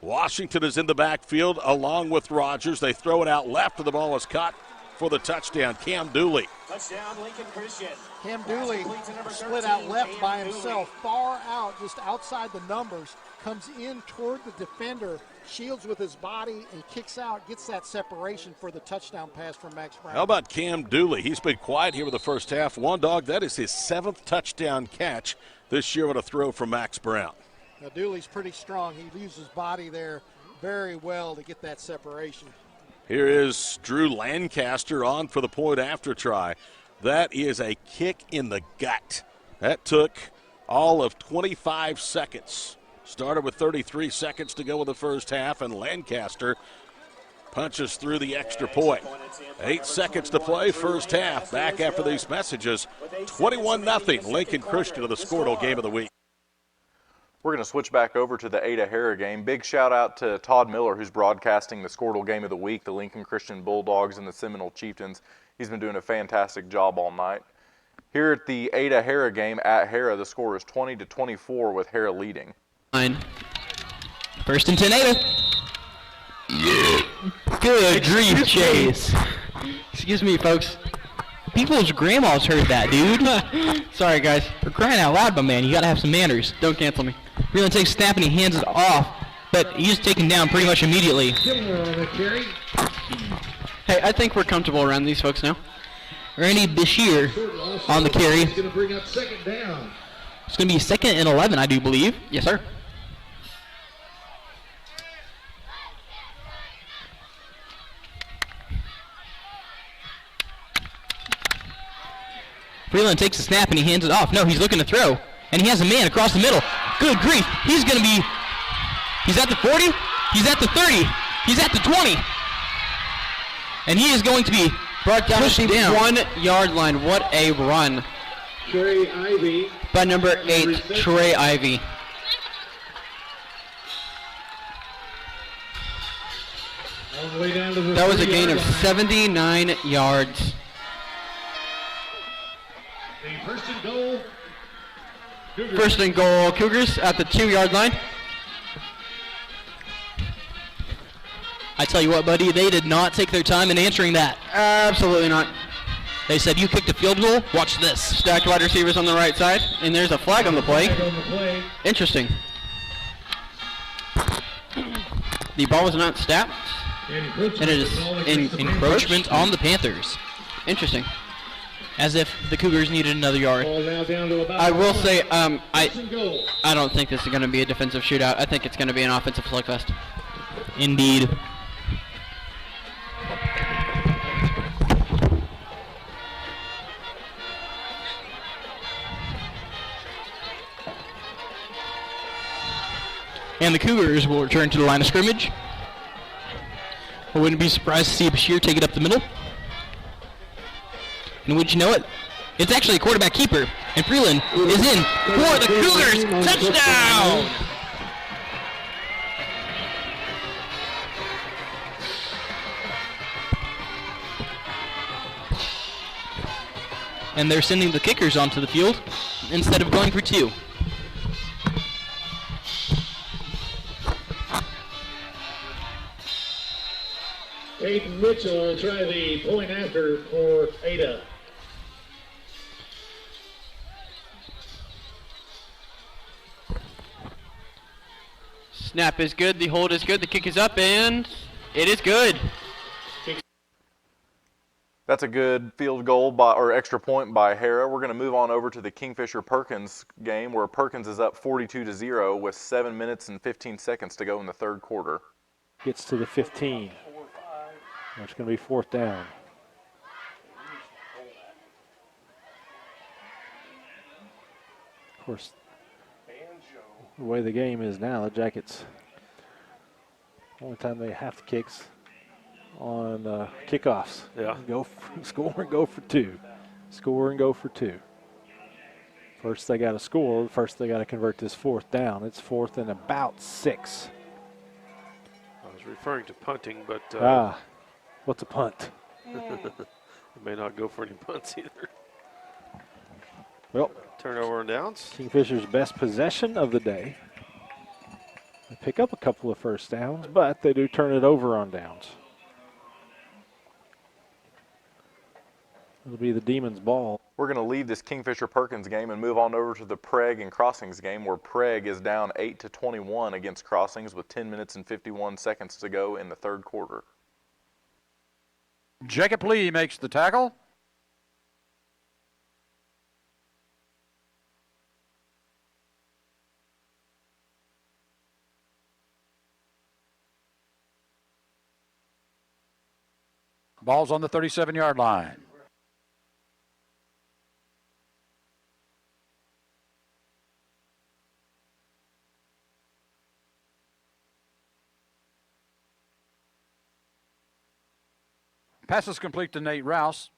Washington is in the backfield along with Rogers. They throw it out left, and the ball is caught for the touchdown. Cam Dooley. Touchdown, Lincoln Christian. Cam Dooley split out left by himself, far out, just outside the numbers, comes in toward the defender, shields with his body, and kicks out, gets that separation for the touchdown pass from Max Brown. How about Cam Dooley? He's been quiet here with the first half. One dog, that is his 7th touchdown catch this year with a throw from Max Brown. Now, Dooley's pretty strong. He uses his body there very well to get that separation. Here is Drew Lancaster on for the point after try. That is a kick in the gut. That took all of 25 seconds. Started with 33 seconds to go in the first half, and Lancaster punches through the extra point. 8 seconds to play, first half. Back after these messages, 21-0 Lincoln Christian of the Skordle Game of the Week. We're going to switch back over to the Ada Hara game. Big shout out to Todd Miller, who's broadcasting the Skordle Game of the Week, the Lincoln Christian Bulldogs and the Seminole Chieftains. He's been doing a fantastic job all night. Here at the Ada Hara game at Hara, the score is 20-24 with Hara leading. 1st and 10, Ada. Good grief, Chase. Excuse me, folks. People's grandmas heard that, dude. Sorry, guys. For crying out loud, my man, you gotta have some manners. Don't cancel me. Freeland takes a snap and he hands it off, but he's taken down pretty much immediately. Hey, I think we're comfortable around these folks now. Randy Bashir on the carry. It's going to bring up 2nd down. It's going to be 2nd and 11, I do believe. Yes, sir. Freeland takes a snap and he hands it off. No, he's looking to throw. And he has a man across the middle. Good grief. He's going to be, he's at the 40. He's at the 30. He's at the 20. And he is going to be brought down to the 1-yard line. What a run. Trey Ivy. By number 8, Trey Ivy. All the way down to the That was a gain of 79 yards. The 1st and goal. Cougars. 1st and goal, Cougars at the 2-yard line. I tell you what, buddy, they did not take their time in answering that. Absolutely not. They said, you kicked a field goal, watch this. Stacked wide receivers on the right side, and there's a flag on the play. Interesting. The ball was not snapped. And it is encroachment on the Panthers. Interesting. As if the Cougars needed another yard. I will say, I don't think this is going to be a defensive shootout. I think it's going to be an offensive slugfest. Indeed. And the Cougars will return to the line of scrimmage. I wouldn't be surprised to see Bashir take it up the middle. And would you know it? It's actually a quarterback keeper. And Freeland is in for the Cougars. Touchdown! And they're sending the kickers onto the field instead of going for two. Peyton Mitchell will try the point after for Ada. Snap is good, the hold is good, the kick is up, and it is good. That's a good field goal or extra point by Hara. We're going to move on over to the Kingfisher-Perkins game, where Perkins is up 42-0 with 7 minutes and 15 seconds to go in the third quarter. Gets to the 15. It's going to be fourth down. Of course, the way the game is now, the Jackets, only time they have to kicks on kickoffs. Yeah. Score and go for two. Score and go for two. First they got to score. First they got to convert this fourth down. It's fourth and about 6. I was referring to punting, but what's a punt? It may not go for any punts either. Well, turnover and downs. Kingfisher's best possession of the day. They pick up a couple of first downs, but they do turn it over on downs. It'll be the Demons' ball. We're going to leave this Kingfisher-Perkins game and move on over to the Prague and Crossings game, where Prague is down 8-21 against Crossings with 10 minutes and 51 seconds to go in the third quarter. Jacob Lee makes the tackle. Ball's on the 37-yard line. Passes complete to Nate Rouse.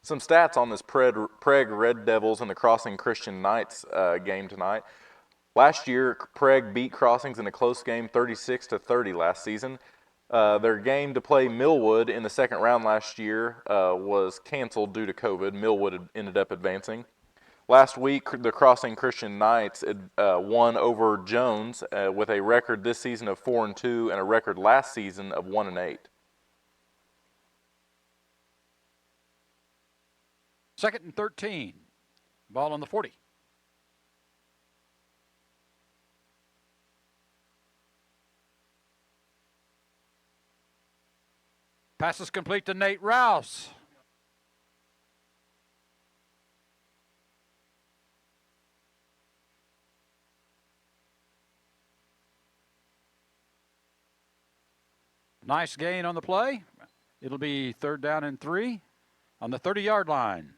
Some stats on this Prague Red Devils and the Crossing Christian Knights game tonight. Last year, Prague beat Crossings in a close game 36-30 last season. Their game to play Millwood in the second round last year was canceled due to COVID. Millwood ended up advancing. Last week, the Crossing Christian Knights won over Jones with a record this season of 4-2 and a record last season of 1-8. Second and 13. Ball on the 40. Passes complete to Nate Rouse. Nice gain on the play. It'll be third down and 3 on the 30-yard line.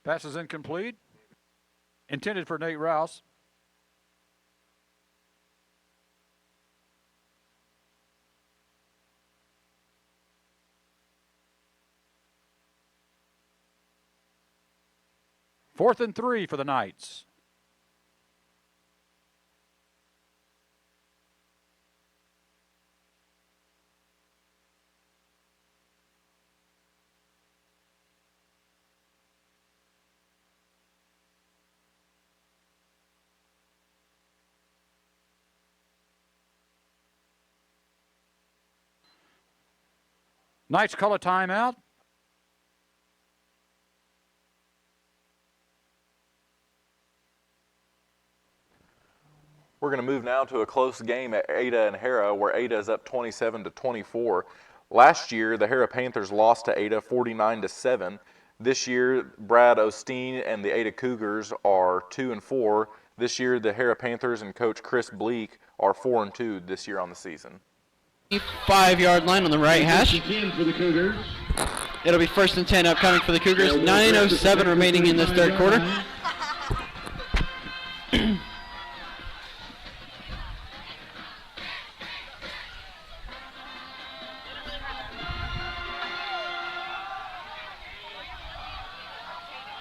Pass is incomplete. Intended for Nate Rouse. 4th and 3 for the Knights. Knights call a timeout. We're going to move now to a close game at Ada and Hara, where Ada is up 27-24. Last year, the Hara Panthers lost to Ada 49-7. This year, Brad Osteen and the Ada Cougars are 2-4. This year, the Hara Panthers and Coach Chris Bleak are 4-2 this year on the season. 5-yard line on the right hash. For the Cougars. It'll be 1st and 10 upcoming for the Cougars. 9:07 remaining in this third quarter.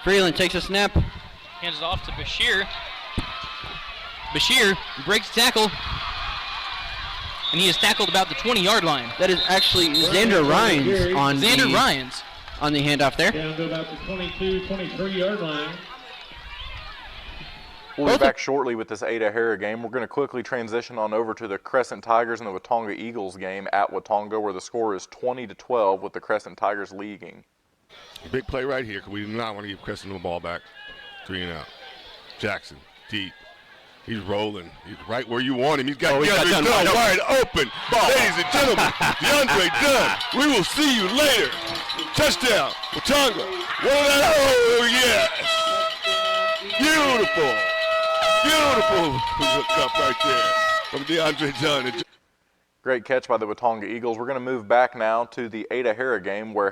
Freeland takes a snap. Hands it off to Bashir. Bashir breaks tackle. And he is tackled about the 20-yard line. That is actually Xander Ryans on Ryans on the handoff there. Down to about the 22, 23-yard line. We'll be back shortly with this Ada Hara game. We're going to quickly transition on over to the Crescent Tigers and the Watonga Eagles game at Watonga, where the score is 20-12 with the Crescent Tigers leading. Big play right here because we do not want to give Crescent the ball back. 3 and out. Jackson, deep. He's rolling. He's right where you want him. He's got DeAndre Dunn wide open. Ladies and gentlemen, DeAndre Dunn. We will see you later. Touchdown, Watonga. Oh, yes. Beautiful. Beautiful hook up right there from DeAndre Dunn. Great catch by the Watonga Eagles. We're going to move back now to the Ada Hara game where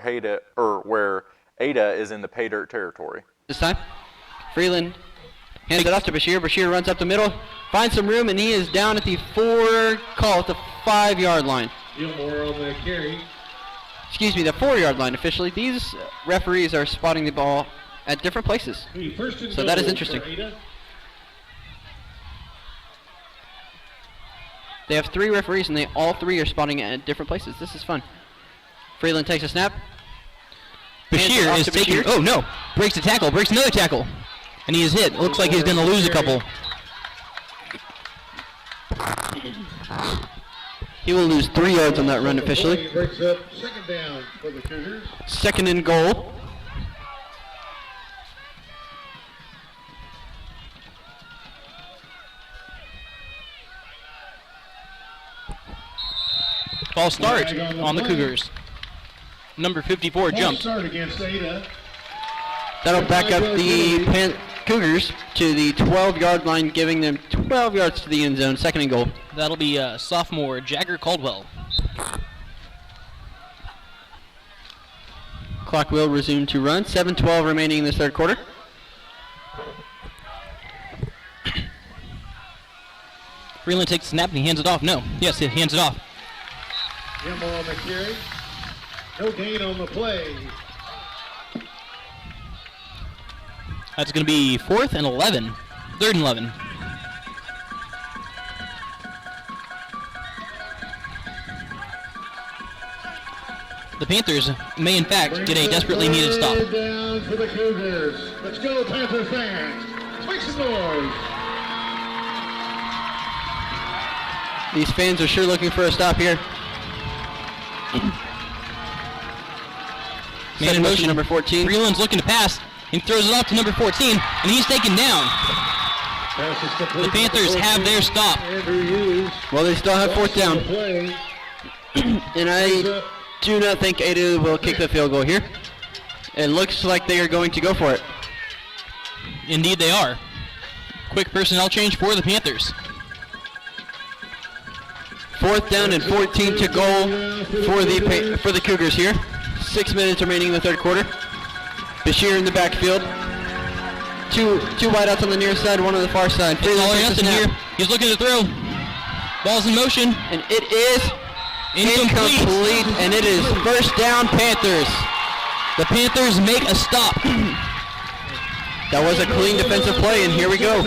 Ada is in the pay dirt territory. This time, Freeland hands it off to Bashir. Bashir runs up the middle, finds some room, and he is down at the 5-yard line. Gilmore on the carry. Excuse me, the 4-yard line officially. These referees are spotting the ball at different places. So that is interesting. They have 3 referees, and all 3 are spotting it at different places. This is fun. Freeland takes a snap. Bashir is taking. Oh no! Breaks a tackle. Breaks another tackle, and he is hit. Looks like he's going to lose a couple. He will lose 3 yards on that run officially. Breaks up 2nd down for the Cougars. 2nd and goal. False start on the Cougars. Number 54 jumped. Start against Ada. That'll back up the Cougars to the 12-yard line, giving them 12 yards to the end zone. 2nd and goal. That'll be sophomore Jagger Caldwell. Clock will resume to run. 7:12 remaining in this third quarter. Freeland takes a snap and he hands it off. No. Yes, he hands it off. Gilmore on the carry. No gain on the play. That's going to be 4th and 11. 3rd and 11. The Panthers may, in fact, get a desperately needed stop. Down for the Cougars. Let's go, Panther fans. Make some noise. These fans are sure looking for a stop here. Man in motion, number 14. Freeland's looking to pass. He throws it off to number 14, and he's taken down. The Panthers have their stop. Well, they still have 4th down. And I do not think Ada will kick the field goal here. It looks like they are going to go for it. Indeed they are. Quick personnel change for the Panthers. 4th down and 14 to goal for the Cougars here. 6 minutes remaining in the third quarter. Bashir in the backfield. Two wideouts on the near side, one on the far side. Johnson here. He's looking to throw. Ball's in motion. And it is incomplete. And it is 1st down Panthers. The Panthers make a stop. That was a clean defensive play, and here we go.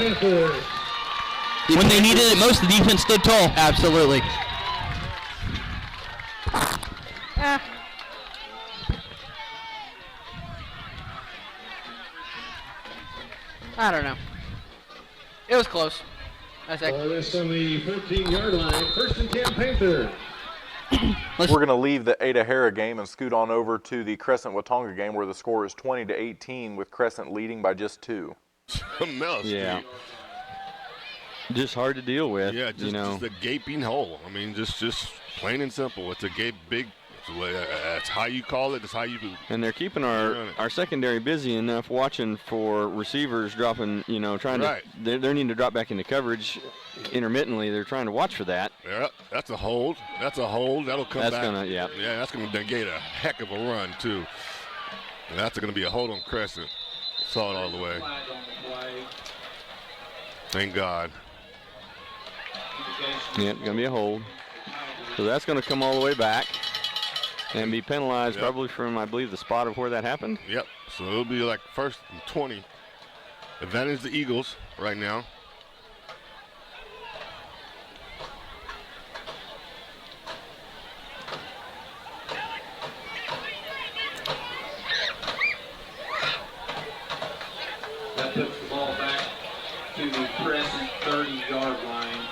When they needed it most, the defense stood tall. Absolutely. I don't know. It was close. This on the 14-yard line. First and 10 Panther. We're going to leave the Ada Hera game and scoot on over to the Crescent Watonga game where the score is 20-18 with Crescent leading by just 2. Yeah. Just hard to deal with. Yeah, just a gaping hole. I mean, just plain and simple. It's a big. That's how you call it. That's how you do. And they're keeping our secondary busy enough watching for receivers dropping, trying to. They're needing to drop back into coverage intermittently. They're trying to watch for that. Yeah, that's a hold. That'll come back. Yeah, that's going to negate a heck of a run, too. And that's going to be a hold on Crescent. Saw it all the way. Thank God. Yeah, going to be a hold. So that's going to come all the way back and be penalized probably from, I believe, the spot of where that happened. Yep. So it'll be like first and 20. Advantage the Eagles right now. That puts the ball back to the Crescent 30-yard line.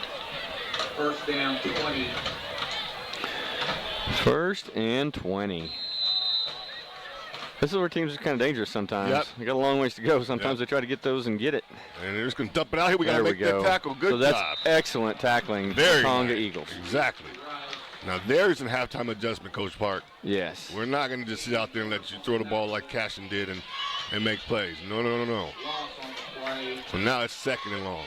First down 20. First and 20. This is where teams are kind of dangerous sometimes. Yep. They got a long ways to go. Sometimes they try to get those and get it. And they're just going to dump it out here. We got to make that tackle. Good job. So that's job. excellent tackling. Very Tonga nice. Eagles. Exactly. Now there's a halftime adjustment, Coach Park. Yes. We're not going to just sit out there and let you throw the ball like Cashin did and make plays. No. So now it's second and long.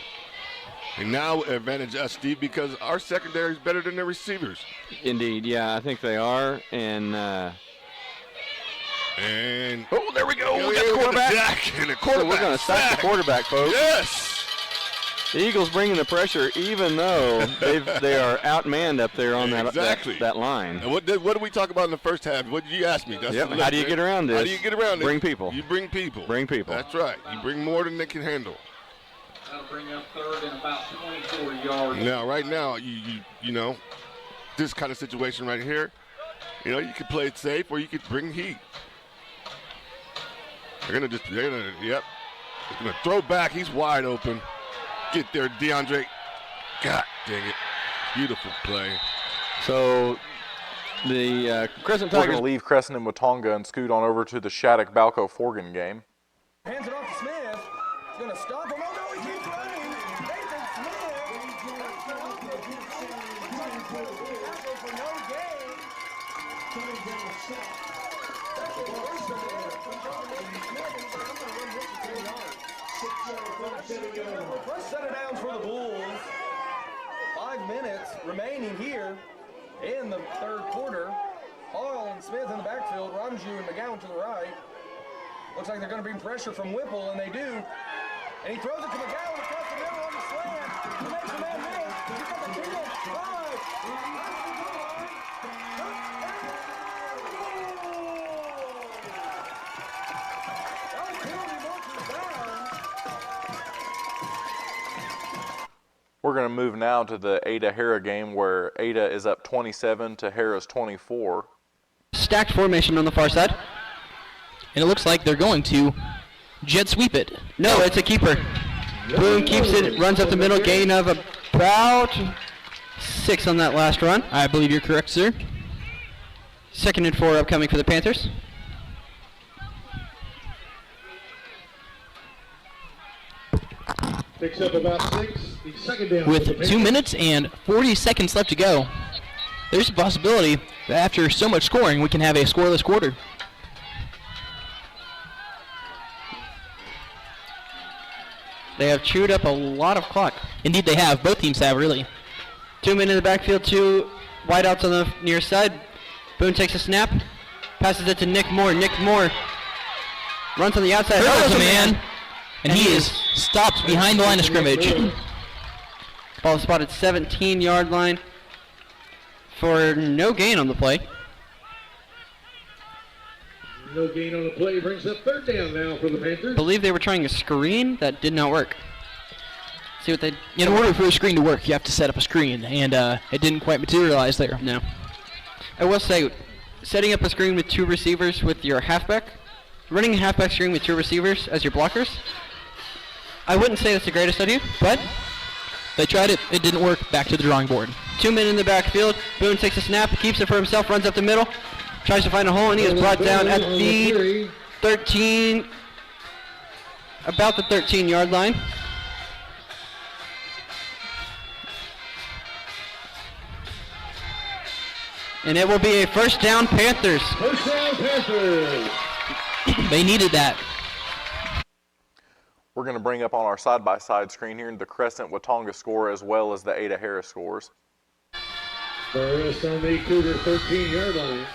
And now advantage us, Steve, because our secondary is better than their receivers. Indeed, yeah, I think they are. And oh, there we go. We got the quarterback. So we're going to sack the quarterback, folks. Yes. The Eagles bringing the pressure, even though they are outmanned up there on that line. And what did we talk about in the first half? What did you ask me? That's How do you get around this? How do you get around it? Bring people. You bring people. Bring people. That's right. You bring more than they can handle. That'll bring up third and about 24 yards. Now, right now, you know, this kind of situation right here, you know, you could play it safe or you could bring heat. They're gonna throw back. He's wide open. Get there, DeAndre. God dang it. Beautiful play. So the Crescent We're Tigers. going to leave Crescent and Watonga and scoot on over to the Shattuck-Balco-Forgan game. Hands it off to Smith. He's going to stop him. Oh, no, he keeps running. Nathan First set of downs for the Bulls. 5 minutes remaining here in the third quarter. Hall and Smith in the backfield, Ramju and McGowan to the right. Looks like they're going to bring pressure from Whipple, and they do. And he throws it to McGowan across the middle on the slant. He makes a man miss. He's got the kill. We're going to move now to the Ada-Hera game where Ada is up 27 to Hera's 24. Stacked formation on the far side. And it looks like they're going to jet sweep it. No, it's a keeper. Boone keeps it, runs up the middle, gain of about 6 on that last run. I believe you're correct, sir. 2nd and 4 upcoming for the Panthers. Picks up about 6. The second down. With 2 minutes and 40 seconds left to go, there's a possibility that after so much scoring, we can have a scoreless quarter. They have chewed up a lot of clock. Indeed, they have. Both teams have, really. 2 men in the backfield, 2 wideouts on the near side. Boone takes a snap, passes it to Nick Moore. Nick Moore runs on the outside. Hurdles a man, and he is stopped behind the line of scrimmage. Ball spotted 17-yard line for no gain on the play. No gain on the play brings up third down now for the Panthers. I believe they were trying a screen that did not work. See what they... In order for a screen to work, you have to set up a screen, and it didn't quite materialize there. No. I will say, setting up a screen with 2 receivers with your halfback, running a halfback screen with 2 receivers as your blockers, I wouldn't say that's the greatest idea, but they tried it. It didn't work. Back to the drawing board. 2 men in the backfield. Boone takes a snap, keeps it for himself, runs up the middle, tries to find a hole, and he is brought down at the 13, about the 13-yard line. And it will be a first down Panthers. First down Panthers. They needed that. We're going to bring up on our side-by-side screen here the Crescent Watonga score as well as the Ada Harris scores. First on the Cougar 13-yard line.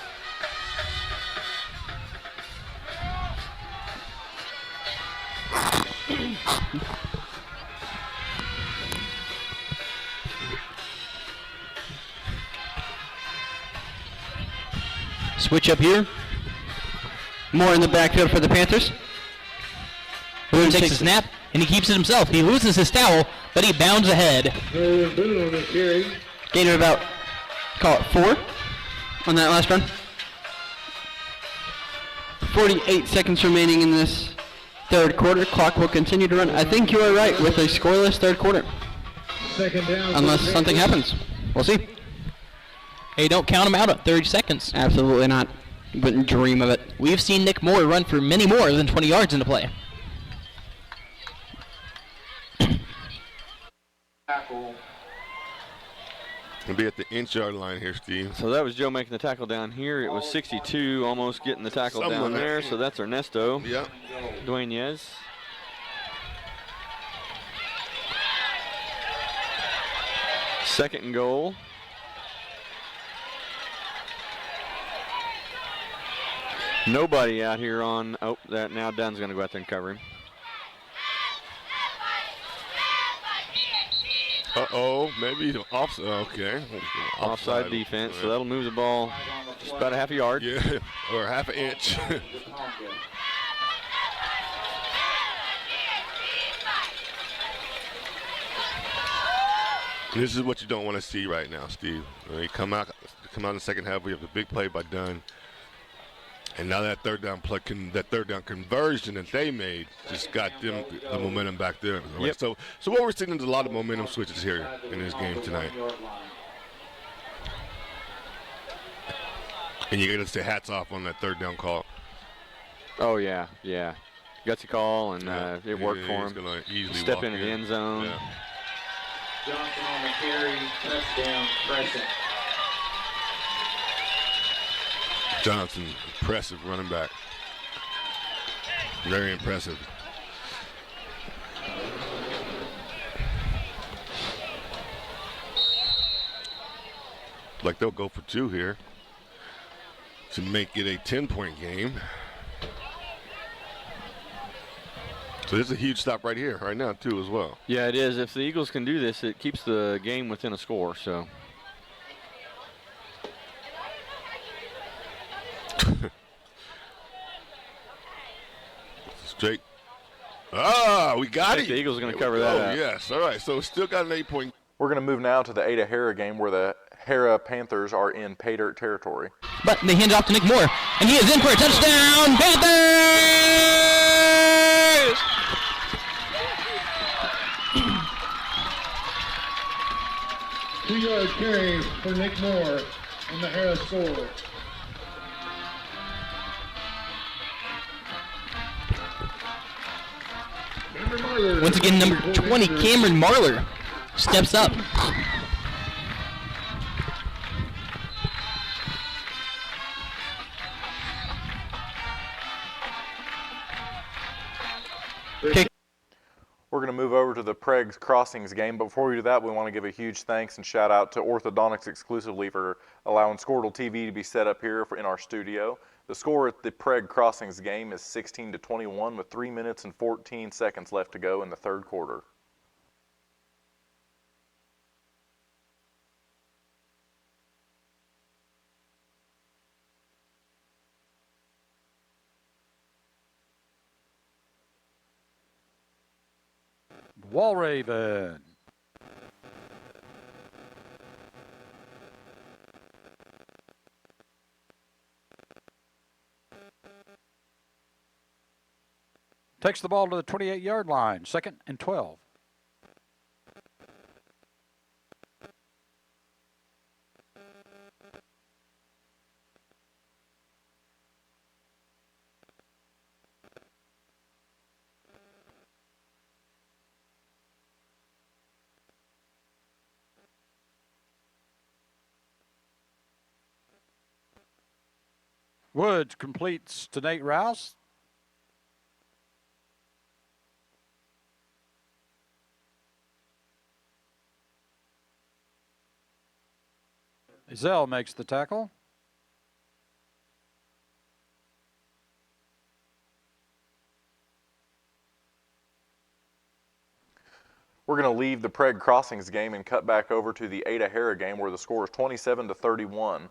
Switch up here. More in the backfield for the Panthers. Boone takes a snap, and he keeps it himself. He loses his towel, but he bounds ahead. Boone on the carry. Gain of about, call it 4 on that last run. 48 seconds remaining in this third quarter. Clock will continue to run. I think you are right with a scoreless third quarter. Second down. Unless something happens. We'll see. Hey, don't count him out at 30 seconds. Absolutely not. Wouldn't dream of it. We've seen Nick Moore run for many more than 20 yards in the play. Tackle. We'll be at the inch-yard line here, Steve. So that was Joe making the tackle down here. It was 62, almost getting the tackle down there. So that's Ernesto. Yep. Dueñez. Second and goal. Nobody out here on, oh, that now Dunn's going to go out there and cover him. Uh-oh, maybe offside, okay. Offside defense, so that'll move the ball just about a half a yard. Yeah, or half an inch. This is what you don't want to see right now, Steve. When you come out in the second half, we have the big play by Dunn. And now that third down play, that third down conversion that they made just got them the momentum back there. Yep. So what we're seeing is a lot of momentum switches here in this game tonight. And you got to say hats off on that third down call. Oh, yeah, yeah. Gutsy call, and it worked for him. Step into the end zone. Yeah. Johnson on the carry, touchdown, Crescent. Johnson, impressive running back. Very impressive. Like they'll go for 2 here to make it a 10-point game. So this is a huge stop right here, right now, too, as well. Yeah, it is. If the Eagles can do this, it keeps the game within a score, so. Straight. Ah, we got it. The Eagles are going to cover that up. Yes, all right. So still got an 8-point. We're going to move now to the Ada Hera game where the Hera Panthers are in pay dirt territory. But they hand it off to Nick Moore, and he is in for a touchdown, Panthers! Two-yard carry for Nick Moore on the Harris score. Once again, number 20, Cameron Marler, steps up. We're going to move over to the Pregs Crossings game, but before we do that, we want to give a huge thanks and shout out to Orthodontics exclusively for allowing Skordle TV to be set up here in our studio. The score at the Preg Crossings game is 16-21 with 3 minutes and 14 seconds left to go in the third quarter. Walraven. Takes the ball to the 28-yard line, 2nd and 12. Woods completes to Nate Rouse. Zell makes the tackle. We're going to leave the Prague Crossings game and cut back over to the Ada Hera game where the score is 27-31.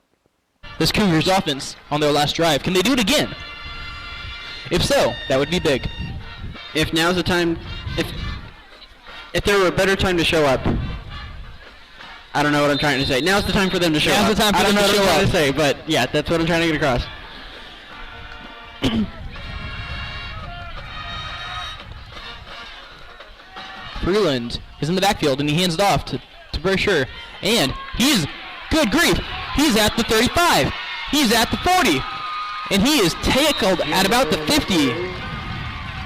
This Cougars offense on their last drive, can they do it again? If so, that would be big. If now's the time, if there were a better time to show up, I don't know what I'm trying to say. Now's the time for them to show up. Now's the time for them to show up. I don't know what I'm trying to say, but yeah, that's what I'm trying to get across. Freeland is in the backfield, and he hands it off to Brasher. And he's, good grief, he's at the 35. He's at the 40. And he is tackled at about the 50.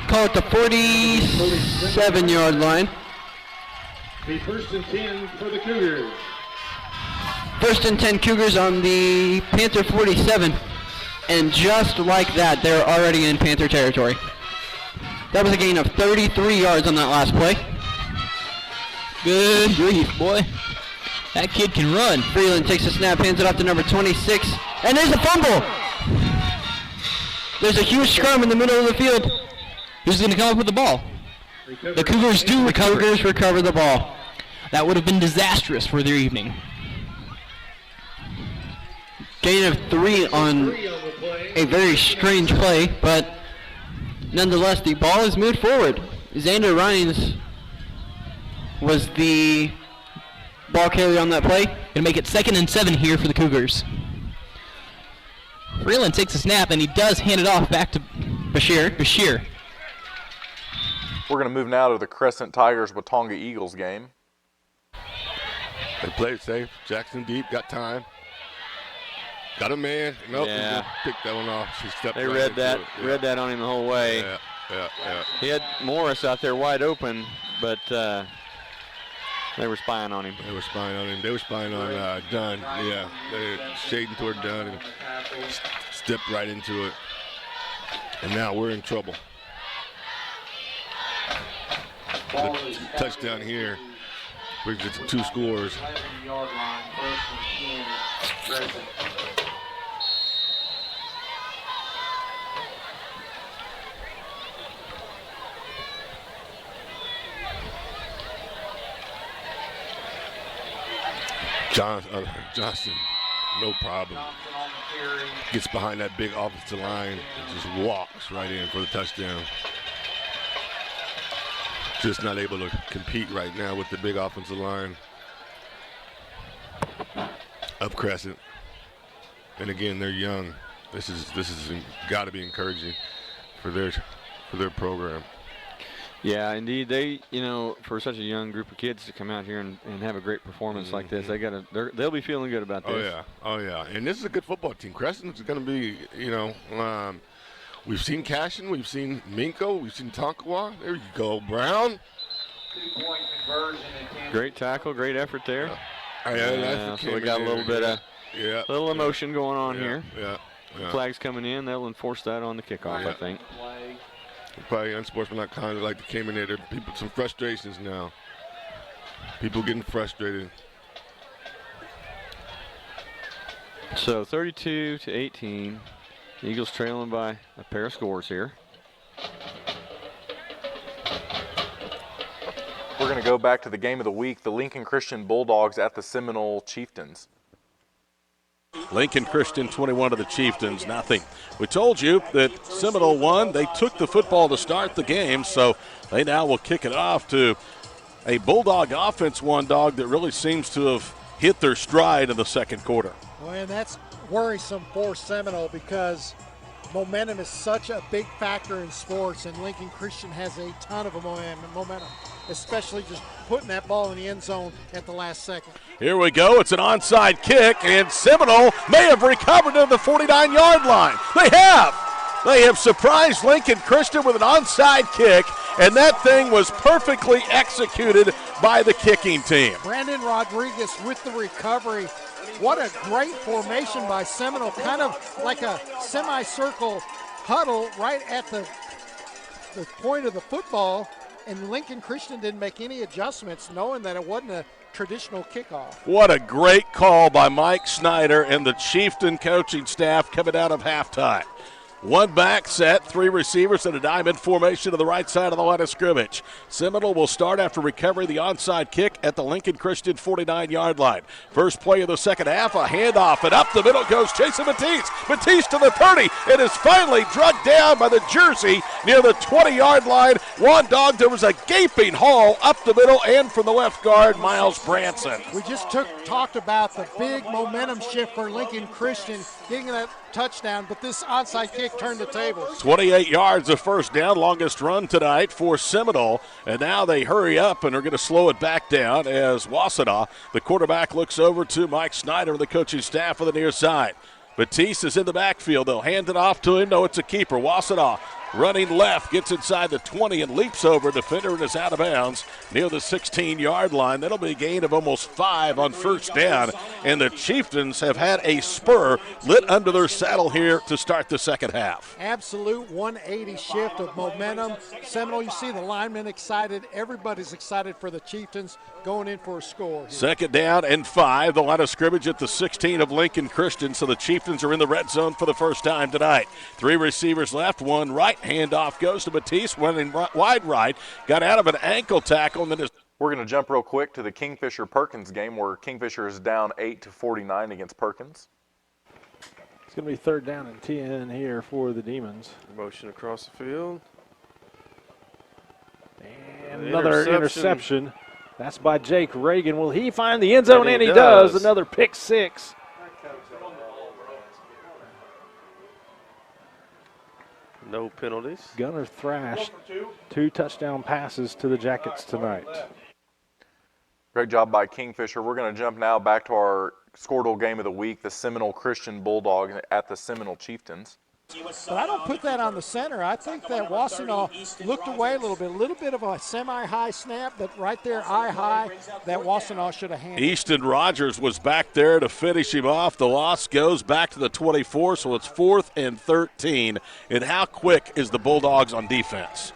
Call it the 47-yard line. The 1st and 10 for the Cougars. 1st and 10 Cougars on the Panther 47. And just like that, they're already in Panther territory. That was a gain of 33 yards on that last play. Good grief, boy. That kid can run. Freeland takes a snap, hands it off to number 26. And there's a fumble. There's a huge scrum in the middle of the field. Who's going to come up with the ball? The Cougars do recover. Cougars recover the ball. That would have been disastrous for their evening. Gain of 3 on a very strange play, but nonetheless, the ball is moved forward. Xander Rhines was the ball carrier on that play. Going to make it 2nd and 7 here for the Cougars. Freeland takes a snap, and he does hand it off back to Bashir. We're going to move now to the Crescent Tigers Watonga Eagles game. They played safe. Jackson deep, got time. Got a man. Nope, yeah. Picked that one off. She stepped they right read into that. it. Yeah. Read that on him the whole way. Yeah. He had Morris out there wide open, but they were spying on him. They were spying on Dunn. Yeah, they shading toward Dunn and stepped right into it. And now we're in trouble. The touchdown here brings it to 2 scores. Johnson, no problem. Gets behind that big offensive line and just walks right in for the touchdown. Just not able to compete right now with the big offensive line of Crescent. And again, they're young. This is got to be encouraging for their program. Yeah, indeed. They, for such a young group of kids to come out here and have a great performance like this, they'll be feeling good about this. Oh yeah. And this is a good football team. Crescent's going to be, we've seen Cashin, we've seen Minko, we've seen Tonkawa. There you go, Brown. 2-point conversion. Great tackle, great effort there. So we got a little bit of little emotion going on here. Yeah. Flags coming in. They'll enforce that on the kickoff, I think. Probably unsportsmanlike conduct like they came in there. There are some frustrations now. People getting frustrated. So 32-18. Eagles trailing by a pair of scores here. We're going to go back to the game of the week, the Lincoln Christian Bulldogs at the Seminole Chieftains. Lincoln Christian 21 to the Chieftains, nothing. We told you that Seminole won. They took the football to start the game, so they now will kick it off to a Bulldog offense, one dog that really seems to have hit their stride in the second quarter. Well, and that's worrisome for Seminole because momentum is such a big factor in sports, and Lincoln Christian has a ton of momentum, especially just putting that ball in the end zone at the last second. Here we go. It's an onside kick, and Seminole may have recovered to the 49-yard line. They have. They have surprised Lincoln Christian with an onside kick, and that thing was perfectly executed by the kicking team. Brandon Rodriguez with the recovery. What a great formation by Seminole, kind of like a semicircle huddle right at the point of the football, and Lincoln Christian didn't make any adjustments knowing that it wasn't a traditional kickoff. What a great call by Mike Snyder and the Chieftain coaching staff coming out of halftime. One back set, three receivers in a diamond formation to the right side of the line of scrimmage. Seminole will start after recovery the onside kick at the Lincoln Christian 49-yard line. First play of the second half, a handoff, and up the middle goes Jason Batiste. Batiste to the 30, and is finally drugged down by the jersey near the 20-yard line. One dog, there was a gaping hole up the middle and from the left guard, Miles Branson. We just talked about the big momentum shift for Lincoln Christian, getting that touchdown, but this onside kick turned the tables. 28 yards of first down, longest run tonight for Seminole, and now they hurry up and are going to slow it back down as Waseda, the quarterback, looks over to Mike Snyder and the coaching staff on the near side. Batiste is in the backfield. They'll hand it off to him. No, it's a keeper. Waseda running left, gets inside the 20 and leaps over. Defender and is out of bounds near the 16-yard line. That'll be a gain of almost 5 on first down. And the Chieftains have had a spur lit under their saddle here to start the second half. Absolute 180 shift of momentum. Seminole, you see the linemen excited. Everybody's excited for the Chieftains going in for a score here. Second down and 5. The line of scrimmage at the 16 of Lincoln Christian. So the Chieftains are in the red zone for the first time tonight. 3 receivers left, 1 right. Handoff goes to Batiste, running wide right. Got out of an ankle tackle. And then we're going to jump real quick to the Kingfisher-Perkins game where Kingfisher is down 8-49 against Perkins. It's going to be third down and 10 here for the Demons. Motion across the field. And another interception. That's by Jake Reagan. Will he find the end zone? And he does. Another pick six. No penalties. Gunner thrashed 2 touchdown passes to the Jackets tonight. Great job by Kingfisher. We're going to jump now back to our Skordle game of the week, the Seminole Christian Bulldogs at the Seminole Chieftains. But I don't put that on the center. I think that Wassenaw looked away a little bit of a semi-high snap, but right there, eye high, that Wassenaw should have handled. Easton Rogers was back there to finish him off. The loss goes back to the 24, so it's 4th and 13. And how quick is the Bulldogs on defense?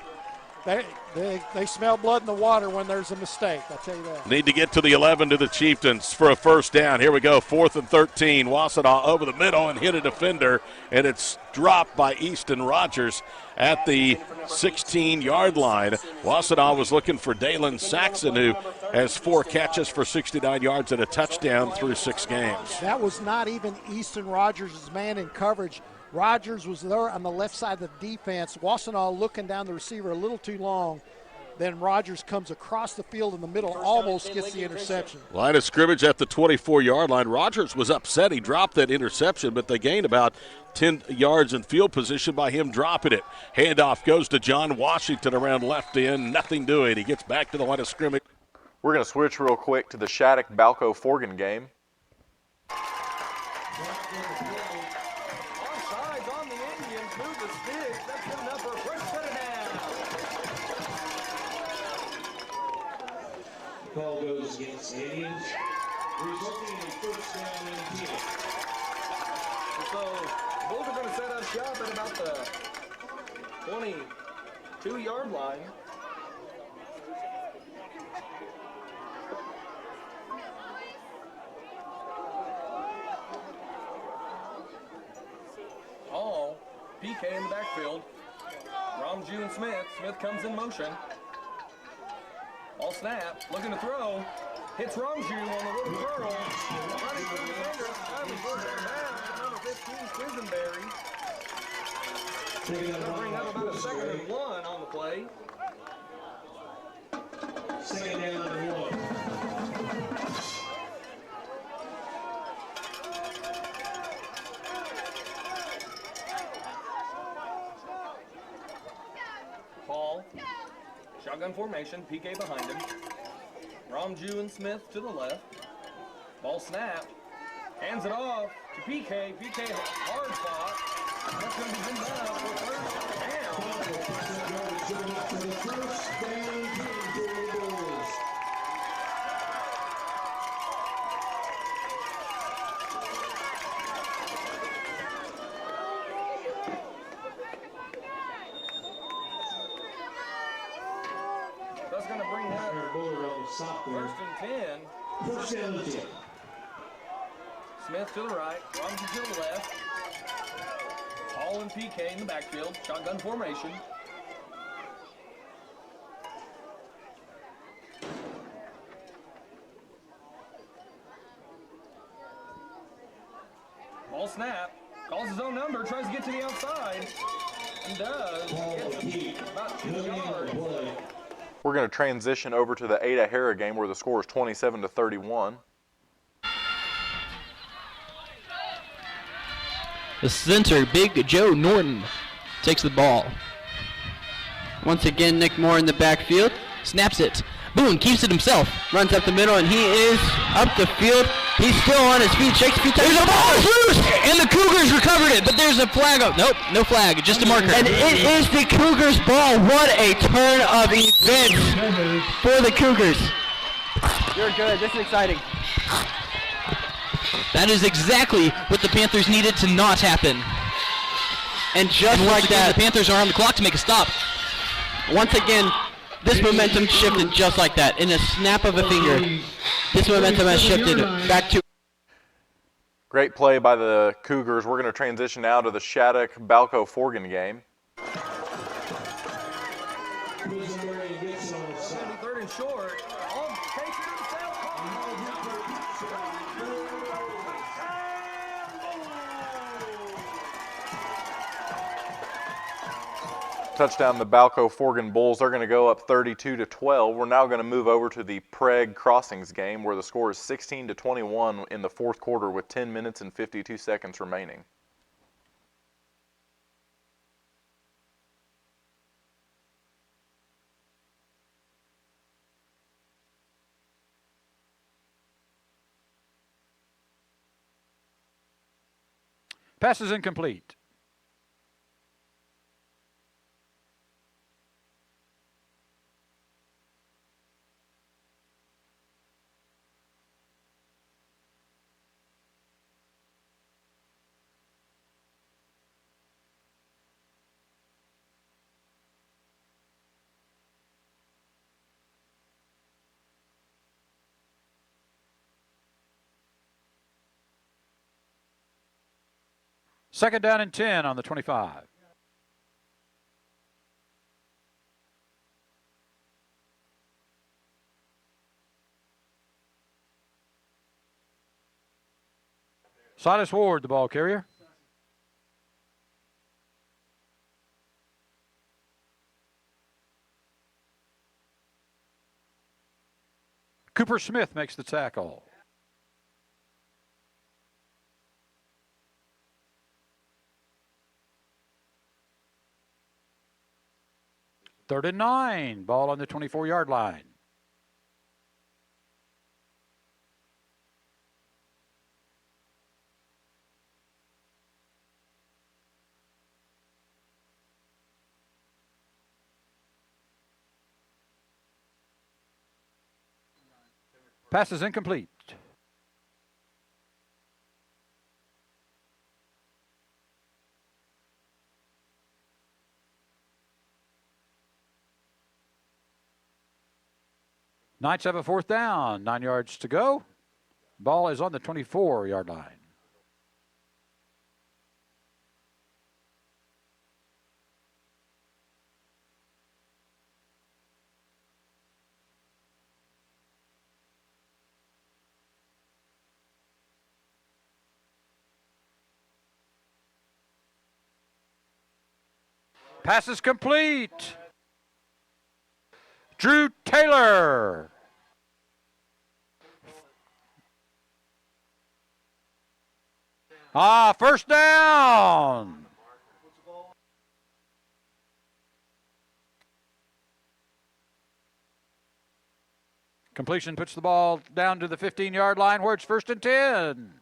They smell blood in the water when there's a mistake, I'll tell you that. Need to get to the 11 to the Chieftains for a first down. Here we go, 4th and 13. Wassenaw over the middle and hit a defender, and it's dropped by Easton Rogers at the 16-yard line. Wassenaw was looking for Dalen Saxon, who has 4 catches for 69 yards and a touchdown through 6 games. That was not even Easton Rogers' man in coverage. Rogers was there on the left side of the defense. Wassenaw looking down the receiver a little too long. Then Rogers comes across the field in the middle, almost gets the interception. Line of scrimmage at the 24-yard line. Rogers was upset. He dropped that interception, but they gained about 10 yards in field position by him dropping it. Handoff goes to John Washington around left end. Nothing doing. He gets back to the line of scrimmage. We're going to switch real quick to the Shattuck-Balco-Forgan game. Call goes against the Indians, resulting in a first down and 10. So, Bulls are going to set up shop at about the 22-yard line. Hall, PK in the backfield. Ramju and Smith. Smith comes in motion. All snap, looking to throw, hits Ramju on the little curl. Running through the defender, finally goes down, number 15, Quisenberry. Going to bring up about a 2nd and 1 on the play. Second down and 1. Ball. Shotgun formation, PK behind him. Ramju and Smith to the left. Ball snapped. Hands it off to PK. PK hard fought. That's going to be good enough for first down. That's going to bring up first and 10. First down and 10. Smith to the right, Ramsey to the left. Hall and PK in the backfield, shotgun formation. Ball snap, calls his own number, tries to get to the outside, and does. Gets about 2 yards. We're going to transition over to the Ada Hera game where the score is 27-31. The center, Big Joe Norton, takes the ball. Once again, Nick Moore in the backfield, snaps it. Boone keeps it himself, runs up the middle, and he is up the field. He's still on his feet, shakes a few times. There's a ball loose, and the Cougars recovered it, but there's a flag. Nope, no flag, just a marker. And it is the Cougars' ball. What a turn of events for the Cougars. You're good. This is exciting. That is exactly what the Panthers needed to not happen. And just like that, the Panthers are on the clock to make a stop. Once again, this momentum shifted just like that. In a snap of a finger, this momentum has shifted back to... Great play by the Cougars. We're going to transition now to the Shattuck-Balco-Forgan game. Third and short. All takes it himself. Touchdown the Balco-Forgan Bulls. They're going to go up 32-12. We're now going to move over to the Prague Crossings game where the score is 16-21 in the fourth quarter with 10 minutes and 52 seconds remaining. Pass is incomplete. Second down and 10 on the 25. Silas Ward, the ball carrier. Cooper Smith makes the tackle. Third and 9, ball on the 24-yard line. Pass is incomplete. Knights have a fourth down, 9 yards to go. Ball is on the 24-yard line. Pass is complete. Drew Taylor. First down. Completion puts the ball down to the 15-yard line where it's 1st and 10.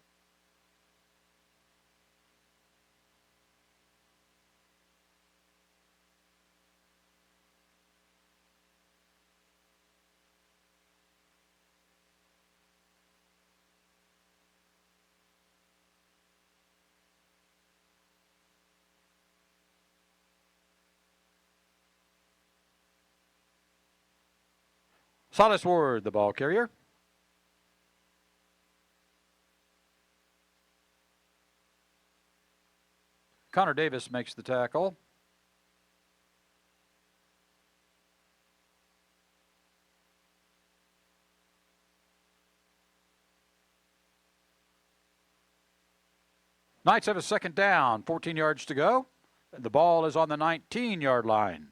Silas Ward, the ball carrier. Connor Davis makes the tackle. Knights have a 2nd down, 14 yards to go. The ball is on the 19-yard line.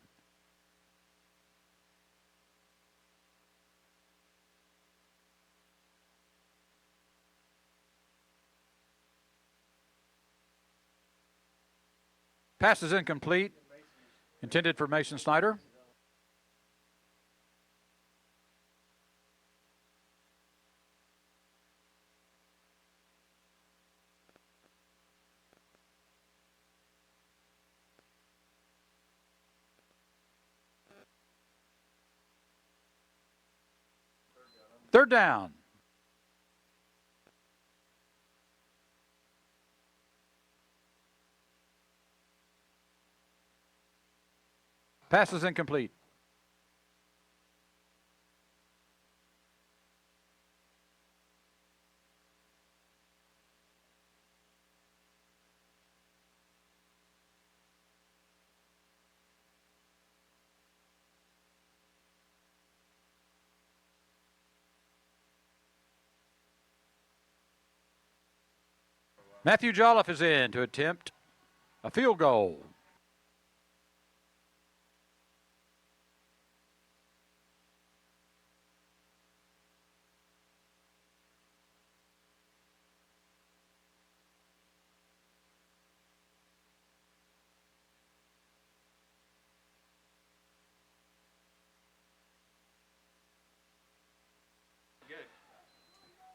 Pass is incomplete. Intended for Mason Snyder. Third down. Pass is incomplete. Matthew Jolliffe is in to attempt a field goal.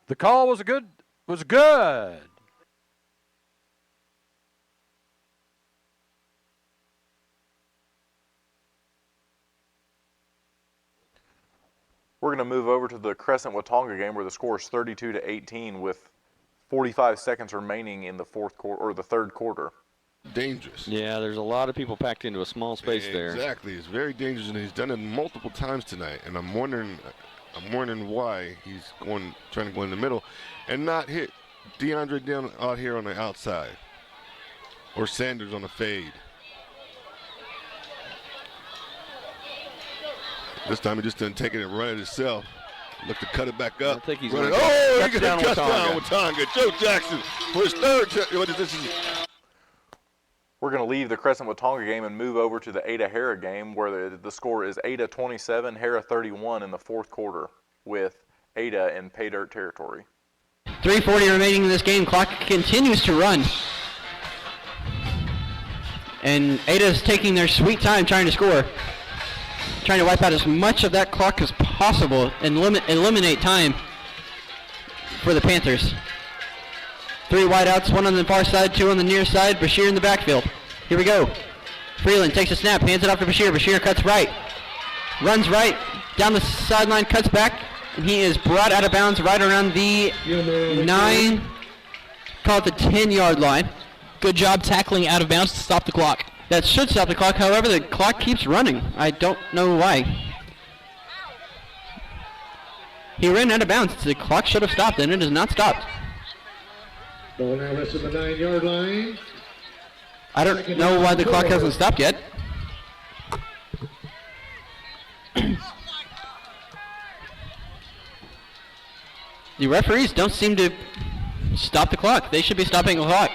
The call was good. We're going to move over to the Crescent-Watonga game where the score is 32-18 with 45 seconds remaining in the fourth quarter or the third quarter. Dangerous. Yeah, there's a lot of people packed into a small space there. Exactly. It's very dangerous, and he's done it multiple times tonight. And I'm wondering why he's trying to go in the middle and not hit DeAndre down out here on the outside or Sanders on the fade. This time he just didn't take it and run it himself. Look to cut it back up. I think he's run going it. to Oh, he touchdown got a touchdown with Tonga. Joe Jackson for his third. We're going to leave the Crescent-Watonga game and move over to the Ada-Hara game where the score is Ada 27, Hara 31 in the fourth quarter with Ada in pay dirt territory. 3:40 remaining in this game. Clock continues to run. And Ada's taking their sweet time trying to score. Trying to wipe out as much of that clock as possible and eliminate time for the Panthers. 3 wideouts, 1 on the far side, 2 on the near side. Bashir in the backfield. Here we go. Freeland takes a snap, hands it off to Bashir. Bashir cuts right. Runs right. Down the sideline, cuts back. And he is brought out of bounds right around the 9, call it the 10-yard line. Good job tackling out of bounds to stop the clock. That should stop the clock. However, the clock keeps running. I don't know why. He ran out of bounds. The clock should have stopped, and it has not stopped. Ball now rests on the 9-yard line. I don't know why the clock hasn't stopped yet. The referees don't seem to stop the clock. They should be stopping the clock.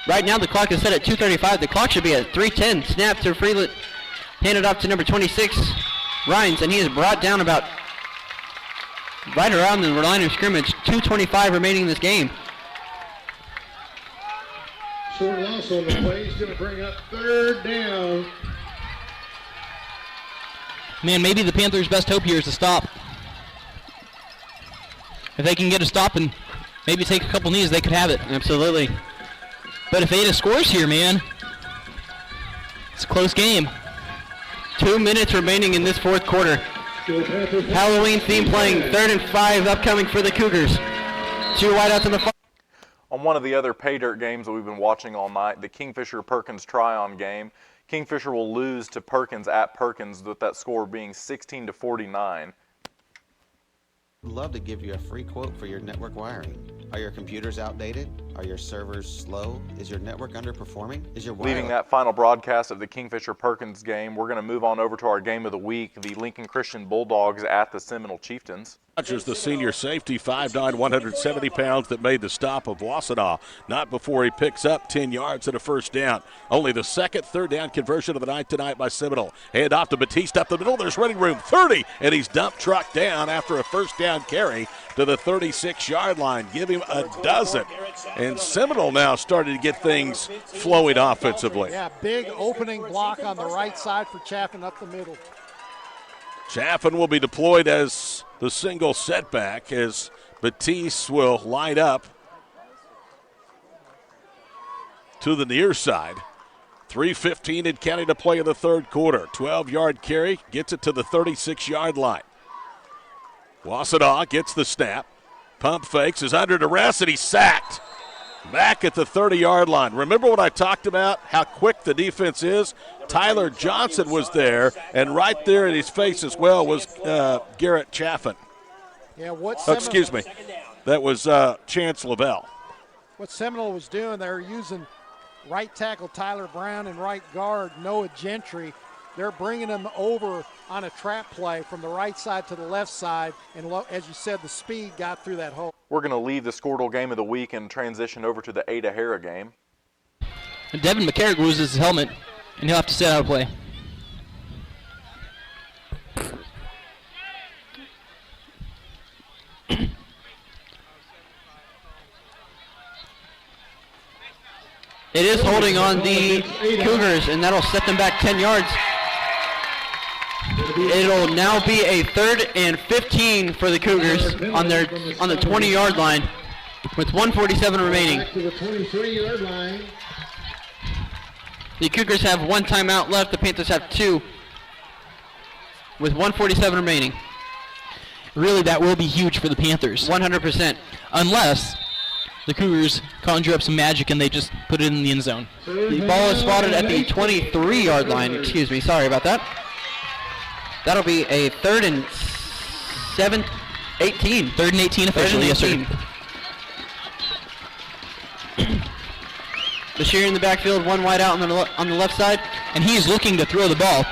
Right now the clock is set at 2:35. The clock should be at 3:10. Snap to Freeland. Handed off to number 26. Rhines, and he is brought down about right around the line of scrimmage. 2:25 remaining in this game. Short loss on the play. He's going to bring up 3rd down. Man, maybe the Panthers' best hope here is to stop. If they can get a stop and maybe take a couple knees, they could have it. Absolutely. But if Ada scores here, man, it's a close game. 2 minutes remaining in this 4th quarter. Halloween theme playing. 3rd and 5 upcoming for the Cougars. 2 wideouts in the far. On one of the other pay dirt games that we've been watching all night, the Kingfisher-Perkins try-on game, Kingfisher will lose to Perkins at Perkins with that score being 16-49. I'd love to give you a free quote for your network wiring. Are your computers outdated? Are your servers slow? Is your network underperforming? Is your wire... Leaving that final broadcast of the Kingfisher-Perkins game, we're going to move on over to our game of the week, the Lincoln Christian Bulldogs at the Seminole Chieftains. Rogers, the senior safety, 5'9", 170 pounds, that made the stop of Wassenaw. Not before he picks up 10 yards and a first down. Only the second 3rd down conversion of the night tonight by Seminole. Hand off to Batiste up the middle. There's running room, 30, and he's dump trucked down after a first down carry to the 36-yard line. Give him a dozen. And Seminole now started to get things flowing offensively. Yeah, big opening block on the right side for Chaffin up the middle. Chaffin will be deployed as the single setback as Batiste will line up to the near side. 3:15 in counting to play in the 3rd quarter. 12-yard carry, gets it to the 36-yard line. Wassenaw gets the snap. Pump fakes, is under duress, and he's sacked. Back at the 30-yard line. Remember what I talked about, how quick the defense is? Tyler Johnson was there, and right there in his face as well was Garrett Chaffin. Yeah, what excuse me. That was Chance Lavelle. What Seminole was doing, they were using right tackle Tyler Brown and right guard Noah Gentry. They're bringing them over on a trap play from the right side to the left side, and as you said, the speed got through that hole. We're going to leave the Skordle game of the week and transition over to the Ada Hara game. Devin McCarrick loses his helmet, and he'll have to sit out of play. It is holding on the Cougars, and that'll set them back 10 yards. It'll now be a 3rd and 15 for the Cougars on the 20-yard line with 1:47 remaining. To the 23-yard line. The Cougars have 1 timeout left. The Panthers have 2 with 1:47 remaining. Really, that will be huge for the Panthers. 100%. Unless the Cougars conjure up some magic and they just put it in the end zone. The ball is spotted at the 23-yard line. Excuse me. Sorry about that. That'll be a 3rd and 18. 3rd and 18 officially, yes, sir. Bashir in the backfield, 1 wide out on the left side, and he's looking to throw the ball.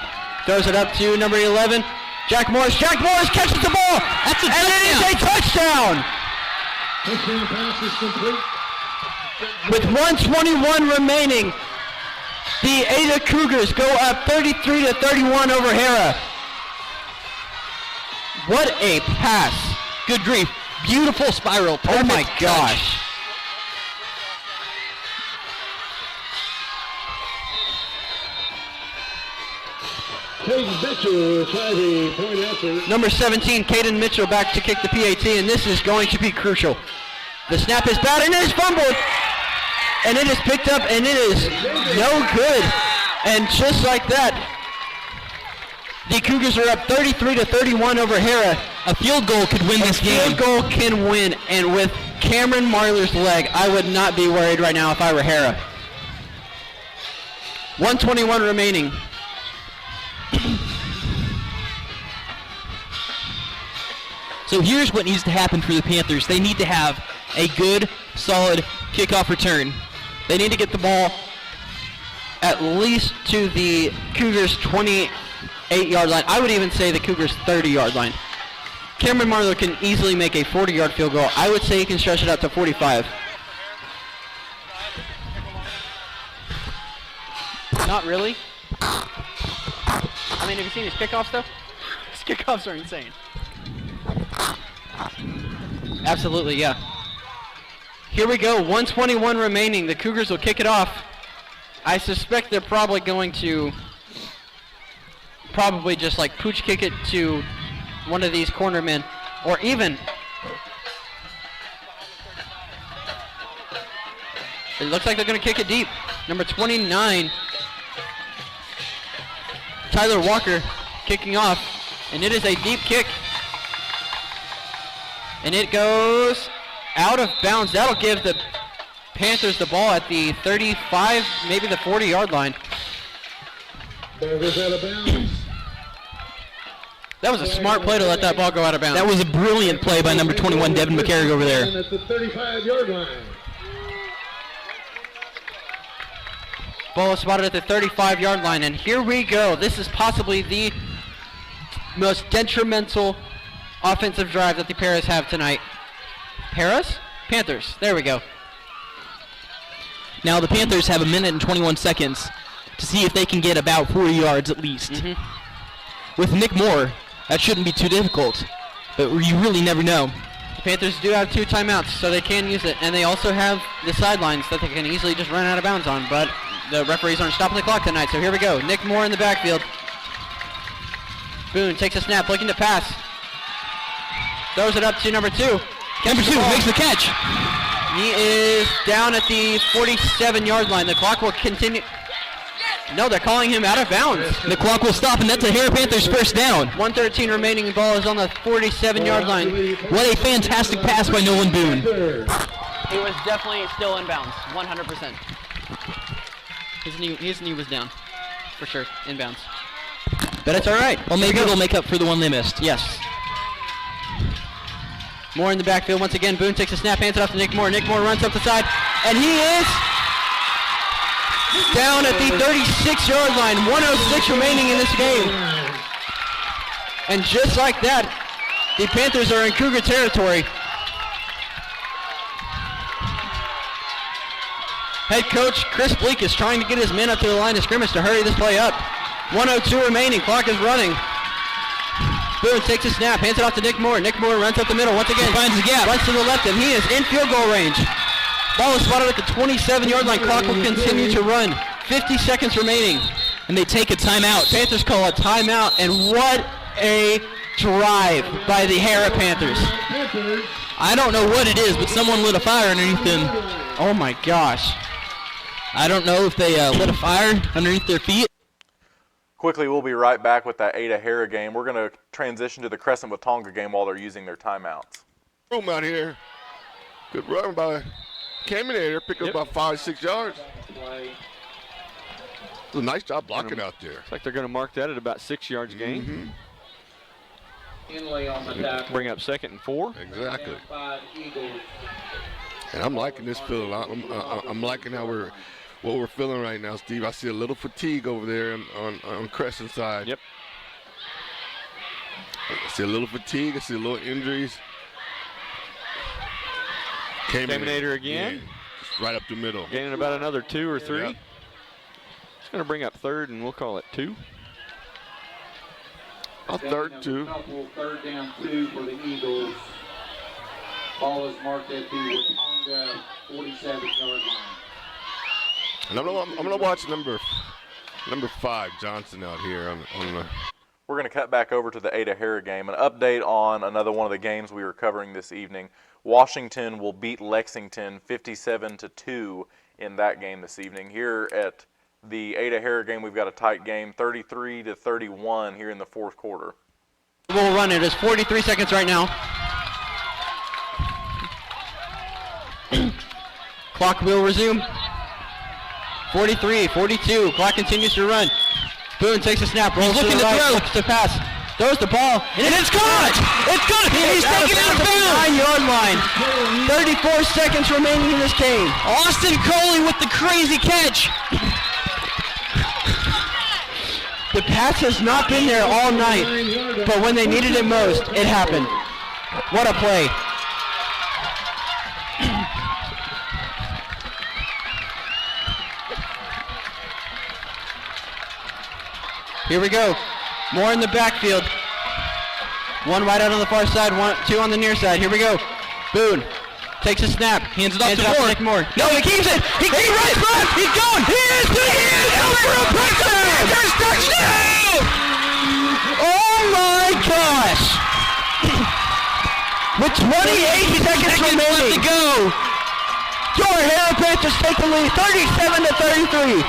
Throws it up to number 11, Jack Morris. Jack Morris catches the ball, and it is a touchdown! Touchdown pass is complete. With 1:21 remaining, the Ada Cougars go up 33-31 over Hara. What a pass. Good grief. Beautiful spiral. Perfect. Oh my gosh. Caden Mitchell tried to point out for Number 17, Caden Mitchell back to kick the PAT, and this is going to be crucial. The snap is bad, and it is fumbled. And it is picked up, and it is no good. And just like that, the Cougars are up 33-31 over Hara. A field goal could win this game. A field goal can win, and with Cameron Marler's leg, I would not be worried right now if I were Hara. 1:21 remaining. So here's what needs to happen for the Panthers. They need to have a good, solid kickoff return. They need to get the ball at least to the Cougars' 28-yard line. I would even say the Cougars' 30-yard line. Cameron Marler can easily make a 40-yard field goal. I would say he can stretch it out to 45. Not really. I mean, have you seen his kickoffs, though? Kickoffs are insane. Absolutely, yeah. Here we go, 1:21 remaining. The Cougars will kick it off. I suspect they're probably going to just like pooch kick it to one of these cornermen, or even it looks like they're going to kick it deep. Number 29, Tyler Walker, kicking off, and it is a deep kick, and it goes out of bounds. That'll give the Panthers the ball at the 35, maybe the 40-yard line. Ball goes out of bounds. That was a smart play to let that ball go out of bounds. That was a brilliant play by number 21, Devin McCarrick over there. At the 35-yard line. Ball is spotted at the 35-yard line, and here we go. This is possibly the most detrimental offensive drive that the Paras have tonight. Panthers. There we go. Now the Panthers have 1 minute and 21 seconds to see if they can get about 40 yards at least. With Nick Moore, that shouldn't be too difficult, but you really never know. The Panthers do have 2 timeouts, so they can use it, and they also have the sidelines that they can easily just run out of bounds on, but the referees aren't stopping the clock tonight, so here we go. Nick Moore in the backfield. Boone takes a snap, looking to pass. Throws it up to number 2. Number 2 makes the catch. He is down at the 47-yard line. The clock will continue. No, they're calling him out of bounds. The clock will stop, and that's a Hare Panthers first down. 1:13 remaining. Ball is on the 47-yard line. What a fantastic pass by Nolan Boone. He was definitely still in bounds, 100%. His knee was down, for sure, in bounds. But it's all right. Well, maybe it'll make up for the one they missed. Yes. Moore in the backfield once again. Boone takes a snap, hands it off to Nick Moore. Nick Moore runs up the side, and he is down at the 36-yard line. 1:06 remaining in this game. And just like that, the Panthers are in Cougar territory. Head coach Chris Bleak is trying to get his men up to the line of scrimmage to hurry this play up. 1:02 remaining, clock is running. Boone takes a snap, hands it off to Nick Moore. Nick Moore runs up the middle once again. Finds the gap. Runs to the left, and he is in field goal range. Ball is spotted at the 27-yard line. Clock will continue to run. 50 seconds remaining. And they take a timeout. Panthers call a timeout, and what a drive by the Hare Panthers. I don't know what it is, but someone lit a fire underneath them. Oh my gosh. I don't know if they lit a fire underneath their feet. Quickly, we'll be right back with that Ada Hara game. We're going to transition to the Crescent Watonga game while they're using their timeouts. Room out here. Good run by Caminator. Pick up about 5-6 yards. It's a nice job blocking out there. Looks like they're going to mark that at about 6 yards gain. Inlay on the tackle. Bring up 2nd and 4. Exactly. 5 Eagles. And I'm liking this feeling. I'm liking how what we're feeling right now, Steve. I see a little fatigue over there on Crescent side. Yep. I see a little fatigue. I see a little injuries. Caminator again. Just right up the middle. Gaining about another 2 or 3. Yep. It's going to bring up 3rd, and we'll call it 2. A 3rd, 2. 3rd down 2 for the Eagles. Ball is marked at the Watonga 47-yard line. And I'm gonna watch number 5 Johnson out here. We're going to cut back over to the Ada Hara game. An update on another one of the games we were covering this evening. Washington will beat Lexington 57-2 in that game this evening. Here at the Ada Hara game, we've got a tight game, 33-31 here in the fourth quarter. We'll run it. It's 43 seconds right now. Clock will resume. 43, 42. Clock continues to run. Boone takes a snap. Rolls looking to the to right. throw. Looks to pass. Throws the ball. And it's caught! It's caught! He's taken out of bounds! 9-yard line. 34 seconds remaining in this game. Austin Coley with the crazy catch. The pass has not been there all night, but when they needed it most, it happened. What a play. Here we go. Moore in the backfield. One wide out on the far side, two on the near side. Here we go. Boone takes a snap. Hands it off to Nick Moore. No, he keeps it. He right front. He's going. He is over for a touchdown. Touchdown. Oh my gosh. With 28 seconds remaining to go. Your Harrow Panthers take the lead, 37-33.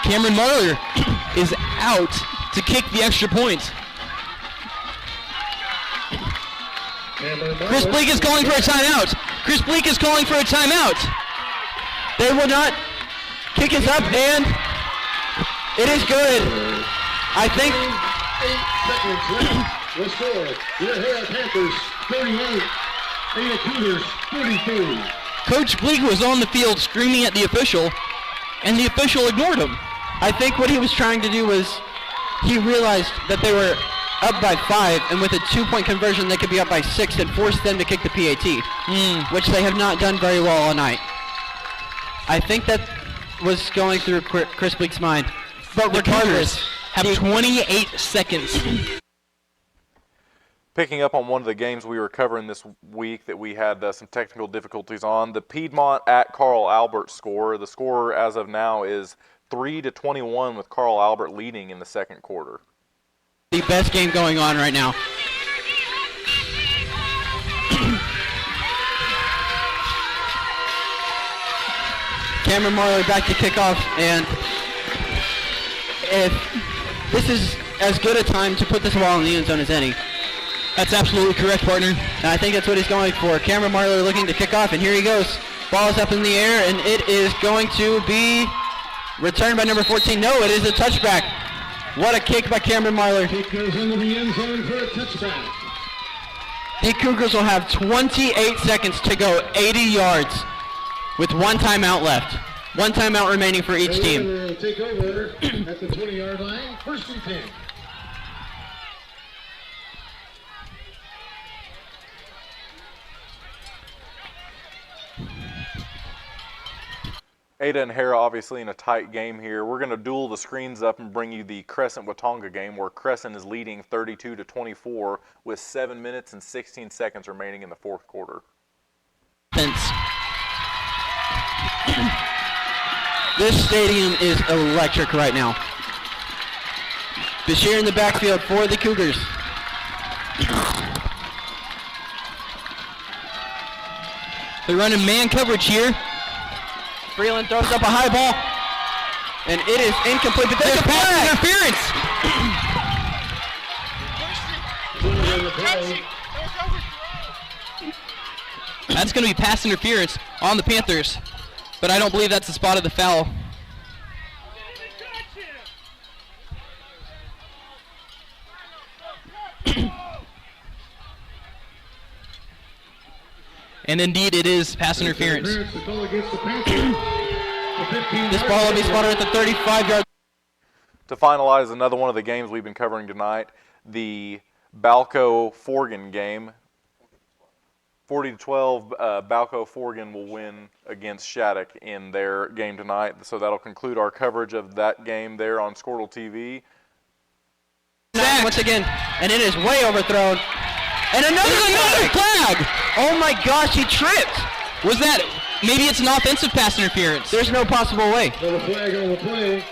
Cameron Marler is out to kick the extra point. Chris Bleak is calling for a timeout. Chris Bleak is calling for a timeout. They will not kick us up, and it is good. I think. 8 seconds left. The score: your Harrow Panthers 38 and the Cougars 33. Coach Bleak was on the field screaming at the official, and the official ignored him. I think what he was trying to do was he realized that they were up by 5, and with a 2-point conversion they could be up by 6 and force them to kick the PAT, which they have not done very well all night. I think that was going through Chris Bleak's mind. But regardless, have 28 seconds. Picking up on one of the games we were covering this week that we had some technical difficulties on, the Piedmont at Carl Albert score. The score as of now is 3-21 with Carl Albert leading in the second quarter. The best game going on right now. Cameron Marley back to kickoff, and if this is as good a time to put this ball in the end zone as any. That's absolutely correct, partner. And I think that's what he's going for. Cameron Marley looking to kick off, and here he goes. Ball is up in the air, and it is going to be returned by number 14. No, it is a touchback. What a kick by Cameron Marler. Kick goes into the end zone for a touchback. The Cougars will have 28 seconds to go 80 yards with one timeout left. One timeout remaining for each team. Will take over at the 20-yard line. First and 10. Ada and Hera obviously in a tight game here. We're going to duel the screens up and bring you the Crescent-Watonga game where Crescent is leading 32-24 with 7 minutes and 16 seconds remaining in the fourth quarter. This stadium is electric right now. Bashir in the backfield for the Cougars. They're running man coverage here. Freeland throws up a high ball, and it is incomplete. But there's a pass interference. That's going to be pass interference on the Panthers, but I don't believe that's the spot of the foul. And indeed, it is pass interference. This ball will be spotted at the 35-yard. To finalize another one of the games we've been covering tonight, the Balco-Forgan game. 40-12, Balco-Forgan will win against Shattuck in their game tonight. So that'll conclude our coverage of that game there on Skordle TV. Once again, and it is way overthrown. And another flag! Oh my gosh, he tripped! Was that, maybe it's an offensive pass interference. There's no possible way. The flag on the play.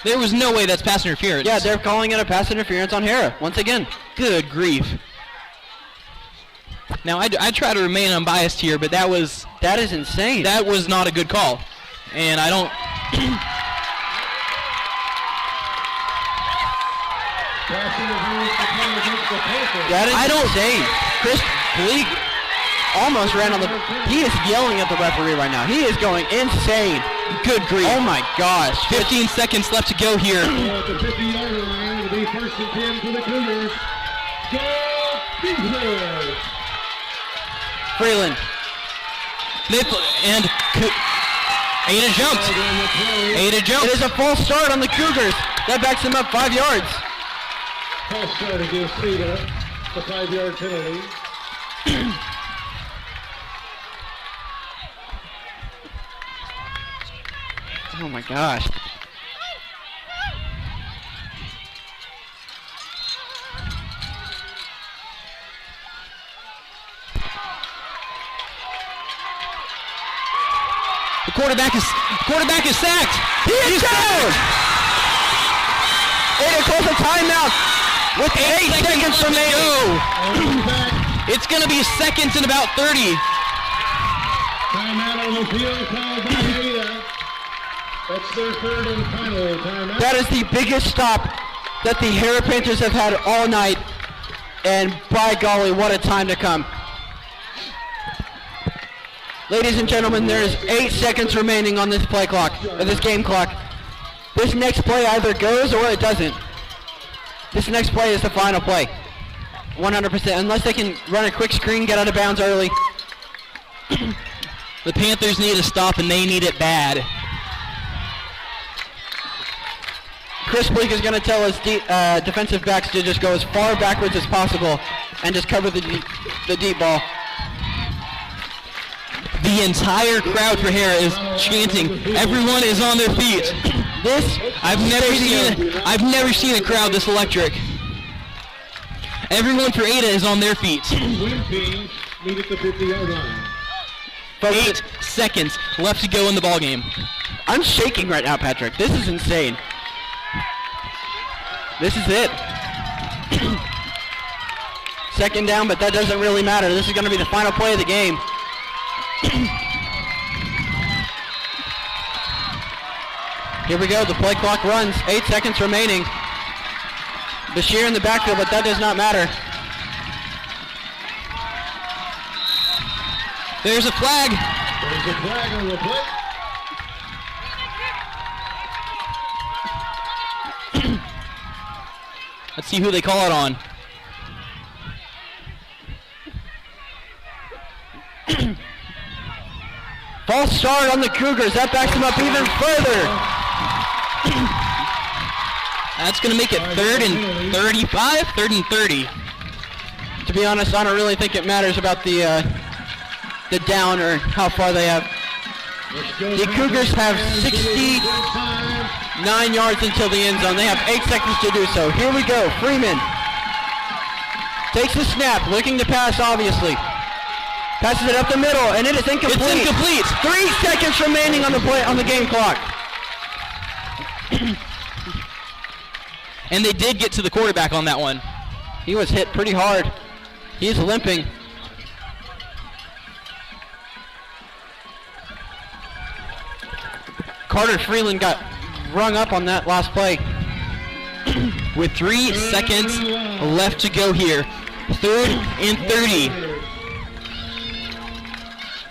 There was no way that's pass interference. Yeah, they're calling it a pass interference on Hera, once again. Good grief. Now, I try to remain unbiased here, but that is insane. That was not a good call. And I don't... I don't say. Chris Bleak almost ran on the... He is yelling at the referee right now. He is going insane. Good grief. Oh my gosh. 15 seconds left to go here. At the 50-yard line, it'll be first and 10 for the Cougars. Go Cougars! Freeland. And Ada jumped. Ada jumped. It is a false start on the Cougars. That backs him up 5 yards. False start against Ada. The 5-yard penalty. Oh my gosh. The quarterback is sacked. He's down. Ada calls a timeout with 8 seconds remaining. It's going to be seconds in about 30. Timeout on the field called by Ada. That's their third and final timeout. That is the biggest stop that the Hara Panthers have had all night. And by golly, what a time to come. Ladies and gentlemen, there's 8 seconds remaining on this play clock, or this game clock. This next play either goes or it doesn't. This next play is the final play. 100%, unless they can run a quick screen, get out of bounds early. The Panthers need a stop, and they need it bad. Chris Bleak is going to tell his defensive backs to just go as far backwards as possible and just cover the deep ball. The entire crowd for Hara is chanting. Everyone is on their feet. I've never seen a crowd this electric. Everyone for Ada is on their feet. Win team meet at the 50-yard line. 8 seconds left to go in the ball game. I'm shaking right now, Patrick. This is insane. This is it. Second down, but that doesn't really matter. This is going to be the final play of the game. Here we go. The play clock runs. 8 seconds remaining. Bashir in the backfield, but that does not matter. There's a flag. There's a flag on the play. Let's see who they call it on. False start on the Cougars. That backs them up even further. That's going to make it 3rd and 35, 3rd and 30. To be honest, I don't really think it matters about the down or how far they have. The Cougars have 69 yards until the end zone. They have 8 seconds to do so. Here we go. Freeman takes the snap, looking to pass, obviously. Passes it up the middle, and it is incomplete. It's incomplete. 3 seconds remaining on the game clock. And they did get to the quarterback on that one. He was hit pretty hard. He's limping. Carter Freeland got rung up on that last play. With 3 seconds left to go here. 3rd and 30.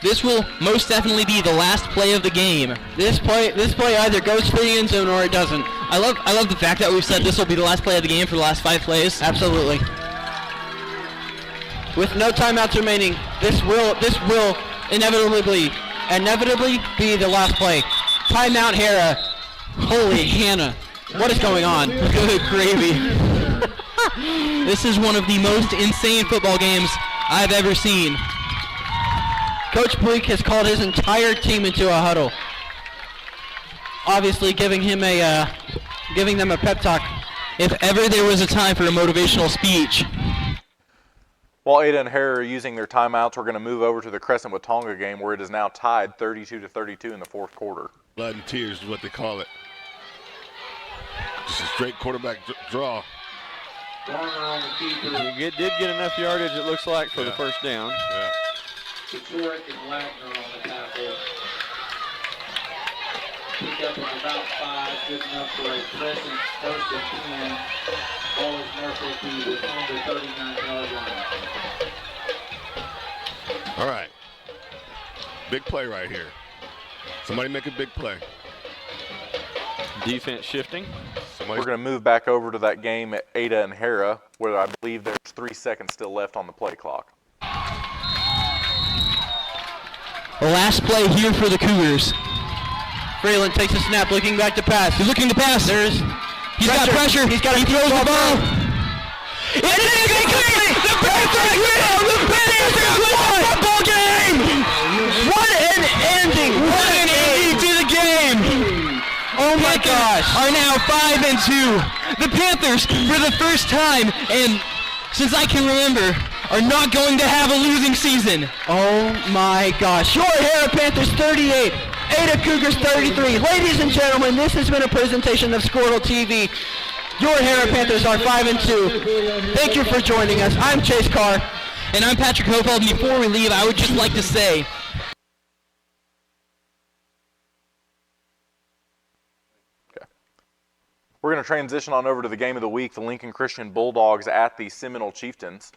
This will most definitely be the last play of the game. This play either goes to the end zone or it doesn't. I love the fact that we've said this will be the last play of the game for the last 5 plays. Absolutely. With no timeouts remaining, this will inevitably be the last play. Timeout, Hara. Holy Hannah. What is going on? Good gravy. This is one of the most insane football games I've ever seen. Coach Bleak has called his entire team into a huddle. Obviously giving them a pep talk. If ever there was a time for a motivational speech. While Ada and Hara are using their timeouts, we're going to move over to the Crescent Watonga game where it is now tied 32-32 in the 4th quarter. Blood and tears is what they call it. Just a straight quarterback draw. He did get enough yardage, it looks like, for the first down. Yeah. Detroit and Wagner on the tackle. Pick up at about 5, good enough for a Crescent 1st and 10. Ball is marshaled to the 39-yard line. All right. Big play right here. Somebody make a big play. Defense shifting. We're going to move back over to that game at Ada and Hara, where I believe there's 3 seconds still left on the play clock. The last play here for the Cougars. Freeland takes a snap, looking back to pass. He's looking to pass. He's got pressure. He throws the ball. It is incomplete! The Panthers win! The Panthers win the football game! What an ending! What an ending to the game! gosh, are now 5-2. The Panthers, for the first time, and since I can remember, are not going to have a losing season. Oh my gosh. Your Hara Panthers 38, Ada Cougars 33. Ladies and gentlemen, this has been a presentation of Skordle TV. Your Hara Panthers are 5-2. Thank you for joining us. I'm Chase Carr. And I'm Patrick Hofeld. And before we leave, I would just like to say, We're going to transition on over to the game of the week, the Lincoln Christian Bulldogs at the Seminole Chieftains.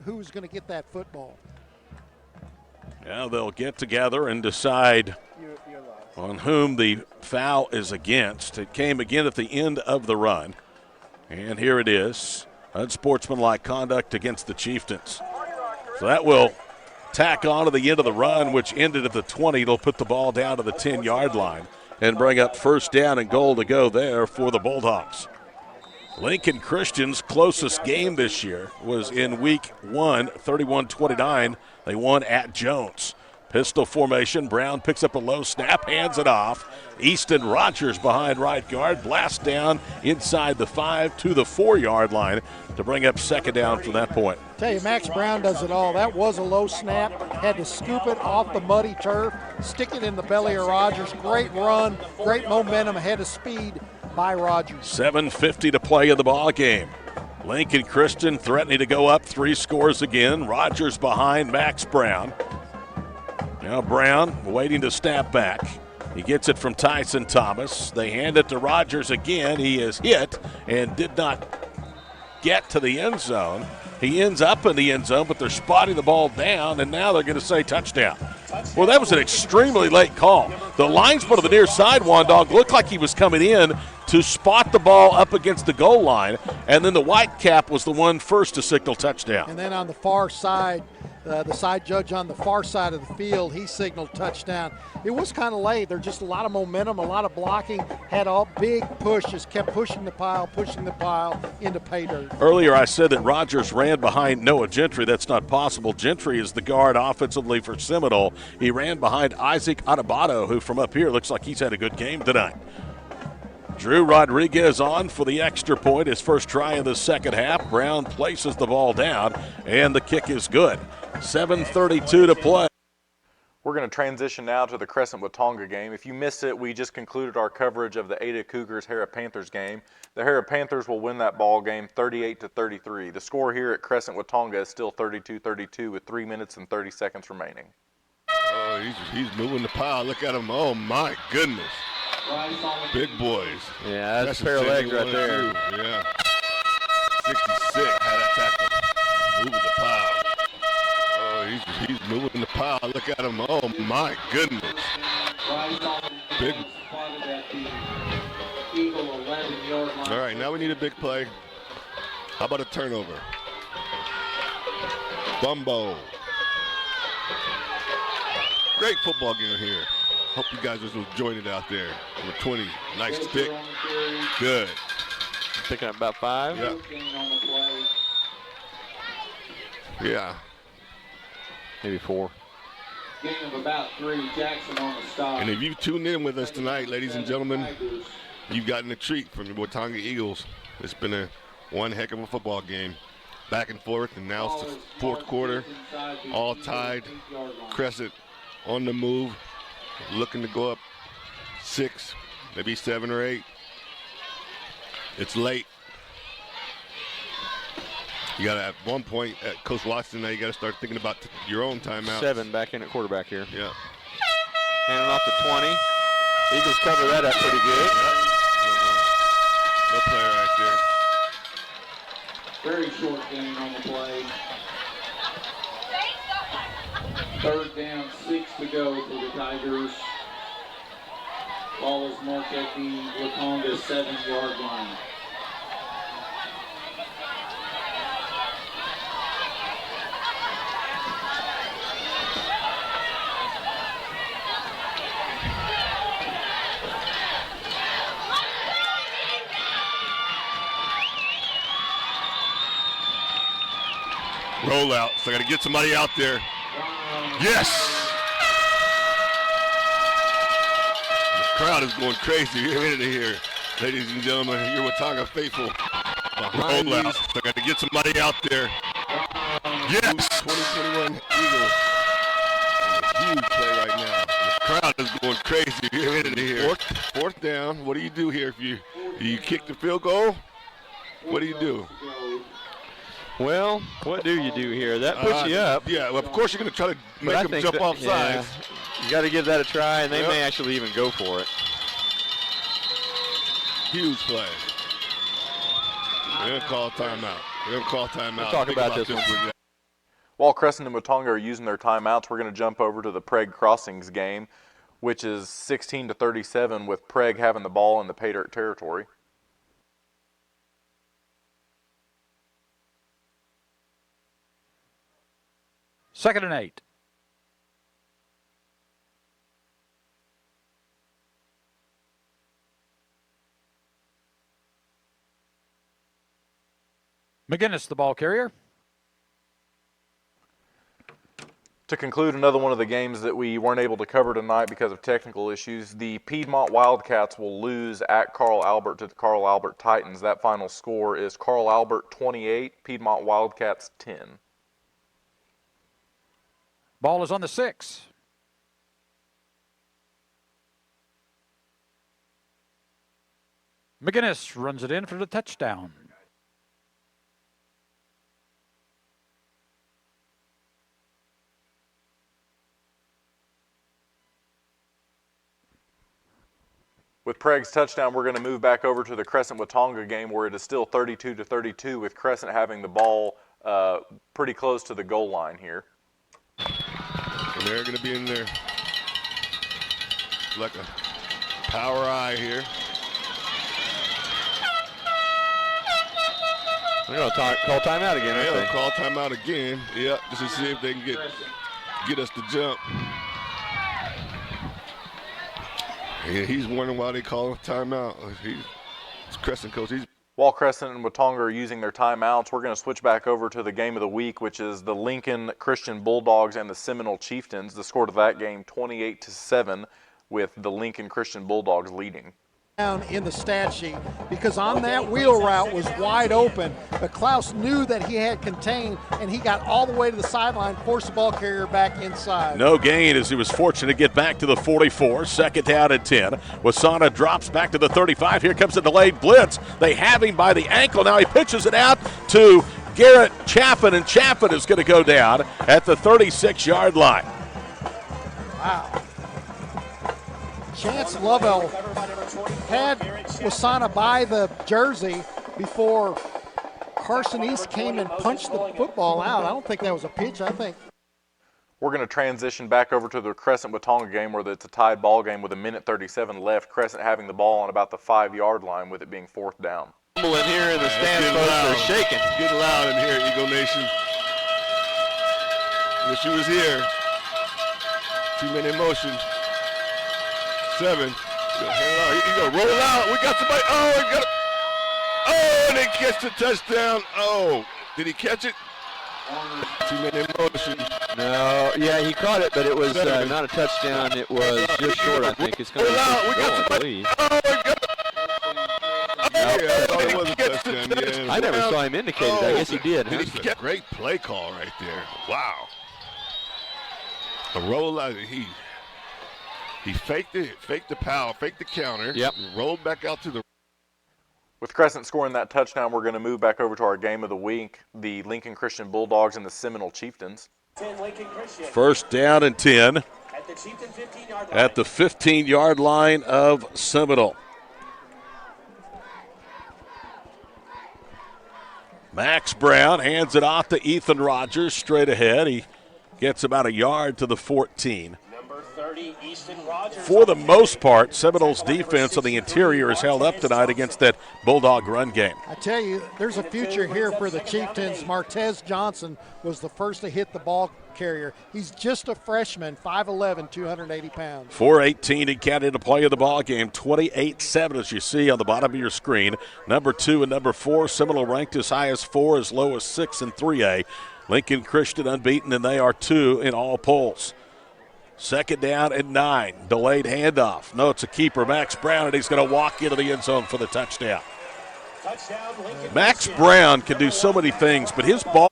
Who's going to get that football? Now they'll get together and decide on whom the foul is against. It came again at the end of the run. And here it is. Unsportsmanlike conduct against the Chieftains. So that will tack on to the end of the run, which ended at the 20. It'll put the ball down to the 10-yard line and bring up first down and goal to go there for the Bulldogs. Lincoln Christian's closest game this year was in week 1, 31-29. They won at Jones. Pistol formation. Brown picks up a low snap, hands it off. Easton Rogers behind right guard. Blast down inside the 5 to the 4-yard line to bring up second down from that point. Tell you, Max Brown does it all. That was a low snap. Had to scoop it off the muddy turf, stick it in the belly of Rogers. Great run, great momentum, ahead of speed by Rogers. 7:50 to play in the ball game. Lincoln Christian threatening to go up 3 scores again. Rogers behind Max Brown. Now Brown waiting to snap back. He gets it from Tyson Thomas. They hand it to Rogers again. He is hit and did not get to the end zone. He ends up in the end zone, but they're spotting the ball down, and now they're going to say touchdown. Well, that was an extremely late call. The linesman of the near side, Wandog, looked like he was coming in to spot the ball up against the goal line, and then the white cap was the one first to signal touchdown. And then on the far side, the side judge on the far side of the field, he signaled touchdown. It was kind of late. There's just a lot of momentum, a lot of blocking. Had a big push, just kept pushing the pile into pay dirt. Earlier I said that Rogers ran behind Noah Gentry. That's not possible. Gentry is the guard offensively for Seminole. He ran behind Isaac Adebato, who from up here looks like he's had a good game tonight. Drew Rodriguez on for the extra point, his first try in the second half. Brown places the ball down, and the kick is good. 7:32 to play. We're going to transition now to the Crescent-Watonga game. If you missed it, we just concluded our coverage of the Ada Cougars-Hara Panthers game. The Hara Panthers will win that ball game 38-33. The score here at Crescent-Watonga is still 32-32 with 3 minutes and 30 seconds remaining. Oh, he's moving the pile. Look at him. Oh, my goodness. Big boys. Yeah, that's a pair of legs right there. Yeah. 66 had that tackle. Moving the pile. Oh, he's moving the pile. Look at him. Oh, my goodness. Big. All right, now we need a big play. How about a turnover? Bumbo. Great football game here. Hope you guys are enjoying it out there. Number 20, nice pick. Good. Picking up about 5. Yeah. Yeah. Maybe 4. Gain of about 3. Jackson on the stop. And if you tuned in with us tonight, ladies and gentlemen, you've gotten a treat from the Watonga Eagles. It's been one heck of a football game. Back and forth, and now it's the fourth quarter. All tied. Crescent on the move. Looking to go up 6, maybe 7 or 8. It's late. You got to, at one point, at Coach Watson, now you got to start thinking about your own timeout. 7 back in at quarterback here. Yeah. Handing off to 20. Eagles cover that up pretty good. No play right there. Very short gain on the play. 3rd down, 6 to go for the Tigers. Ball is marked at the Watonga 7-yard line. Rollout, so I got to get somebody out there. Yes! Crowd is going crazy in here. Ladies and gentlemen, you're Watauga faithful. Behind roll out. I got to get somebody out there. Yes! 2021 Eagles. Huge play right now. The crowd is going crazy in here. Fourth down. What do you do here? If you kick the field goal, what do you do? Well, what do you do here? That puts you up. Yeah, well, of course you're going to try to make them jump off sides. You got to give that a try, and they may actually even go for it. Huge play. They're going to call timeout. They're going to call timeout. We'll talk about this one. While Crescent and Watauga are using their timeouts, we're going to jump over to the Prague Crossings game, which is 16-37 with Prague having the ball in the pay dirt territory. Second and 8. McGinnis, the ball carrier. To conclude another one of the games that we weren't able to cover tonight because of technical issues, the Piedmont Wildcats will lose at Carl Albert to the Carl Albert Titans. That final score is Carl Albert 28, Piedmont Wildcats 10. Ball is on the 6. McGinnis runs it in for the touchdown. With Prague's touchdown, we're going to move back over to the Crescent-Watauga game where it is still 32-32 with Crescent having the ball pretty close to the goal line here. And they're going to be in there like a power eye here. They're going to call timeout again. Yeah, they'll call timeout again. Yeah, just to see if they can get us to jump. Yeah, he's wondering why they call timeout. He's Crescent coach. While Crescent and Watauga are using their timeouts, we're going to switch back over to the game of the week, which is the Lincoln Christian Bulldogs and the Seminole Chieftains. The score to that game, 28-7, with the Lincoln Christian Bulldogs leading. Down in the stat sheet because on that wheel route was wide open, but Klaus knew that he had contained, and he got all the way to the sideline, forced the ball carrier back inside. No gain as he was fortunate to get back to the 44. Second down and 10. Wasana drops back to the 35. Here comes a delayed blitz. They have him by the ankle. Now he pitches it out to Garrett Chaffin, and Chaffin is going to go down at the 36-yard line. Wow. Chance Lovell had Wasana by the jersey before Carson East came and punched the football out. I don't think that was a pitch. I think we're going to transition back over to the Crescent-Watauga game where it's a tied ball game with 1:37 left. Crescent having the ball on about the 5-yard line with it being fourth down. In here in the stands, folks are shaking. It's getting loud in here, Eagle Nation. Wish he was here. 2-minute motion. 7. He's going to roll out. We got somebody. And they catch the touchdown. Oh, did he catch it? 2-minute motion. No, yeah, he caught it, but it was not a touchdown. It was just short, I think. It's going to be I believe. I never saw him indicated. I guess he did. Huh? That's a great play call right there. Wow. A roll out. He faked it, faked the power, faked the counter. Yep. Rolled back out to the. With Crescent scoring that touchdown, we're going to move back over to our game of the week, the Lincoln Christian Bulldogs and the Seminole Chieftains. First down and 10 at the 15-yard line of Seminole. Max Brown hands it off to Ethan Rogers straight ahead. He gets about a yard to the 14. For the most part, Seminoles' defense on the interior is held up tonight against that Bulldog run game. I tell you, there's a future here for the Chieftains. Martez Johnson was the first to hit the ball carrier. He's just a freshman, 5'11", 280 pounds. 4:18 he counted to play in the ball game, 28-7 as you see on the bottom of your screen. Number 2 and number 4, Seminole ranked as high as 4, as low as 6 in 3A. Lincoln Christian unbeaten, and they are 2 in all polls. Second down and 9. Delayed handoff. No, it's a keeper, Max Brown, and he's going to walk into the end zone for the touchdown. Max Brown can do so many things, but his ball.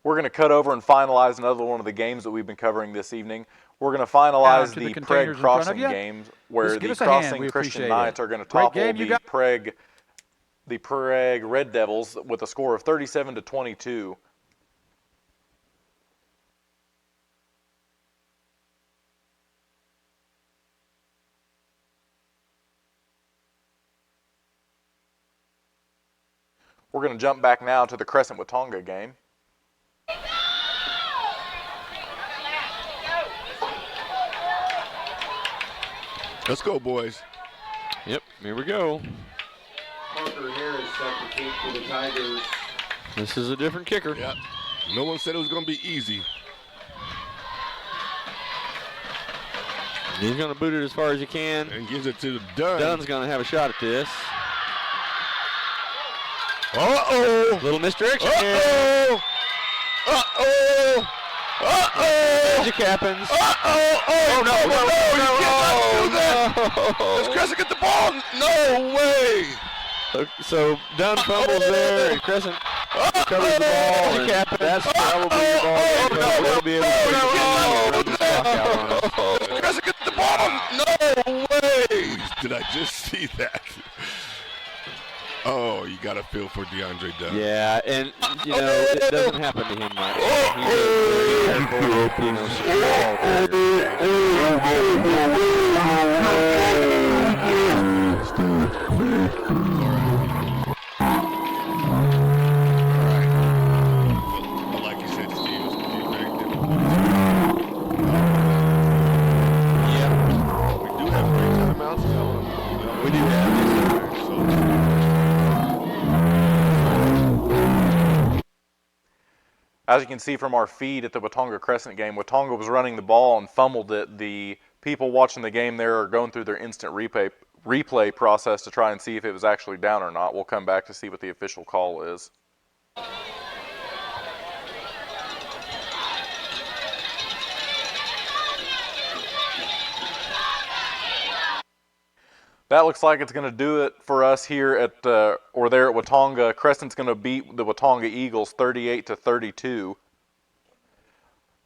We're going to cut over and finalize another one of the games that we've been covering this evening. We're going to finalize the Prague Crossing games, where the Crossing Christian Knights are going to topple the Prague Red Devils with a score of 37-22. We're going to jump back now to the Crescent-Watonga game. Let's go, boys. Yep, here we go. Parker Harris set the kick for the Tigers. This is a different kicker. Yep. No one said it was going to be easy. He's going to boot it as far as he can. And gives it to Dunn. Dunn's going to have a shot at this. Uh-oh. Little misdirection. Uh-oh. Uh-oh. Uh-oh. Magic happens. Uh-oh. Oh, no. You cannot do that. No. Does Crescent get the ball? No way. So Dunn fumbles there, and Crescent covers the ball, and that's probably the ball. They'll be able to run the clock out on us. Does Crescent get the ball? No way. Did I just see that? Oh, you got to feel for DeAndre Dunn. Yeah, and, you know, it doesn't happen to him much. He's a very careful, you know, Like you said, Steve, it's going to be very difficult. Yeah. We do have 3 timeouts. We do have. As you can see from our feed at the Watonga Crescent game, Watonga was running the ball and fumbled it. The people watching the game there are going through their instant replay process to try and see if it was actually down or not. We'll come back to see what the official call is. That looks like it's going to do it for us here at or there at Watonga. Crescent's going to beat the Watonga Eagles 38-32.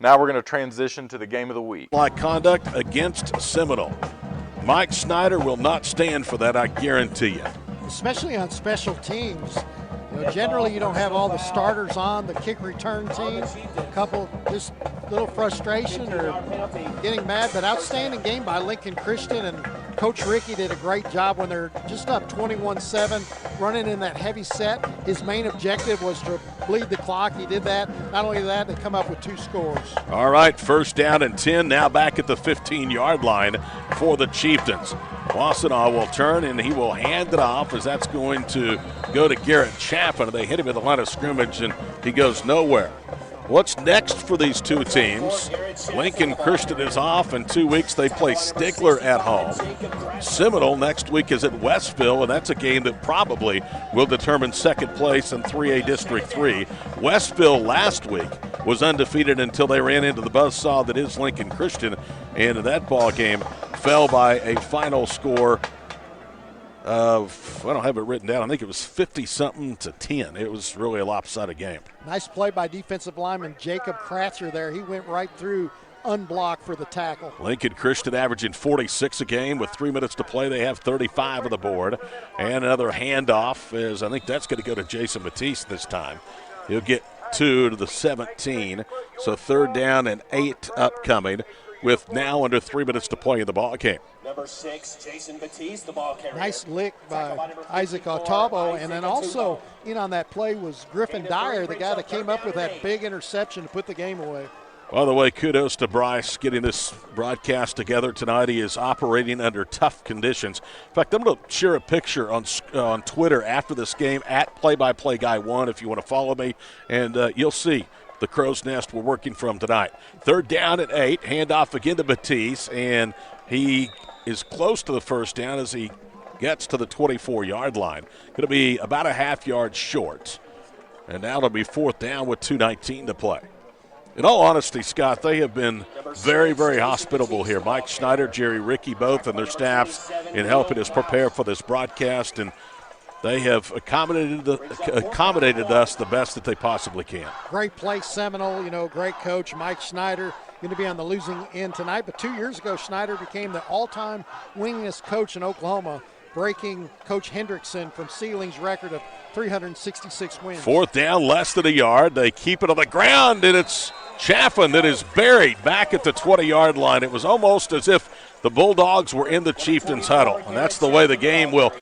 Now we're going to transition to the game of the week. Like conduct against Seminole. Mike Snyder will not stand for that, I guarantee you. Especially on special teams. You know, generally, you don't have all the starters on the kick return team. A couple just little frustration or getting mad, but outstanding game by Lincoln Christian, and Coach Ricky did a great job when they're just up 21-7, running in that heavy set. His main objective was to bleed the clock. He did that. Not only that, they come up with 2 scores. All right, first down and 10, now back at the 15-yard line for the Chieftains. Wassenaw will turn, and he will hand it off as that's going to go to Garrett Chaffin. They hit him at the line of scrimmage, and he goes nowhere. What's next for these two teams? Lincoln Christian is off. In 2 weeks, they play Stigler at home. Seminole next week is at Westville, and that's a game that probably will determine second place in 3A District 3. Westville last week was undefeated until they ran into the buzzsaw that is Lincoln Christian, and that ball game fell by a final score of, I don't have it written down, I think it was 50-something to 10. It was really a lopsided game. Nice play by defensive lineman Jacob Kratzer there. He went right through unblocked for the tackle. Lincoln Christian averaging 46 a game. With 3 minutes to play, they have 35 on the board. And another handoff is, I think that's going to go to Jason Matisse this time. He'll get 2 to the 17. So third down and 8 upcoming with now under 3 minutes to play in the ball game. Number 6, Jason Batiste, the ball carrier. Nice lick by Isaac Otavo, and then also in on that play was Griffin Dyer, the guy that came up with that big interception to put the game away. By the way, kudos to Bryce getting this broadcast together tonight. He is operating under tough conditions. In fact, I'm going to share a picture on Twitter after this game at PlayByPlayGuy1 if you want to follow me, and you'll see the crow's nest we're working from tonight. Third down at 8, handoff again to Batiste, and he is close to the first down as he gets to the 24-yard line. Going to be about a half yard short. And now it'll be fourth down with 2:19 to play. In all honesty, Scott, they have been very, very hospitable here. Mike Schneider, Jerry Rickey, both, and their staffs in helping us prepare for this broadcast, and they have accommodated us the best that they possibly can. Great play, Seminole, great coach, Mike Schneider, going to be on the losing end tonight. But 2 years ago, Schneider became the all-time winningest coach in Oklahoma, breaking Coach Hendrickson from Sealing's record of 366 wins. 4th down, less than a yard. They keep it on the ground, and it's Chaffin that is buried back at the 20-yard line. It was almost as if the Bulldogs were in the Chieftains huddle, and that's the way the game will.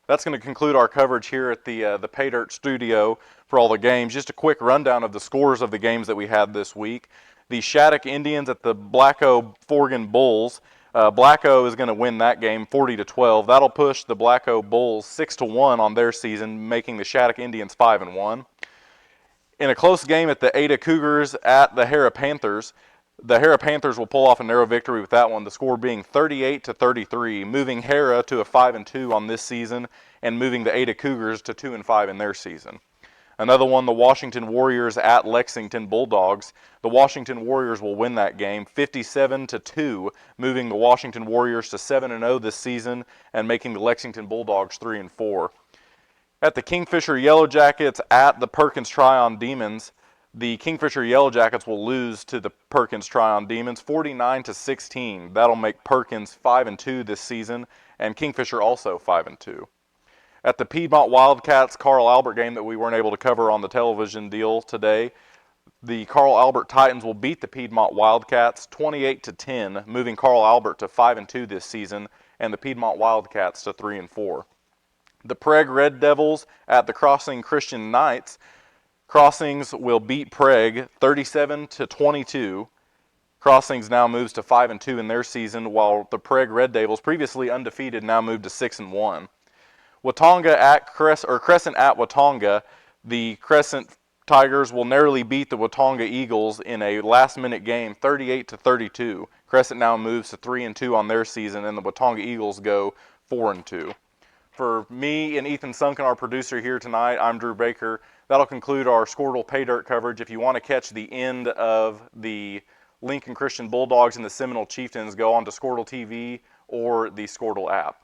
That's going to conclude our coverage here at the Pay Dirt studio for all the games. Just a quick rundown of the scores of the games that we had this week. The Shattuck Indians at the Blacko Forgan Bulls. Blacko is going to win that game 40-12. That'll push the Blacko Bulls 6-1 on their season, making the Shattuck Indians 5-1. In a close game at the Ada Cougars at the Hara Panthers, the Hara Panthers will pull off a narrow victory with that one, the score being 38-33, moving Hara to a 5-2 on this season and moving the Ada Cougars to 2-5 in their season. Another one, the Washington Warriors at Lexington Bulldogs. The Washington Warriors will win that game 57-2, moving the Washington Warriors to 7-0 this season and making the Lexington Bulldogs 3-4. At the Kingfisher Yellow Jackets at the Perkins Tryon Demons, the Kingfisher Yellow Jackets will lose to the Perkins Tryon Demons 49-16. That'll make Perkins 5-2 this season and Kingfisher also 5-2. At the Piedmont Wildcats Carl Albert game that we weren't able to cover on the television deal today, the Carl Albert Titans will beat the Piedmont Wildcats 28-10, moving Carl Albert to 5-2 this season and the Piedmont Wildcats to 3-4. The Prague Red Devils at the Crossing Christian Knights. Crossings will beat Prague 37-22. Crossings now moves to 5-2 in their season, while the Prague Red Devils, previously undefeated, now move to 6-1. Watonga at Crescent at Watonga. The Crescent Tigers will narrowly beat the Watonga Eagles in a last-minute game, 38-32. Crescent now moves to 3-2 on their season, and the Watonga Eagles go 4-2. For me and Ethan Sunken, our producer here tonight, I'm Drew Baker. That'll conclude our Skordle Pay Dirt coverage. If you want to catch the end of the Lincoln Christian Bulldogs and the Seminole Chieftains, go on to Skordle TV or the Skordle app.